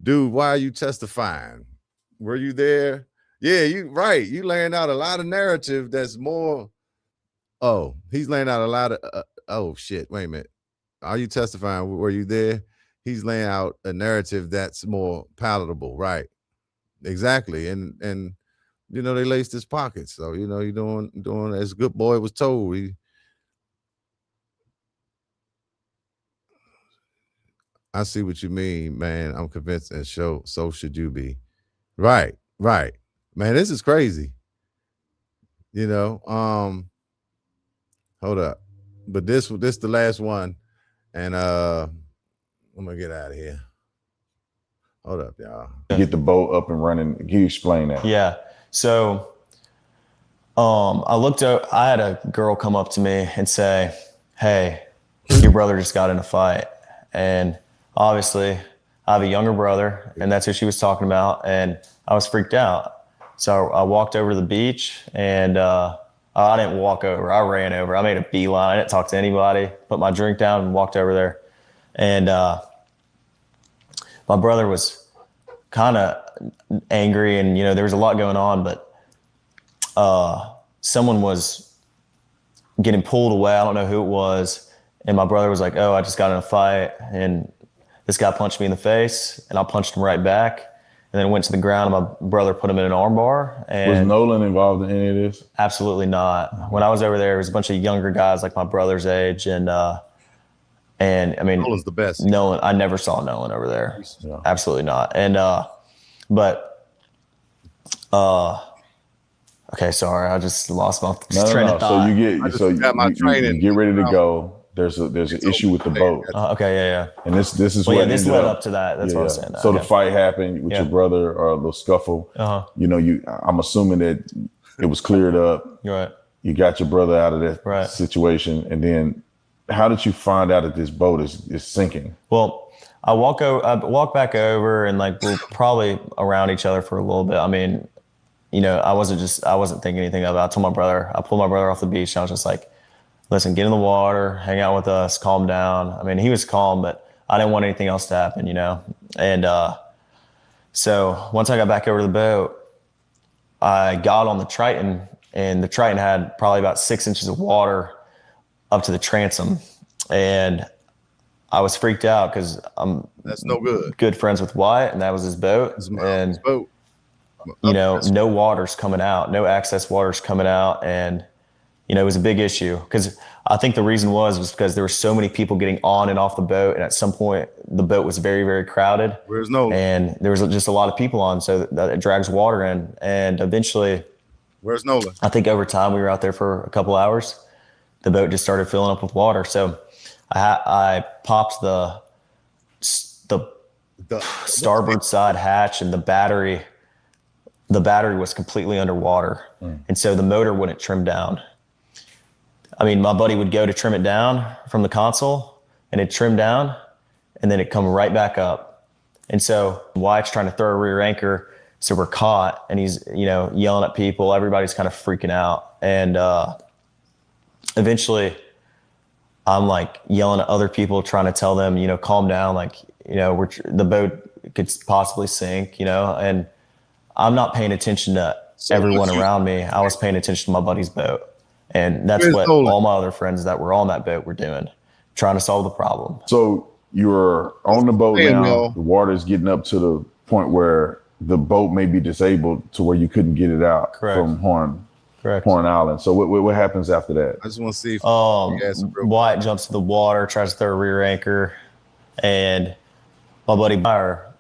Dude, why are you testifying? Were you there? Yeah, you right. You laying out a lot of narrative that's more. Oh, he's laying out a lot of. Oh, shit. Wait a minute. Are you testifying? Were you there? He's laying out a narrative that's more palatable, right? Exactly, and you know they laced his pockets, so you know you're doing as good boy was told. I see what you mean, man. I'm convinced, and so should you be. Right, man. This is crazy. You know, hold up, but this the last one, and I'm gonna get out of here. Hold up, y'all. Get the boat up and running. Can you explain that? Yeah. So I had a girl come up to me and say, hey, your brother just got in a fight. And obviously I have a younger brother, and that's who she was talking about. And I was freaked out. So I walked over to the beach, and I didn't walk over. I ran over. I made a beeline. I didn't talk to anybody. Put my drink down and walked over there. And my brother was kind of angry, and, you know, there was a lot going on, but someone was getting pulled away. I don't know who it was. And my brother was like, oh, I just got in a fight, and this guy punched me in the face, and I punched him right back. And then went to the ground, and my brother put him in an arm bar. And was Nolan involved in any of this? Absolutely not. When I was over there, it was a bunch of younger guys like my brother's age, and I mean, Nolan's the best. Nolan, I never saw Nolan over there. Yeah. Absolutely not. And okay, sorry, I just lost my train of thought. So you get ready to go. There's an issue with the boat. Okay, yeah. And this is well, what this led up to that. That's what I was saying. So the fight happened with your brother, or a little scuffle. You know, I'm assuming that it was cleared up. Right. You got your brother out of that situation, and then how did you find out that this boat is sinking? Well, I walk back over, and like we're probably around each other for a little bit. I mean, you know, I wasn't thinking anything of it. I pulled my brother off the beach, and I was just like, listen, get in the water, hang out with us, calm down. I mean, he was calm, but I didn't want anything else to happen, you know? And so once I got back over to the boat, I got on the Triton, and the Triton had probably about 6 inches of water up to the transom. And I was freaked out because that's no good. Good friends with Wyatt, and that was his boat. His boat. You know, no water's coming out, no access water's coming out. And you know, it was a big issue because I think the reason was because there were so many people getting on and off the boat. And at some point, the boat was very, very crowded. And there was just a lot of people on. So that it drags water in. And eventually, Where's Nolan? I think over time we were out there for a couple hours. The boat just started filling up with water. So I popped the starboard side hatch, and the battery was completely underwater. And so the motor wouldn't trim down. I mean, my buddy would go to trim it down from the console, and it'd trim down, and then it'd come right back up. And so Wyatt's trying to throw a rear anchor, so we're caught, and he's, yelling at people. Everybody's kind of freaking out. And eventually I'm like yelling at other people, trying to tell them, calm down. Like, the boat could possibly sink, and I'm not paying attention to everyone around me. I was paying attention to my buddy's boat. And that's what all my other friends that were on that boat were doing, trying to solve the problem. So you were on the boat now. The water's getting up to the point where the boat may be disabled to where you couldn't get it out from Horn Island. So what happens after that? I just want to see if Wyatt jumps to the water, tries to throw a rear anchor, and my buddy Meyer,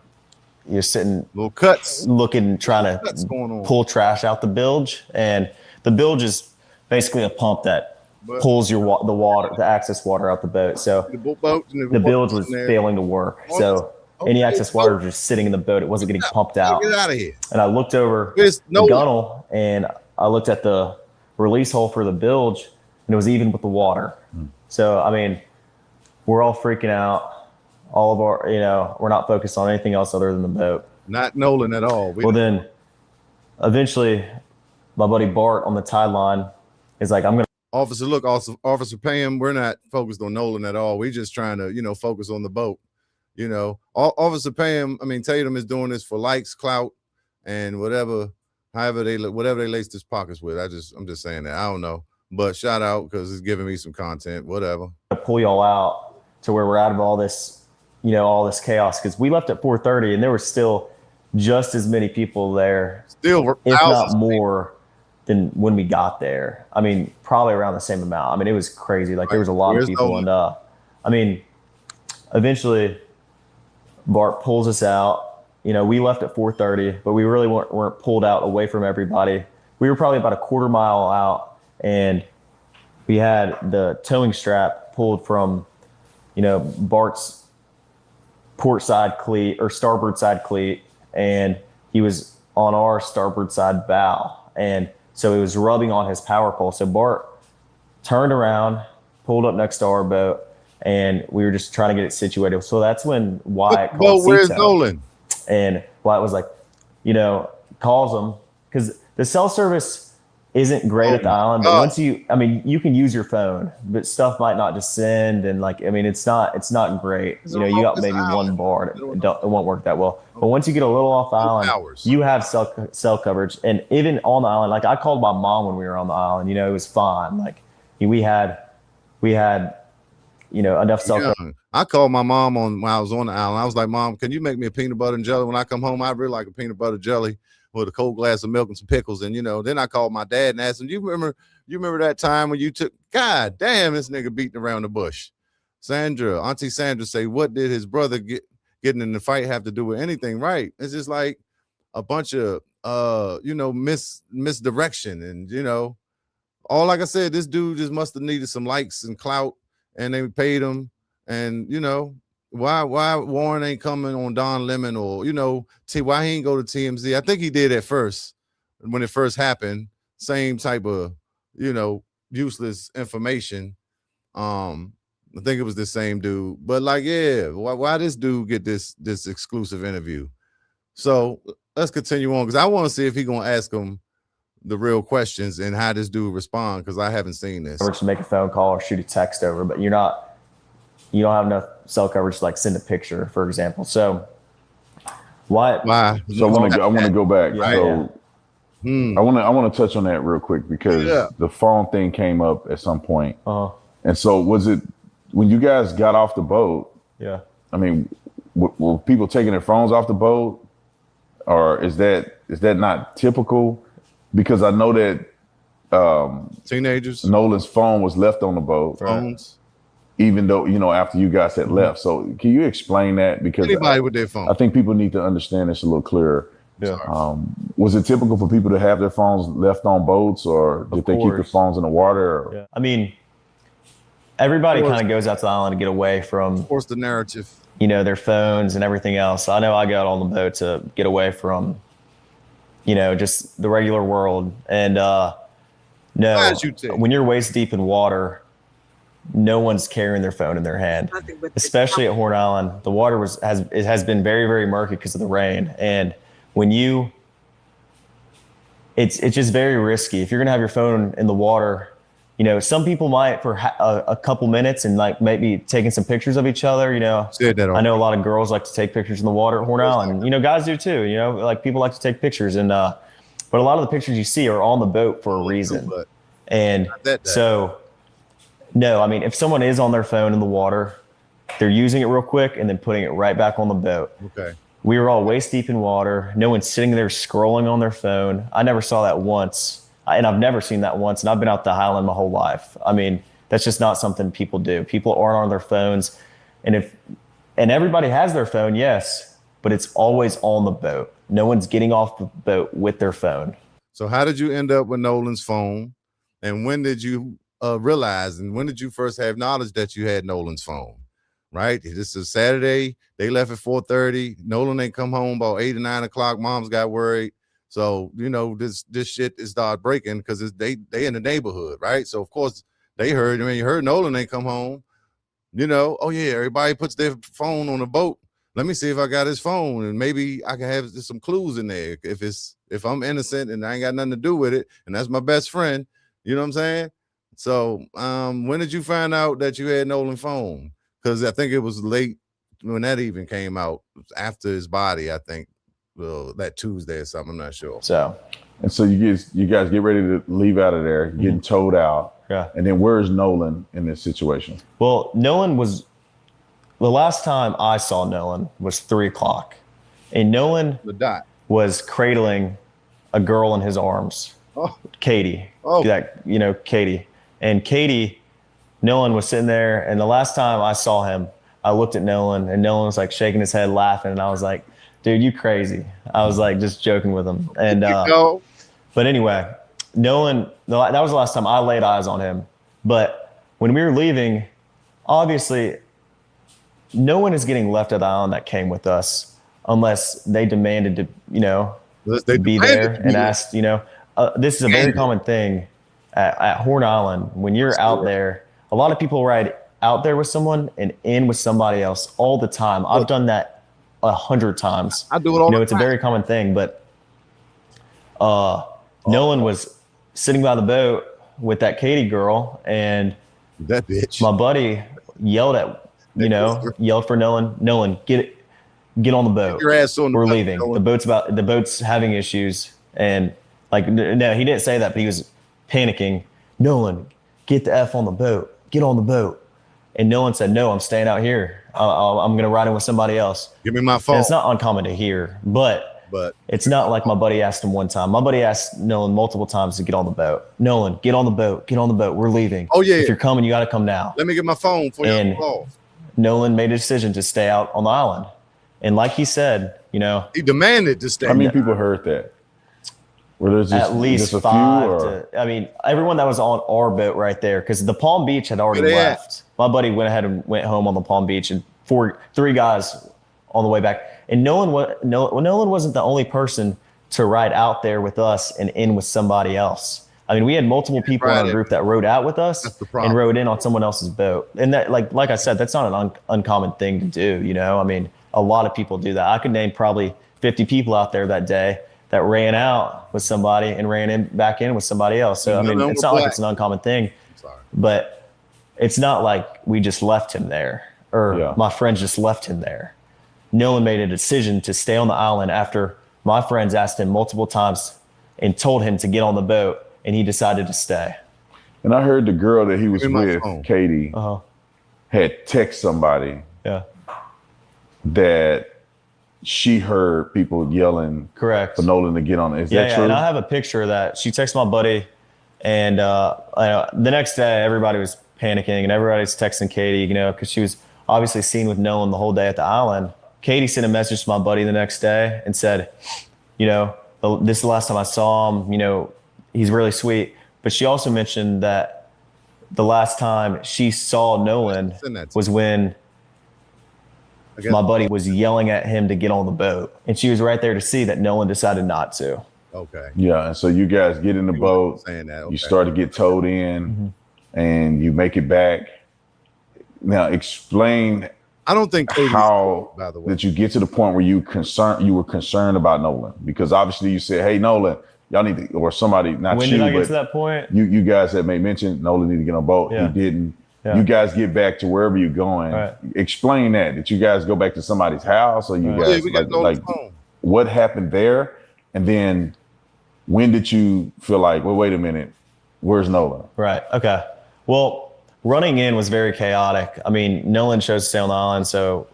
you're sitting little cuts looking, trying to pull trash out the bilge. And the bilge is basically a pump that pulls the excess water out the boat. So the bilge was failing to work. So any excess water was just sitting in the boat. It wasn't getting pumped out. Get out of here. And I looked over the gunnel, and I looked at the release hole for the bilge, and it was even with the water. So, I mean, we're all freaking out. All of our, we're not focused on anything else other than the boat. Not Nolan at all. Then eventually my buddy Bart on the tide line is like, I'm going to. Officer, look, Officer Pam, we're not focused on Nolan at all. We're just trying to, focus on the boat. Officer Pam, Tatum is doing this for likes, clout, and whatever they lace his pockets with. I'm just saying that. I don't know. But shout out, because it's giving me some content, whatever. Pull y'all out to where we're out of all this, all this chaos, because we left at 4:30 and there were still just as many people there, if not more than when we got there. Probably around the same amount. It was crazy. Like, there was a lot of people. And eventually Bart pulls us out. We left at 4:30, but we really weren't pulled out away from everybody. We were probably about a quarter mile out, and we had the towing strap pulled from, Bart's port side cleat or starboard side cleat, and he was on our starboard side bow. And so it was rubbing on his power pole. So Bart turned around, pulled up next to our boat, and we were just trying to get it situated. So that's when Wyatt called. Where's Nolan? And Wyatt was like, calls him, because the cell service isn't great at the island. But once you can use your phone, but stuff might not just send. And it's not great. You got maybe one bar. It won't work that well. But once you get a little off the island, you have cell coverage. And even on the island, like, I called my mom when we were on the island, it was fine. Like, we had enough cell coverage. I called my mom when I was on the island. I was like, Mom, can you make me a peanut butter and jelly when I come home? I really like a peanut butter jelly with a cold glass of milk and some pickles. And, then I called my dad and asked him, you remember that time when you took, God damn, this nigga beating around the bush. Auntie Sandra say, what did his brother getting in the fight have to do with anything? Right. It's just like a bunch of, misdirection. And, all, like I said, this dude just must have needed some likes and clout, and they paid him. And, why Warren ain't coming on Don Lemon, or why he ain't go to TMZ? I think he did at first when it first happened. Same type of useless information. I think it was the same dude, but why this dude get this exclusive interview? So let's continue on, because I want to see if he gonna ask him the real questions and how this dude respond, because I haven't seen this. Or just make a phone call or shoot a text over, but you don't have enough cell coverage to, like, send a picture, for example. So why? So I want to go back. Right. So I want to touch on that real quick, because the phone thing came up at some point. And so was it when you guys got off the boat? Yeah. Were people taking their phones off the boat, or is that not typical? Because I know that teenagers, Nolan's phone was left on the boat. Phones. Even though, after you guys had left. So can you explain that? Because anybody with their phone, I think people need to understand this a little clearer. Was it typical for people to have their phones left on boats, or did they keep their phones in the water? Or? Yeah. I mean, everybody kind of goes out to the island to get away from, of course, the narrative. Their phones and everything else. I know I got on the boat to get away from, just the regular world. And no, when you're waist deep in water, no one's carrying their phone in their hand, especially at Horn Island. The water has been very, very murky because of the rain. And when it's just very risky. If you're going to have your phone in the water, some people might for a couple minutes and like maybe taking some pictures of each other, I know a lot of girls like to take pictures in the water at Horn Island, guys do too, like people like to take pictures but a lot of the pictures you see are on the boat for a reason. And so, no, I mean, if someone is on their phone in the water, they're using it real quick and then putting it right back on the boat. Okay. We were all waist deep in water. No one's sitting there scrolling on their phone. I never saw that once. And I've never seen that once. And I've been out the Highland my whole life. I mean, that's just not something people do. People aren't on their phones. And everybody has their phone, yes, but it's always on the boat. No one's getting off the boat with their phone. So how did you end up with Nolan's phone? And when did you realize, and when did you first have knowledge that you had Nolan's phone? Right? This is Saturday. They left at 4:30. Nolan ain't come home about 8 or 9 o'clock. Mom's got worried. So, this shit is start breaking because they in the neighborhood, right? So, of course, they heard. I mean, you heard Nolan ain't come home. Oh, yeah, everybody puts their phone on the boat. Let me see if I got his phone, and maybe I can have some clues in there. If I'm innocent and I ain't got nothing to do with it, and that's my best friend, you know what I'm saying? So, when did you find out that you had Nolan's phone? Because I think it was late when that even came out, after his body, I think. That Tuesday or something, I'm not sure. So you guys get ready to leave out of there, getting towed out. Yeah. And then where's Nolan in this situation? Well, Nolan was, the last time I saw Nolan was 3 o'clock. And Nolan was cradling a girl in his arms. Oh. Katie. Katie. And Katie, Nolan was sitting there, and the last time I saw him, I looked at Nolan, and Nolan was like shaking his head laughing, and I was like, dude, you crazy. I was like just joking with him. And but anyway, Nolan, that was the last time I laid eyes on him. But when we were leaving, obviously no one is getting left at the island that came with us unless they demanded to, be there and asked, this is a very common thing at Horn Island. When you're out there, a lot of people ride out there with someone and in with somebody else all the time. I've done that 100 times. I do it all. It's a very common thing, but Nolan was sitting by the boat with that Katie girl, and that bitch. My buddy yelled for Nolan, get on the boat. Your ass on the We're boat, leaving. Nolan. The boat's having issues, and no, he didn't say that, but he was panicking. Nolan, get the F on the boat. Get on the boat. And Nolan said, no, I'm staying out here. I'm going to ride in with somebody else. Give me my phone. And it's not uncommon to hear, but it's not like my buddy asked him one time. My buddy asked Nolan multiple times to get on the boat. Nolan, get on the boat. Get on the boat. We're leaving. Oh, yeah. If you're coming, you got to come now. Let me get my phone for you. Nolan made a decision to stay out on the island. And like he said, he demanded to stay. How many people heard that? Were there at least just a 5 few, everyone that was on our boat right there, because the Palm Beach had already left. My buddy went ahead and went home on the Palm Beach, and 3 guys on the way back. And Nolan wasn't the only person to ride out there with us and in with somebody else. I mean, we had multiple people in our group that rode out with us and rode in on someone else's boat. And that, like I said, that's not an uncommon thing to do. I mean, a lot of people do that. I could name probably 50 people out there that day that ran out with somebody and ran back in with somebody else. So, I mean, it's not like it's an uncommon thing, but it's not like we just left him there or my friends just left him there. Nolan made a decision to stay on the island after my friends asked him multiple times and told him to get on the boat, and he decided to stay. And I heard the girl that he was with, Katie, had text somebody that she heard people yelling correct for Nolan to get on it. Is that true? And I have a picture of that. She texted my buddy, and the next day everybody was panicking and everybody's texting Katie, because she was obviously seen with Nolan the whole day at the island. Katie sent a message to my buddy the next day and said, this is the last time I saw him, he's really sweet. But she also mentioned that the last time she saw Nolan was when my buddy was yelling at him to get on the boat. And she was right there to see that Nolan decided not to. Okay. Yeah, and so you guys get in the boat, you start to get towed in, and you make it back. Now explain I don't think how by the way. that you get to the point where you were concerned about Nolan, because obviously you said, hey, Nolan, y'all need to, or somebody, not when you, did I but get to that point? You guys had made mention Nolan need to get on a boat. Yeah. He didn't. Yeah. You guys get back to wherever you're going. Right. Explain that. Did you guys go back to somebody's house, or you guys we got like what happened there? And then when did you feel like, well, wait a minute, where's Nolan? Right. Okay. Well, running in was very chaotic. I mean, Nolan chose to stay on the island, so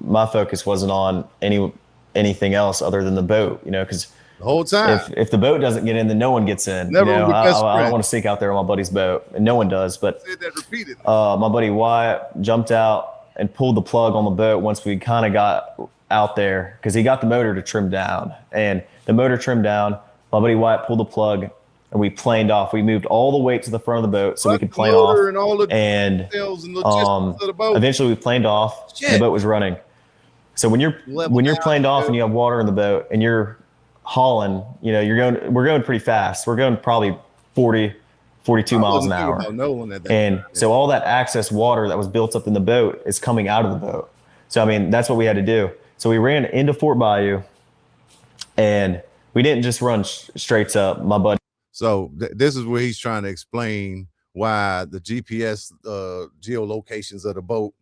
my focus wasn't on anything else other than the boat, because the whole time, if the boat doesn't get in, then no one gets in. I don't want to sneak out there on my buddy's boat, and no one does. But my buddy Wyatt jumped out and pulled the plug on the boat once we kind of got out there, because he got the motor to trim down, and the motor trimmed down. My buddy Wyatt pulled the plug, and we planed off. We moved all the weight to the front of the boat so we could plane off. And all the details and logistics of the boat. Eventually we planed off. And the boat was running. So when you're planed off and you have water in the boat and you're hauling, we're going pretty fast. We're going probably 40, 42 miles an hour. And so all that excess water that was built up in the boat is coming out of the boat. So, I mean, that's what we had to do. So we ran into Fort Bayou, and we didn't just run straight up. My buddy. So this is where he's trying to explain why the GPS geolocations of the boat,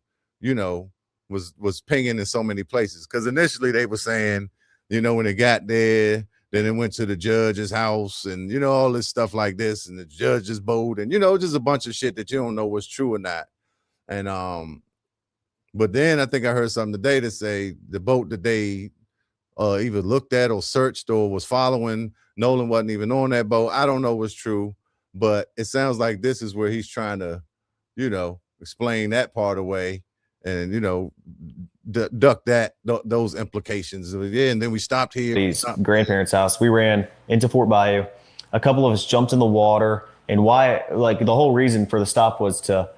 was pinging in so many places. Because initially they were saying, when it got there, then it went to the judge's house and, all this stuff like this, and the judge's boat, and, just a bunch of shit that you don't know what's true or not. And but then I think I heard something today to say the boat that they either looked at or searched or was following, Nolan wasn't even on that boat. I don't know what's true, but it sounds like this is where he's trying to, explain that part away and, duck those implications. Yeah, and then we stopped here. His grandparents' house. We ran into Fort Bayou. A couple of us jumped in the water, and Wyatt, the whole reason for the stop was so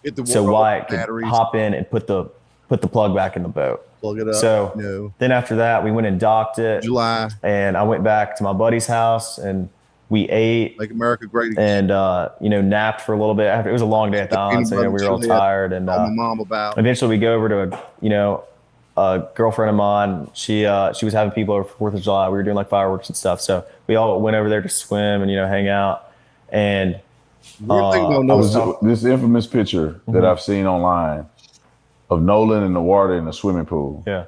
Wyatt could hop in and put the plug back in the boat. Plug it up. So then after that, we went and docked it. July. And I went back to my buddy's house, and we ate. Make America great again. And, napped for a little bit. It was a long day at the island, so we were all tired. And my mom about. Eventually we go over to a girlfriend of mine. She was having people over for 4th of July. We were doing fireworks and stuff. So we all went over there to swim and, hang out. And this infamous picture that I've seen online of Nolan in the water in the swimming pool. Yeah.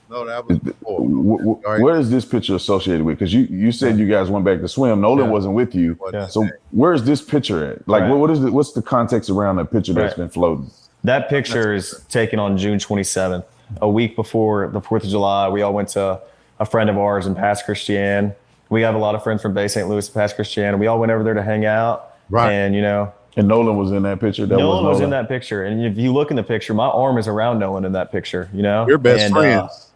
No, that was before. Where is this picture associated with? Because you said you guys went back to swim. Nolan wasn't with you. Yeah. So where is this picture at? What is it? What's the context around the picture that's been floating? That picture is taken on June 27th, a week before the 4th of July. We all went to a friend of ours in Pass Christian. We have a lot of friends from Bay St. Louis, Pass Christian, and we all went over there to hang out. Right. And, And Nolan was in that picture. Nolan was in that picture. And if you look in the picture, my arm is around Nolan in that picture, Your best friends.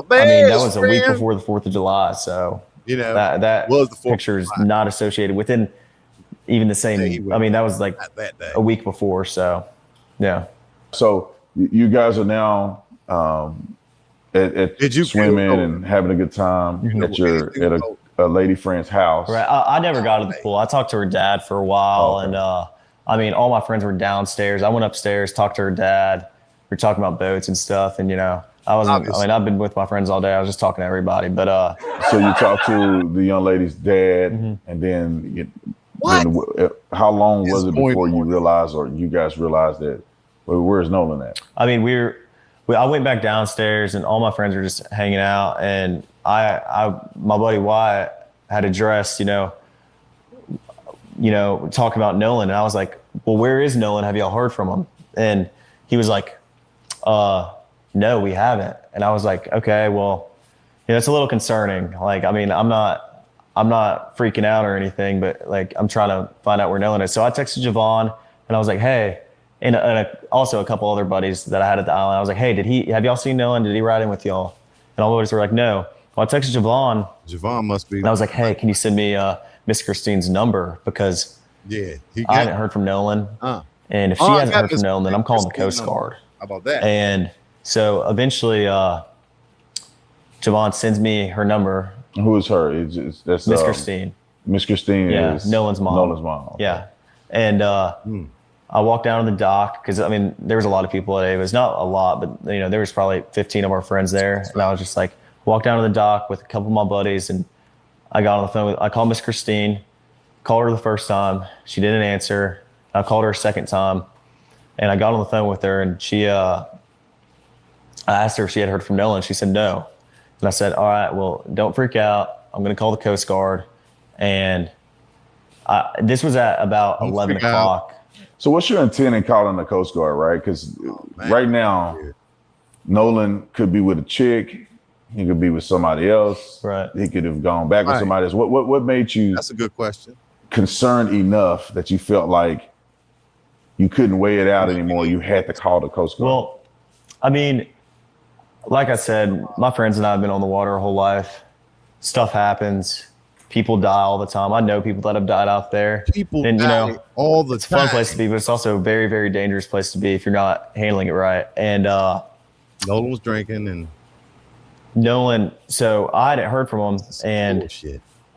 That was a week before the 4th of July. So, that was the picture is not associated within even the same. That was a week before. So, yeah. So you guys are now at swimming and having a good time at a lady friend's house. Right. I never got to the pool. I talked to her dad for a while. Okay. And all my friends were downstairs. I went upstairs, talked to her dad. We were talking about boats and stuff. And, I've been with my friends all day. I was just talking to everybody. But so you talked to the young lady's dad, and then how long was it before you realized, or you guys realized that? Well, where's Nolan at? I went back downstairs, and all my friends were just hanging out, and my buddy Wyatt had addressed, talking about Nolan, and I was like, well, where is Nolan? Have y'all heard from him? And he was like, no, we haven't. And I was like, okay, well, it's a little concerning. I'm not freaking out or anything, but I'm trying to find out where Nolan is. So I texted Javon, and I was like, hey, and also a couple other buddies that I had at the island. I was like, hey, have y'all seen Nolan? Did he ride in with y'all? And all the buddies were like, no. Well, I texted Javon. Javon must be. And I was like, hey, can you send me Miss Christine's number? Because I hadn't heard from Nolan. And if she hasn't heard from Nolan, then I'm calling the Coast Guard. How about that? And so eventually Javon sends me her number. Who is her? That's Miss Christine. Miss Christine is Nolan's mom. Nolan's mom. Okay. Yeah. And I walked down to the dock because, I mean, there was a lot of people at Ava's. Not a lot, but, you know, there was probably 15 of our friends there. And I was just like, walked down to the dock with a couple of my buddies, and I got on the phone. I called Miss Christine, called her the first time. She didn't answer. I called her a second time, and I got on the phone with her, and I asked her if she had heard from Nolan. She said no. And I said, all right, well, don't freak out. I'm going to call the Coast Guard. And this was at about 11 o'clock. So what's your intent in calling the Coast Guard, right? Because right now, Nolan could be with a chick. He could be with somebody else. Right. He could have gone back with somebody else. What made you? That's a good question. Concerned enough that you felt like you couldn't weigh it out anymore. You had to call the Coast Guard. Well, I mean, like I said, my friends and I have been on the water our whole life. Stuff happens. People die all the time. I know people that have died out there. People die all the time. It's a fun place to be, but it's also a very, very dangerous place to be if you're not handling it right. And Nolan was drinking, and Nolan. So I hadn't heard from him, and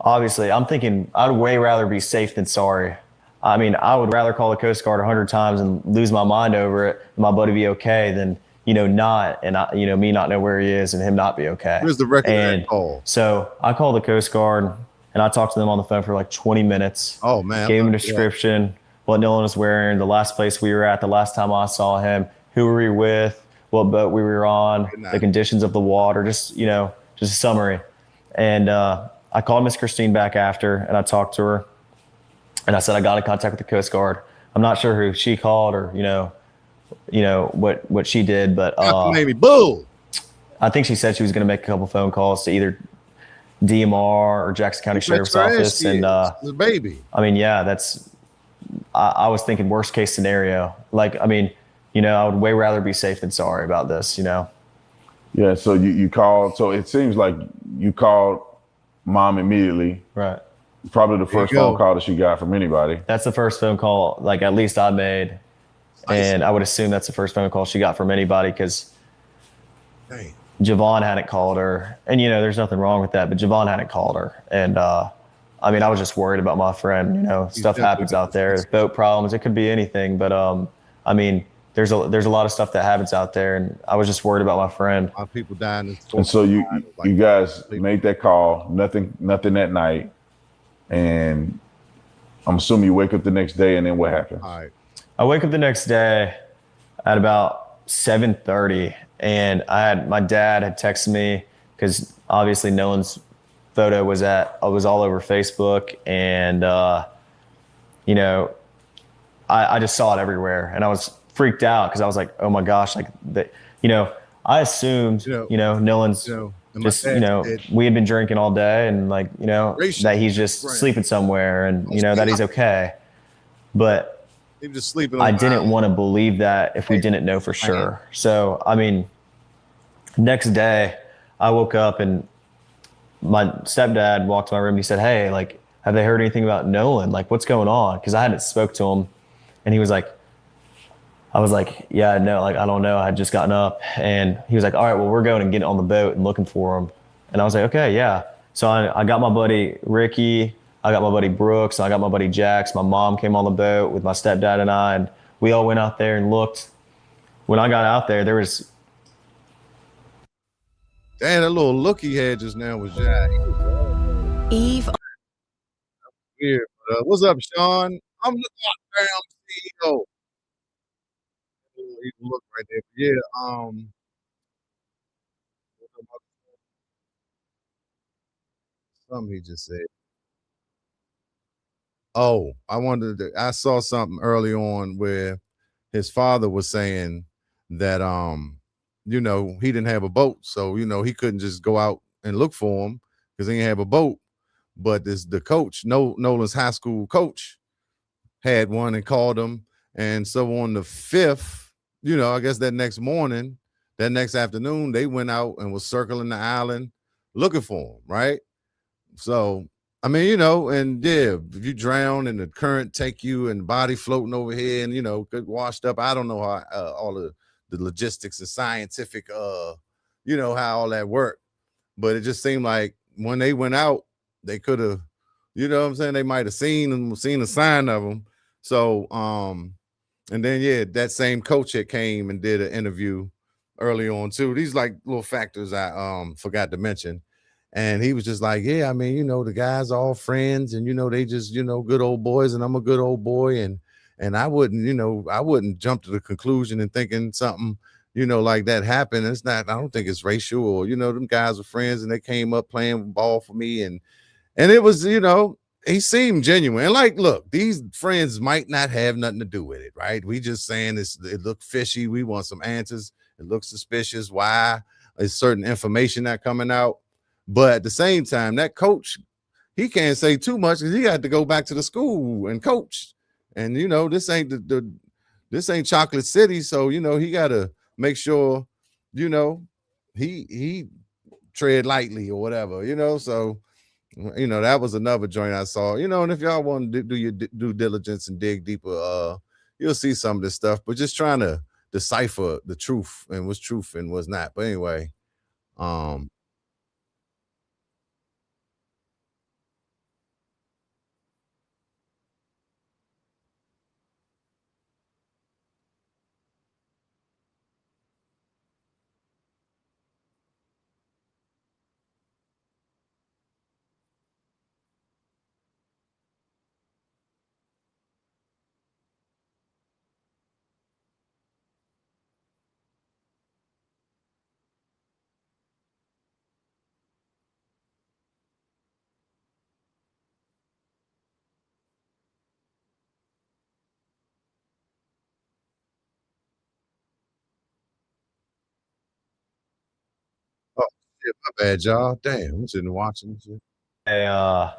obviously, I'm thinking I'd way rather be safe than sorry. I mean, I would rather call the Coast Guard 100 times and lose my mind over it, and my buddy be okay, than not, and me not know where he is and him not be okay. Where's the record of that call? So I called the Coast Guard, and I talked to them on the phone for like 20 minutes. Oh, man. Gave him a description, what Nolan was wearing, the last place we were at, the last time I saw him, who were we with, what boat we were on, the conditions of the water, just a summary. And I called Miss Christine back after, and I talked to her, and I said, I got in contact with the Coast Guard. I'm not sure who she called or, what she did, but maybe boo. I think she said she was going to make a couple phone calls to either DMR or Jackson County Sheriff's Office. And the baby. I mean, yeah, I was thinking worst case scenario. Like, I mean, I would way rather be safe than sorry about this, Yeah, so you called. So it seems like you called mom immediately. Right. Probably the first phone call that she got from anybody. That's the first phone call, like, at least I made. And I would assume that's the first phone call she got from anybody, because Javon hadn't called her. And, there's nothing wrong with that, but Javon hadn't called her. And, I mean, I was just worried about my friend. Stuff happens out there. Boat problems. It could be anything. But, I mean, there's a lot of stuff that happens out there, and I was just worried about my friend. A lot of people dying. And so you guys made that call. Nothing that night. And I'm assuming you wake up the next day, and then what happens? All right. I wake up the next day at about 7:30, and my dad had texted me, because obviously Nolan's photo was all over Facebook, and I just saw it everywhere, and I was freaked out because I was like, oh my gosh, like that, I assumed Nolan's just we had been drinking all day, and like that he's just sleeping somewhere, and that he's okay, but he was just sleeping. I didn't want to believe that if we didn't know for sure. So, I mean, next day I woke up, and my stepdad walked to my room, and he said, hey, like, have they heard anything about Nolan? Like, what's going on? Because I hadn't spoke to him, and he was like, I was like, yeah, no, like, I don't know. I had just gotten up, and he was like, all right, well, we're going and getting on the boat and looking for him. And I was like, okay, yeah. So I got my buddy Ricky, I got my buddy Brooks, and I got my buddy Jax. My mom came on the boat with my stepdad and I, and we all went out there and looked. When I got out there was... Damn, that little look he had just now was Jack. Eve. Weird. What's up, Sean? I'm the lockdown CEO. Look right there. Yeah. Something he just said. Oh, I saw something early on where his father was saying that he didn't have a boat, so he couldn't just go out and look for him because he didn't have a boat. But the coach, Nolan's high school coach, had one and called him. And so on the 5th, I guess that next afternoon, they went out and was circling the island looking for him, right? So, I mean, you know, and yeah, if you drown and the current take you and the body floating over here and, you know, get washed up. I don't know how all the logistics and scientific, you know, how all that worked. But it just seemed like when they went out, they could have, you know what I'm saying? They might have seen a sign of them. So, and then, yeah, that same coach that came and did an interview early on too. These like little factors I forgot to mention. And he was just like, yeah, I mean, you know, the guys are all friends and, you know, they just, you know, good old boys and I'm a good old boy. And I wouldn't jump to the conclusion and thinking something, you know, like that happened. It's not, I don't think it's racial or, you know, them guys are friends and they came up playing ball for me. And it was, you know, he seemed genuine. And like, look, these friends might not have nothing to do with it, right? We just saying this, it looked fishy. We want some answers. It looks suspicious. Why is certain information not coming out? But at the same time, that coach, he can't say too much because he had to go back to the school and coach. And you know, this ain't this ain't Chocolate City, so you know he got to make sure, you know, he tread lightly or whatever, you know. So, you know, that was another joint I saw, you know. And if y'all want to do your due diligence and dig deeper, you'll see some of this stuff. But just trying to decipher the truth and what's truth and what's not. But anyway, oh shit, my bad, y'all. Damn, I'm sitting watching shit. Hey, well,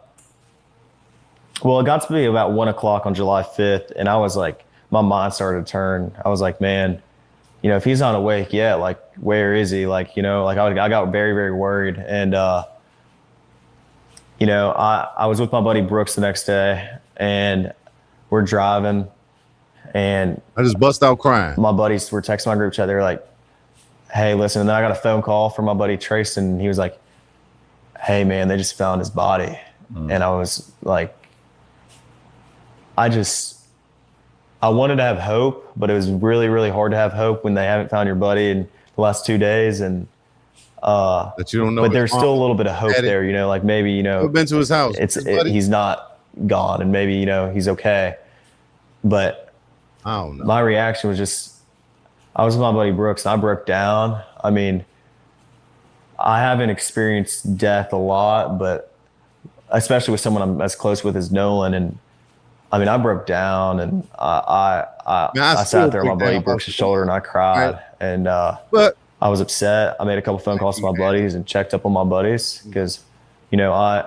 it got to be about 1 o'clock on July 5th, and I was like, my mind started to turn. I was like, man, you know, if he's not awake yet, like, where is he? Like, you know, like I got very, very worried. And, you know, I was with my buddy Brooks the next day, and we're driving, and I just bust out crying. My buddies were texting my group chat. They were like, hey, listen. And then I got a phone call from my buddy Trace, and he was like, hey, man, they just found his body. And I was like, I wanted to have hope, but it was really, really hard to have hope when they haven't found your buddy in the last 2 days. And that you don't know. But there's still a little bit of hope there, you know, like maybe, you know, I've been to his house. He's not gone, and maybe, you know, he's okay. But I don't know. My reaction was just, I was with my buddy Brooks and I broke down. I mean, I haven't experienced death a lot, but especially with someone I'm as close with as Nolan. And I mean, I broke down, and I sat there on my buddy Brooks' shoulder and I cried. Right. And but I was upset. I made a couple phone calls to my buddies and checked up on my buddies because, you know, I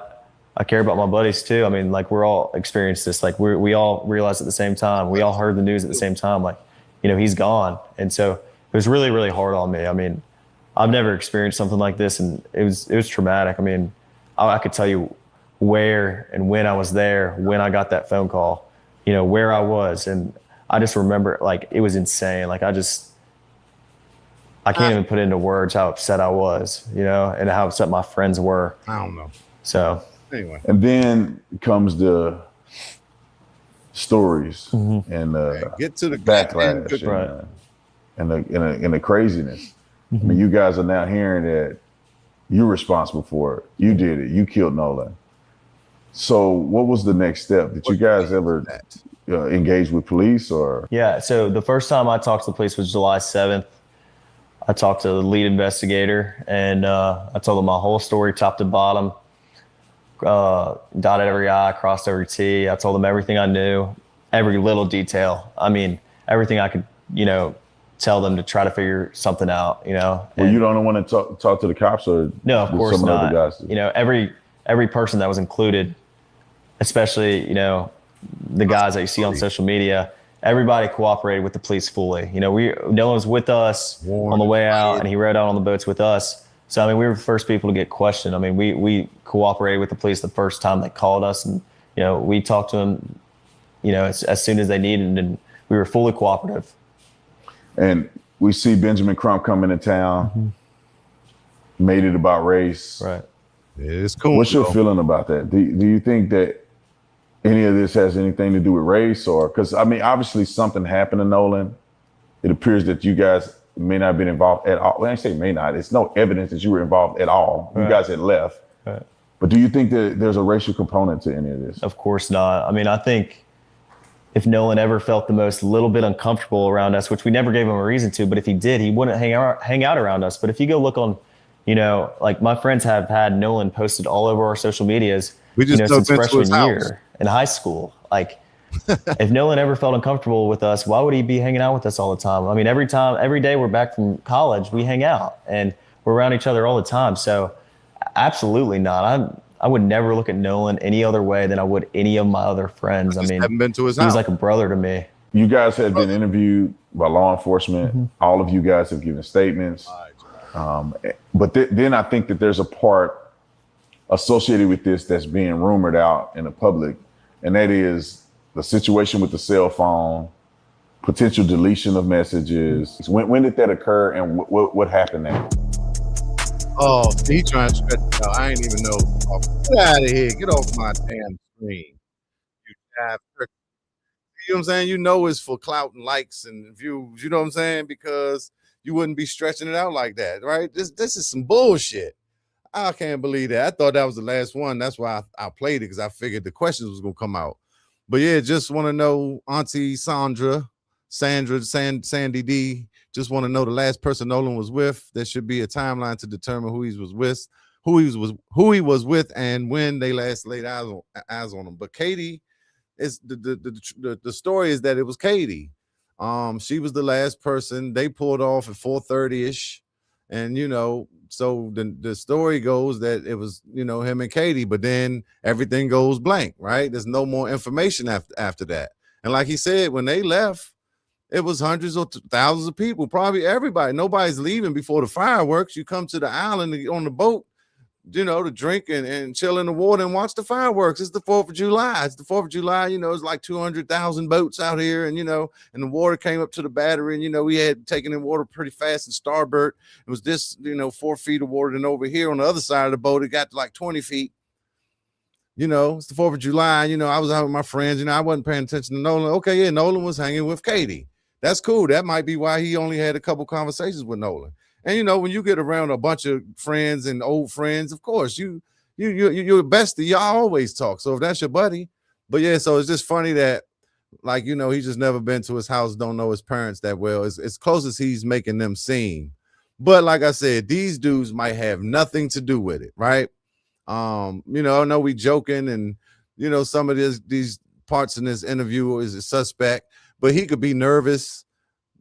care about my buddies too. I mean, like, we're all experienced this. Like, we all realized at the same time. We all heard the news at the same time. Like, you know, he's gone. And so it was really, really hard on me. I mean, I've never experienced something like this, and it was traumatic. I mean, I could tell you where and when I was there, when I got that phone call, you know, where I was. And I just remember, like, it was insane. Like, I can't even put into words how upset I was, you know, and how upset my friends were. I don't know. So anyway. And then comes stories and get to the backlash right. and the craziness. I mean, you guys are now hearing that you're responsible for it. You did it. You killed Nolan. So what was the next step? Did you guys ever engage with police or? Yeah. So the first time I talked to the police was July 7th. I talked to the lead investigator, and I told him my whole story, top to bottom. Dotted every I, crossed every T. I told him everything I knew, every little detail. I mean, everything I could, you know, tell them to try to figure something out, you know. Well, you don't want to talk to the cops, or no, of course some not. Other guys? You know, every person that was included, especially, you know, the guys that you see on social media, everybody cooperated with the police fully. You know, Nolan was with us on the way out, and he rode out on the boats with us. So, I mean, we were the first people to get questioned. I mean, we cooperated with the police the first time they called us, and, you know, we talked to them, you know, as soon as they needed, and we were fully cooperative. And we see Benjamin Crump coming to town, made it about race. Right. It's cool. What's your feeling about that? Do you think that any of this has anything to do with race, or, because, I mean, obviously something happened to Nolan. It appears that you guys may not have been involved at all. When I say may not, it's no evidence that you were involved at all. You guys had left. Right. But do you think that there's a racial component to any of this? Of course not. I mean, I think if Nolan ever felt the most little bit uncomfortable around us, which we never gave him a reason to, but if he did, he wouldn't hang out around us. But if you go look on, you know, like my friends have had Nolan posted all over our social medias, we just since freshman year in high school. Like, if Nolan ever felt uncomfortable with us, why would he be hanging out with us all the time? I mean, every day we're back from college, we hang out and we're around each other all the time. So absolutely not. I would never look at Nolan any other way than I would any of my other friends. I mean, haven't been to his he was house. like a brother to me. You guys had been interviewed by law enforcement. All of you guys have given statements. But then I think that there's a part associated with this that's being rumored out in the public, and that is the situation with the cell phone, potential deletion of messages. When did that occur, and what happened there? Oh, he trying to stretch it out. I ain't even know. Oh, get out of here. Get off my damn screen. You jive turkey. You know what I'm saying? You know it's for clout and likes and views. You know what I'm saying? Because you wouldn't be stretching it out like that, right? This is some bullshit. I can't believe that. I thought that was the last one. That's why I played it, because I figured the questions was going to come out. But yeah, just want to know, Auntie Sandy D, just want to know the last person Nolan was with. There should be a timeline to determine who he was with, and when they last laid eyes on him. But Katie is the story is that it was Katie. She was the last person. They pulled off at 4:30ish, and you know, so the story goes that it was, you know, him and Katie, but then everything goes blank, right? There's no more information after that. And like he said, when they left, it was hundreds or thousands of people, probably everybody. Nobody's leaving before the fireworks. You come to the island on the boat, you know, to drink and chill in the water and watch the fireworks. It's the 4th of July. It's the 4th of July. You know, it's like 200,000 boats out here. And, you know, and the water came up to the battery. And, you know, we had taken in water pretty fast in starboard. It was this, you know, 4 feet of water. And over here on the other side of the boat, it got to like 20 feet. You know, it's the 4th of July. You know, I was out with my friends. You know, I wasn't paying attention to Nolan. Okay, yeah, Nolan was hanging with Katie. That's cool. That might be why he only had a couple conversations with Nolan. And, you know, when you get around a bunch of friends and old friends, of course, you're bestie. Y'all always talk. So if that's your buddy. But yeah, so it's just funny that, like, you know, he's just never been to his house, don't know his parents that well. It's close as he's making them seem. But like I said, these dudes might have nothing to do with it, right? You know, I know we joking, and, you know, some of these parts in this interview is a suspect, but he could be nervous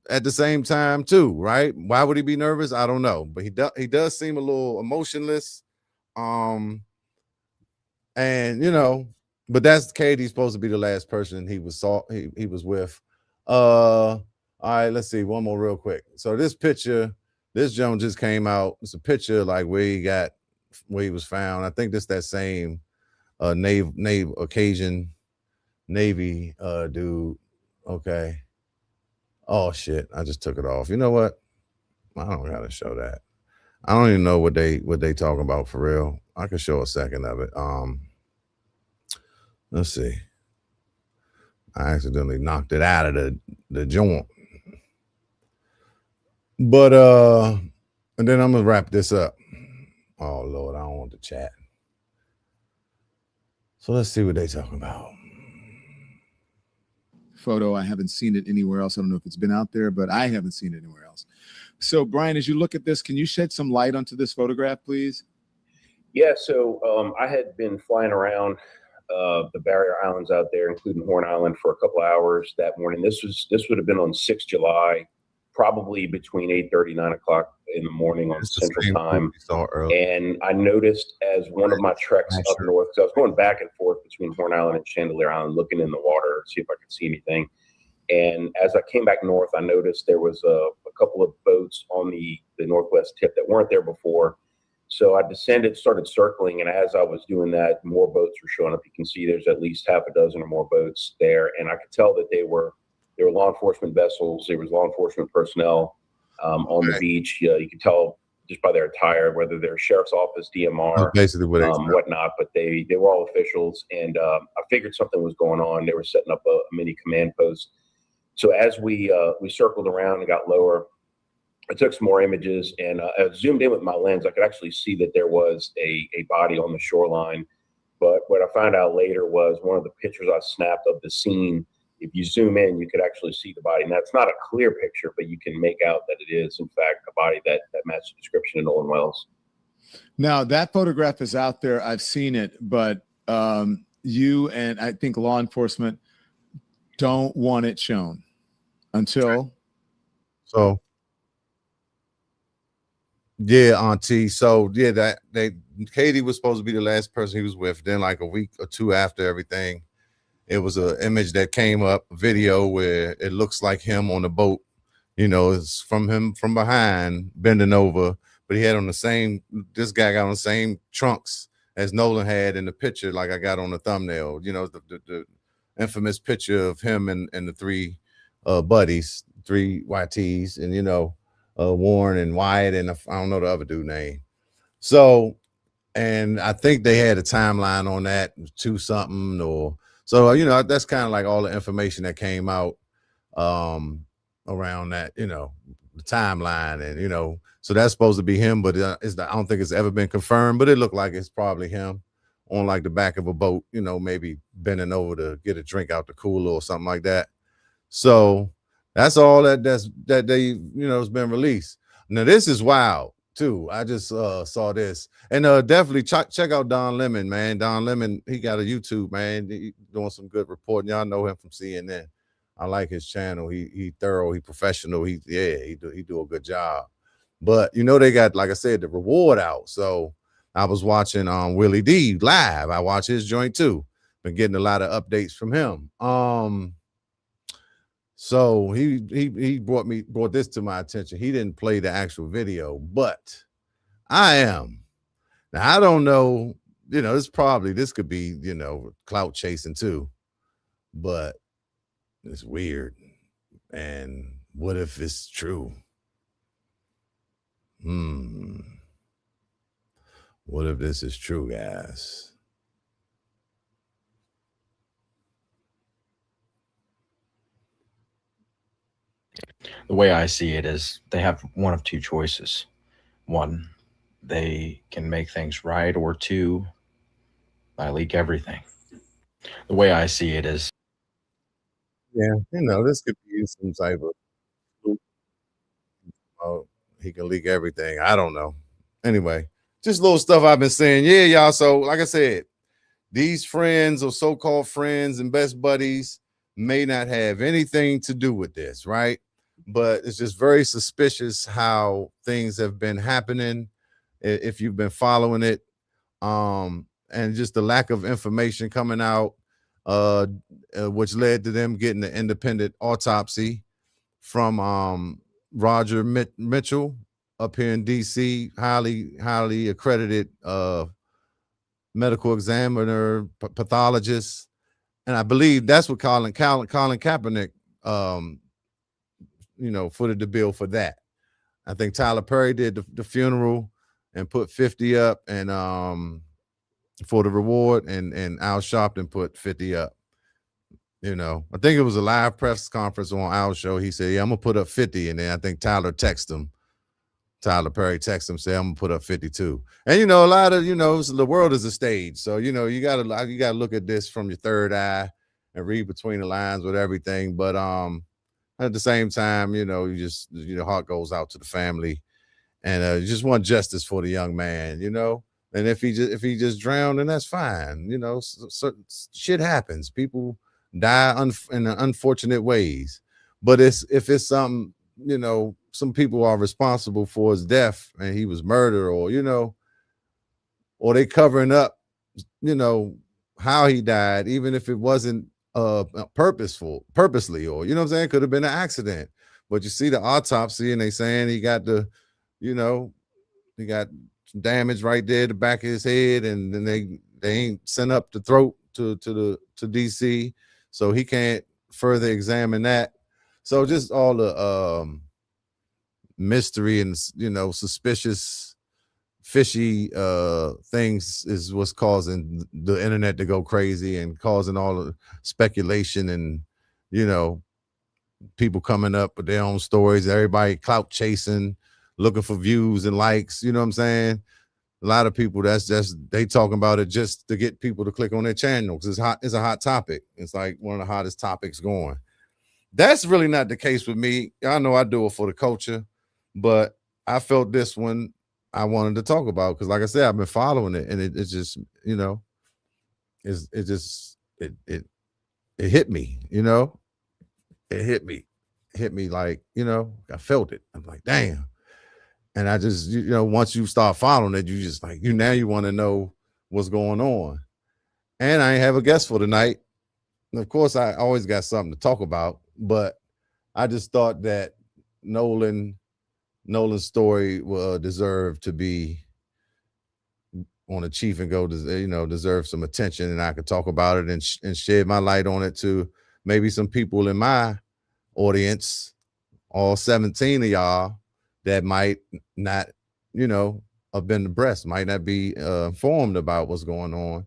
at the same time too, right? Why would he be nervous? I don't know, but he does seem a little emotionless. And you know, but that's Katie's supposed to be the last person he was with. All right, let's see one more real quick. So this picture, this Joan just came out. It's a picture like where he was found. I think this that same Cajun Navy dude. Okay. Oh shit, I just took it off. You know what? I don't gotta show that. I don't even know what they talking about for real. I could show a second of it. Let's see. I accidentally knocked it out of the joint. But and then I'm gonna wrap this up. Oh Lord, I don't want to chat. So let's see what they talking about. Photo. I haven't seen it anywhere else. I don't know if it's been out there, but I haven't seen it anywhere else. So Brian, as you look at this, can you shed some light onto this photograph, please? Yeah, so I had been flying around the barrier islands out there, including Horn Island, for a couple of hours that morning. This would have been on 6th July, probably between 8:30, 9 o'clock in the morning on Central Time. And I noticed as one of my treks up north, because I was going back and forth between Horn Island and Chandelier Island, looking in the water, see if I could see anything. And as I came back north, I noticed there was a couple of boats on the northwest tip that weren't there before. So I descended, started circling, and as I was doing that, more boats were showing up. You can see there's at least half a dozen or more boats there, and I could tell that they were law enforcement vessels. There was law enforcement personnel on the beach. You could tell just by their attire whether they're sheriff's office, DMR, basically what whatnot. But they were all officials, and I figured something was going on. They were setting up a mini command post. So as we circled around and got lower, I took some more images, and I zoomed in with my lens. I could actually see that there was a body on the shoreline. But what I found out later was one of the pictures I snapped of the scene, if you zoom in, you could actually see the body. Now, it's not a clear picture, but you can make out that it is, in fact, a body that matched the description of Nolan Wells. Now, that photograph is out there. I've seen it, but you and I think law enforcement don't want it shown until. So. Yeah, Auntie. So yeah, Katie was supposed to be the last person he was with. Then like a week or two after everything, it was an image that came up, a video where it looks like him on the boat. You know, it's from him from behind, bending over, but he had on this guy got on the same trunks as Nolan had in the picture, like I got on the thumbnail. You know, the infamous picture of him and the three buddies, three YTs, and you know, Warren and Wyatt, and I don't know the other dude name. So, and I think they had a timeline on that, 2 something, or so, you know, that's kind of like all the information that came out around that, you know, the timeline, and you know, so that's supposed to be him, but I don't think it's ever been confirmed, but it looked like it's probably him on like the back of a boat, you know, maybe bending over to get a drink out the cooler or something like that. So that's all that they, you know, has been released. Now this is wild too. I just saw this, and definitely check out Don Lemon, man. Don Lemon, he got a YouTube, man. He doing some good reporting. Y'all know him from CNN. I like his channel. He thorough. He professional. He do a good job. But you know they got, like I said, the reward out. So I was watching Willie D live. I watch his joint too. Been getting a lot of updates from him. So he brought this to my attention. He didn't play the actual video, but I am. Now I don't know, you know, this could be, you know, clout chasing too, but it's weird. And what if it's true? What if this is true, guys? The way I see it is they have one of 2 choices. 1, they can make things right, or 2, I leak everything. The way I see it is. Yeah, you know, this could be some type of, oh, he can leak everything. I don't know. Anyway, just little stuff I've been saying. Yeah, y'all. So like I said, these friends or so-called friends and best buddies may not have anything to do with this, right? But it's just very suspicious how things have been happening if you've been following it, and just the lack of information coming out, which led to them getting the independent autopsy from Roger Mitchell up here in DC, highly accredited medical examiner, pathologist, and I believe that's what Colin Kaepernick you know, footed the bill for that. I think Tyler Perry did the funeral and put 50 up, and for the reward, and Al Sharpton put 50 up. You know, I think it was a live press conference on Al's show. He said, yeah, I'm gonna put up 50, and then I think Tyler Perry texted him, say, I'm gonna put up 52. And you know, a lot of, you know, the world is a stage, so you know, you gotta look at this from your third eye and read between the lines with everything. But at the same time, you know, your heart goes out to the family, and you just want justice for the young man, you know. And if he just drowned, then that's fine. You know, certain shit happens. People die in unfortunate ways. But if it's something, you know, some people are responsible for his death and he was murdered, or, you know, or they covering up, you know, how he died, even if it wasn't purposely, or, you know what I'm saying, could have been an accident. But you see the autopsy and they saying he got he got damage right there, the back of his head, and then they ain't sent up the throat to DC, so he can't further examine that. So just all the mystery and suspicious, fishy things is what's causing the internet to go crazy and causing all the speculation and people coming up with their own stories, everybody clout chasing, looking for views and likes. You know what I'm saying? A lot of people, that's just, they talking about it just to get people to click on their channel because it's a hot topic. It's like one of the hottest topics going. That's really not the case with me. I know I do it for the culture, but I felt this one I wanted to talk about because, like I said, I've been following it, and it's just, it hit me, it hit me like, I felt it. I'm like, damn. And I just, once you start following it, you just like, now you want to know what's going on. And I have a guest for tonight. And of course, I always got something to talk about, but I just thought that Nolan's story deserved to be on a Cheef and Go, deserve some attention, and I could talk about it and shed my light on it to maybe some people in my audience, all 17 of y'all, that might not, have been abreast, might not be informed about what's going on.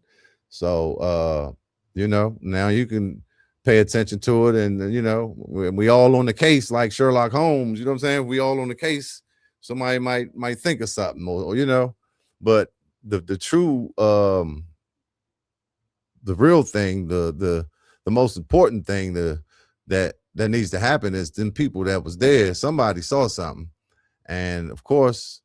So, now you can pay attention to it, and we all on the case like Sherlock Holmes. You know what I'm saying? We all on the case. Somebody might think of something, or but the true, the real thing, the most important thing that needs to happen is them people that was there. Somebody saw something, and of course,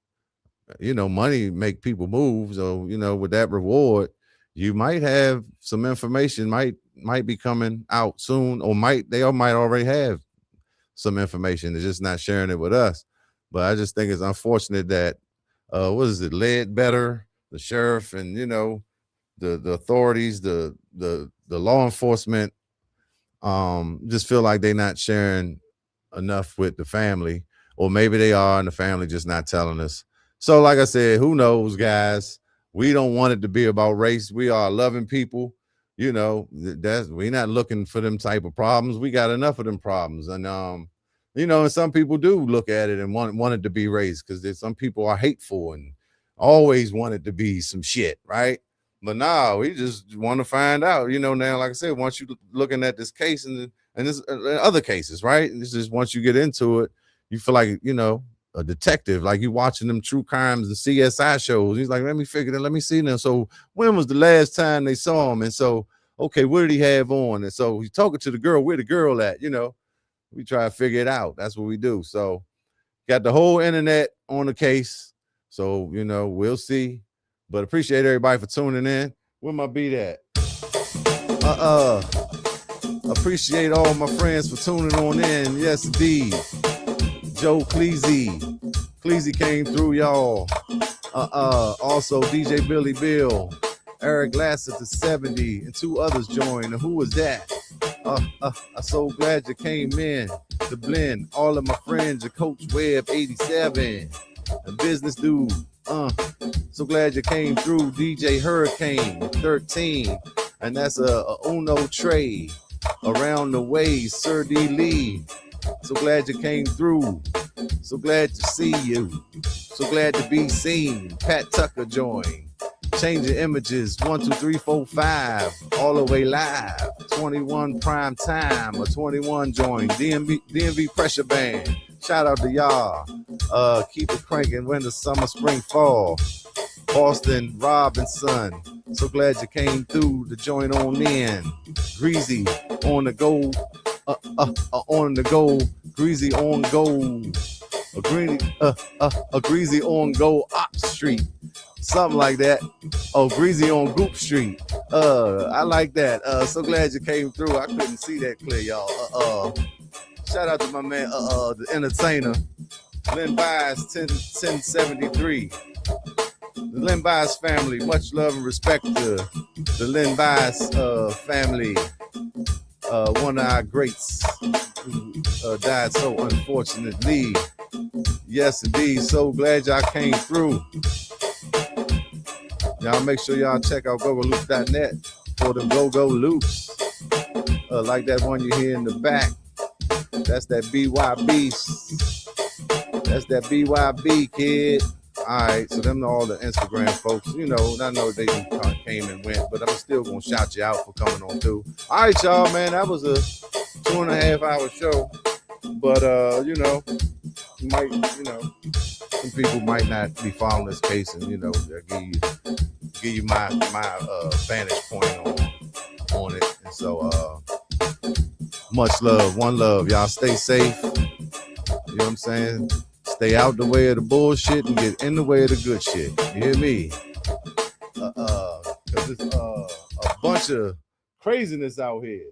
money make people move. So with that reward, you might have some information might be coming out soon, or might already have some information. They're just not sharing it with us. But I just think it's unfortunate that what is it, Ledbetter, the sheriff, and the authorities, the law enforcement, just feel like they're not sharing enough with the family, or maybe they are and the family just not telling us. So like I said, who knows, guys? We don't want it to be about race. We are loving people. We're not looking for them type of problems. We got enough of them problems. And and some people do look at it and want it to be race, because some people are hateful and always want it to be some shit, right? But now we just want to find out, now, like I said, once you looking at this case and this other cases, right? This is, once you get into it, you feel like, a detective, like you watching them true crimes and CSI shows. He's like, let me figure that, let me see now. So when was the last time they saw him? And so, okay, what did he have on? And so he's talking to the girl, where the girl at? We try to figure it out. That's what we do. So got the whole internet on the case. So, we'll see. But appreciate everybody for tuning in. Where my beat at? Appreciate all my friends for tuning on in. Yes, indeed. Joe Cleasy. Cleasy came through, y'all. Also DJ Billy Bill, Eric Glass at the 70, and 2 others joined. And who was that? I'm so glad you came in. The blend, all of my friends, your Coach Webb 87, a business dude. So glad you came through. DJ Hurricane 13, and that's a Uno Trey. Around the way, Sir D Lee. So glad you came through. So glad to see you. So glad to be seen. Pat Tucker joined. Changing images 1, 2, 3, 4, 5, all the way live. 21 prime time, or 21 join. DMV Pressure Band. Shout out to y'all. Keep it cranking. Winter, summer, spring, fall. Boston Robinson. So glad you came through to join on in. Greasy on the go. On the go. Greasy on go. A Greasy on go up street. Something like that. Oh, Greasy on Goop Street. I like that. So glad you came through. I couldn't see that clear, y'all. Shout out to my man, the entertainer, Lynn Bias 1073. The Lynn Bias family, much love and respect to the Lynn Bias family. One of our greats who died so unfortunately. Yes, indeed. So glad y'all came through. Y'all make sure y'all check out GoGoLoops.net for them Go-Go Loops. Like that one you hear in the back. That's that BYB. That's that BYB, kid. All right, so them are all the Instagram folks. You know, I know they came and went, but I'm still going to shout you out for coming on through. All right, y'all, man, that was a 2.5-hour show. But, you know, some people might not be following this case, and, you know, I'll give you my vantage point on it. And so, much love, one love. Y'all stay safe. You know what I'm saying? Stay out the way of the bullshit and get in the way of the good shit. You hear me? Because it's a bunch of craziness out here.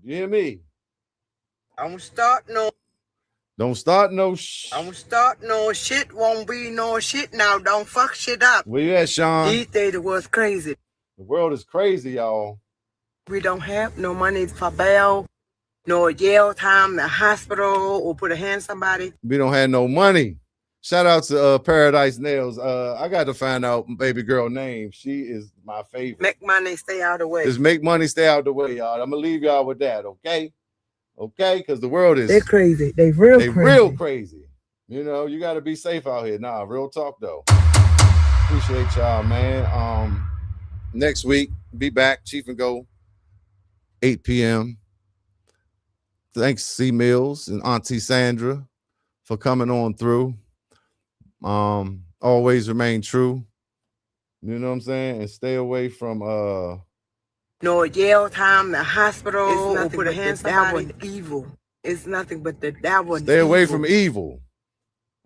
You hear me? Don't start no shit. Won't be no shit now. Don't fuck shit up. Where you at, Sean? These days the world's crazy. The world is crazy, y'all. We don't have no money for bail, no jail time, the hospital, or put a hand on somebody. We don't have no money. Shout out to Paradise Nails. I got to find out baby girl name. She is my favorite. Make money, stay out of the way. Just make money, stay out of the way, y'all. I'm gonna leave y'all with that, okay? Okay, because the world is they're crazy. They real crazy. You know, you got to be safe out here. Nah, real talk though. Appreciate y'all, man. Next week, be back. Cheef and Go, 8 p.m. Thanks, C Mills and Auntie Sandra, for coming on through. Always remain true. You know what I'm saying? And stay away from no jail time, the hospital, or put a hand on somebody. That was evil. It's nothing but the devil. Stay away from evil.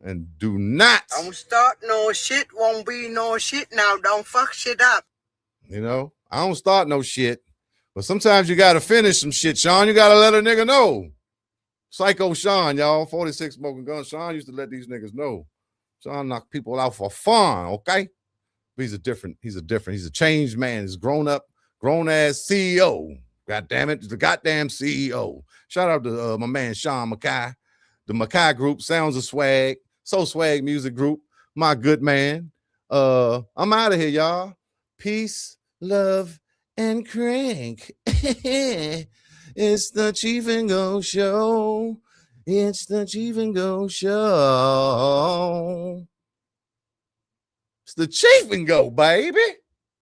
And do not. Don't start no shit. Won't be no shit now. Don't fuck shit up. You know, I don't start no shit. But sometimes you got to finish some shit, Sean. You got to let a nigga know. Psycho Sean, y'all. 46 smoking guns. Sean used to let these niggas know. Sean knock people out for fun, okay? But he's a changed man. He's grown up, grown-ass CEO. God damn it. The goddamn CEO. Shout out to my man, Sean Mackay. The Mackay Group, Sounds of Swag. So Swag Music Group. My good man. I'm out of here, y'all. Peace, love, and crank. It's the Cheef and Go Show. It's the Cheef and Go Show. It's the Cheef and Go, baby.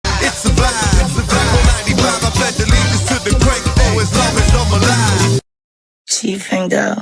It's a vibe. It's a vibe. 95, I pledge allegiance to the great. Oh, as long as I'm alive. Cheef and Go.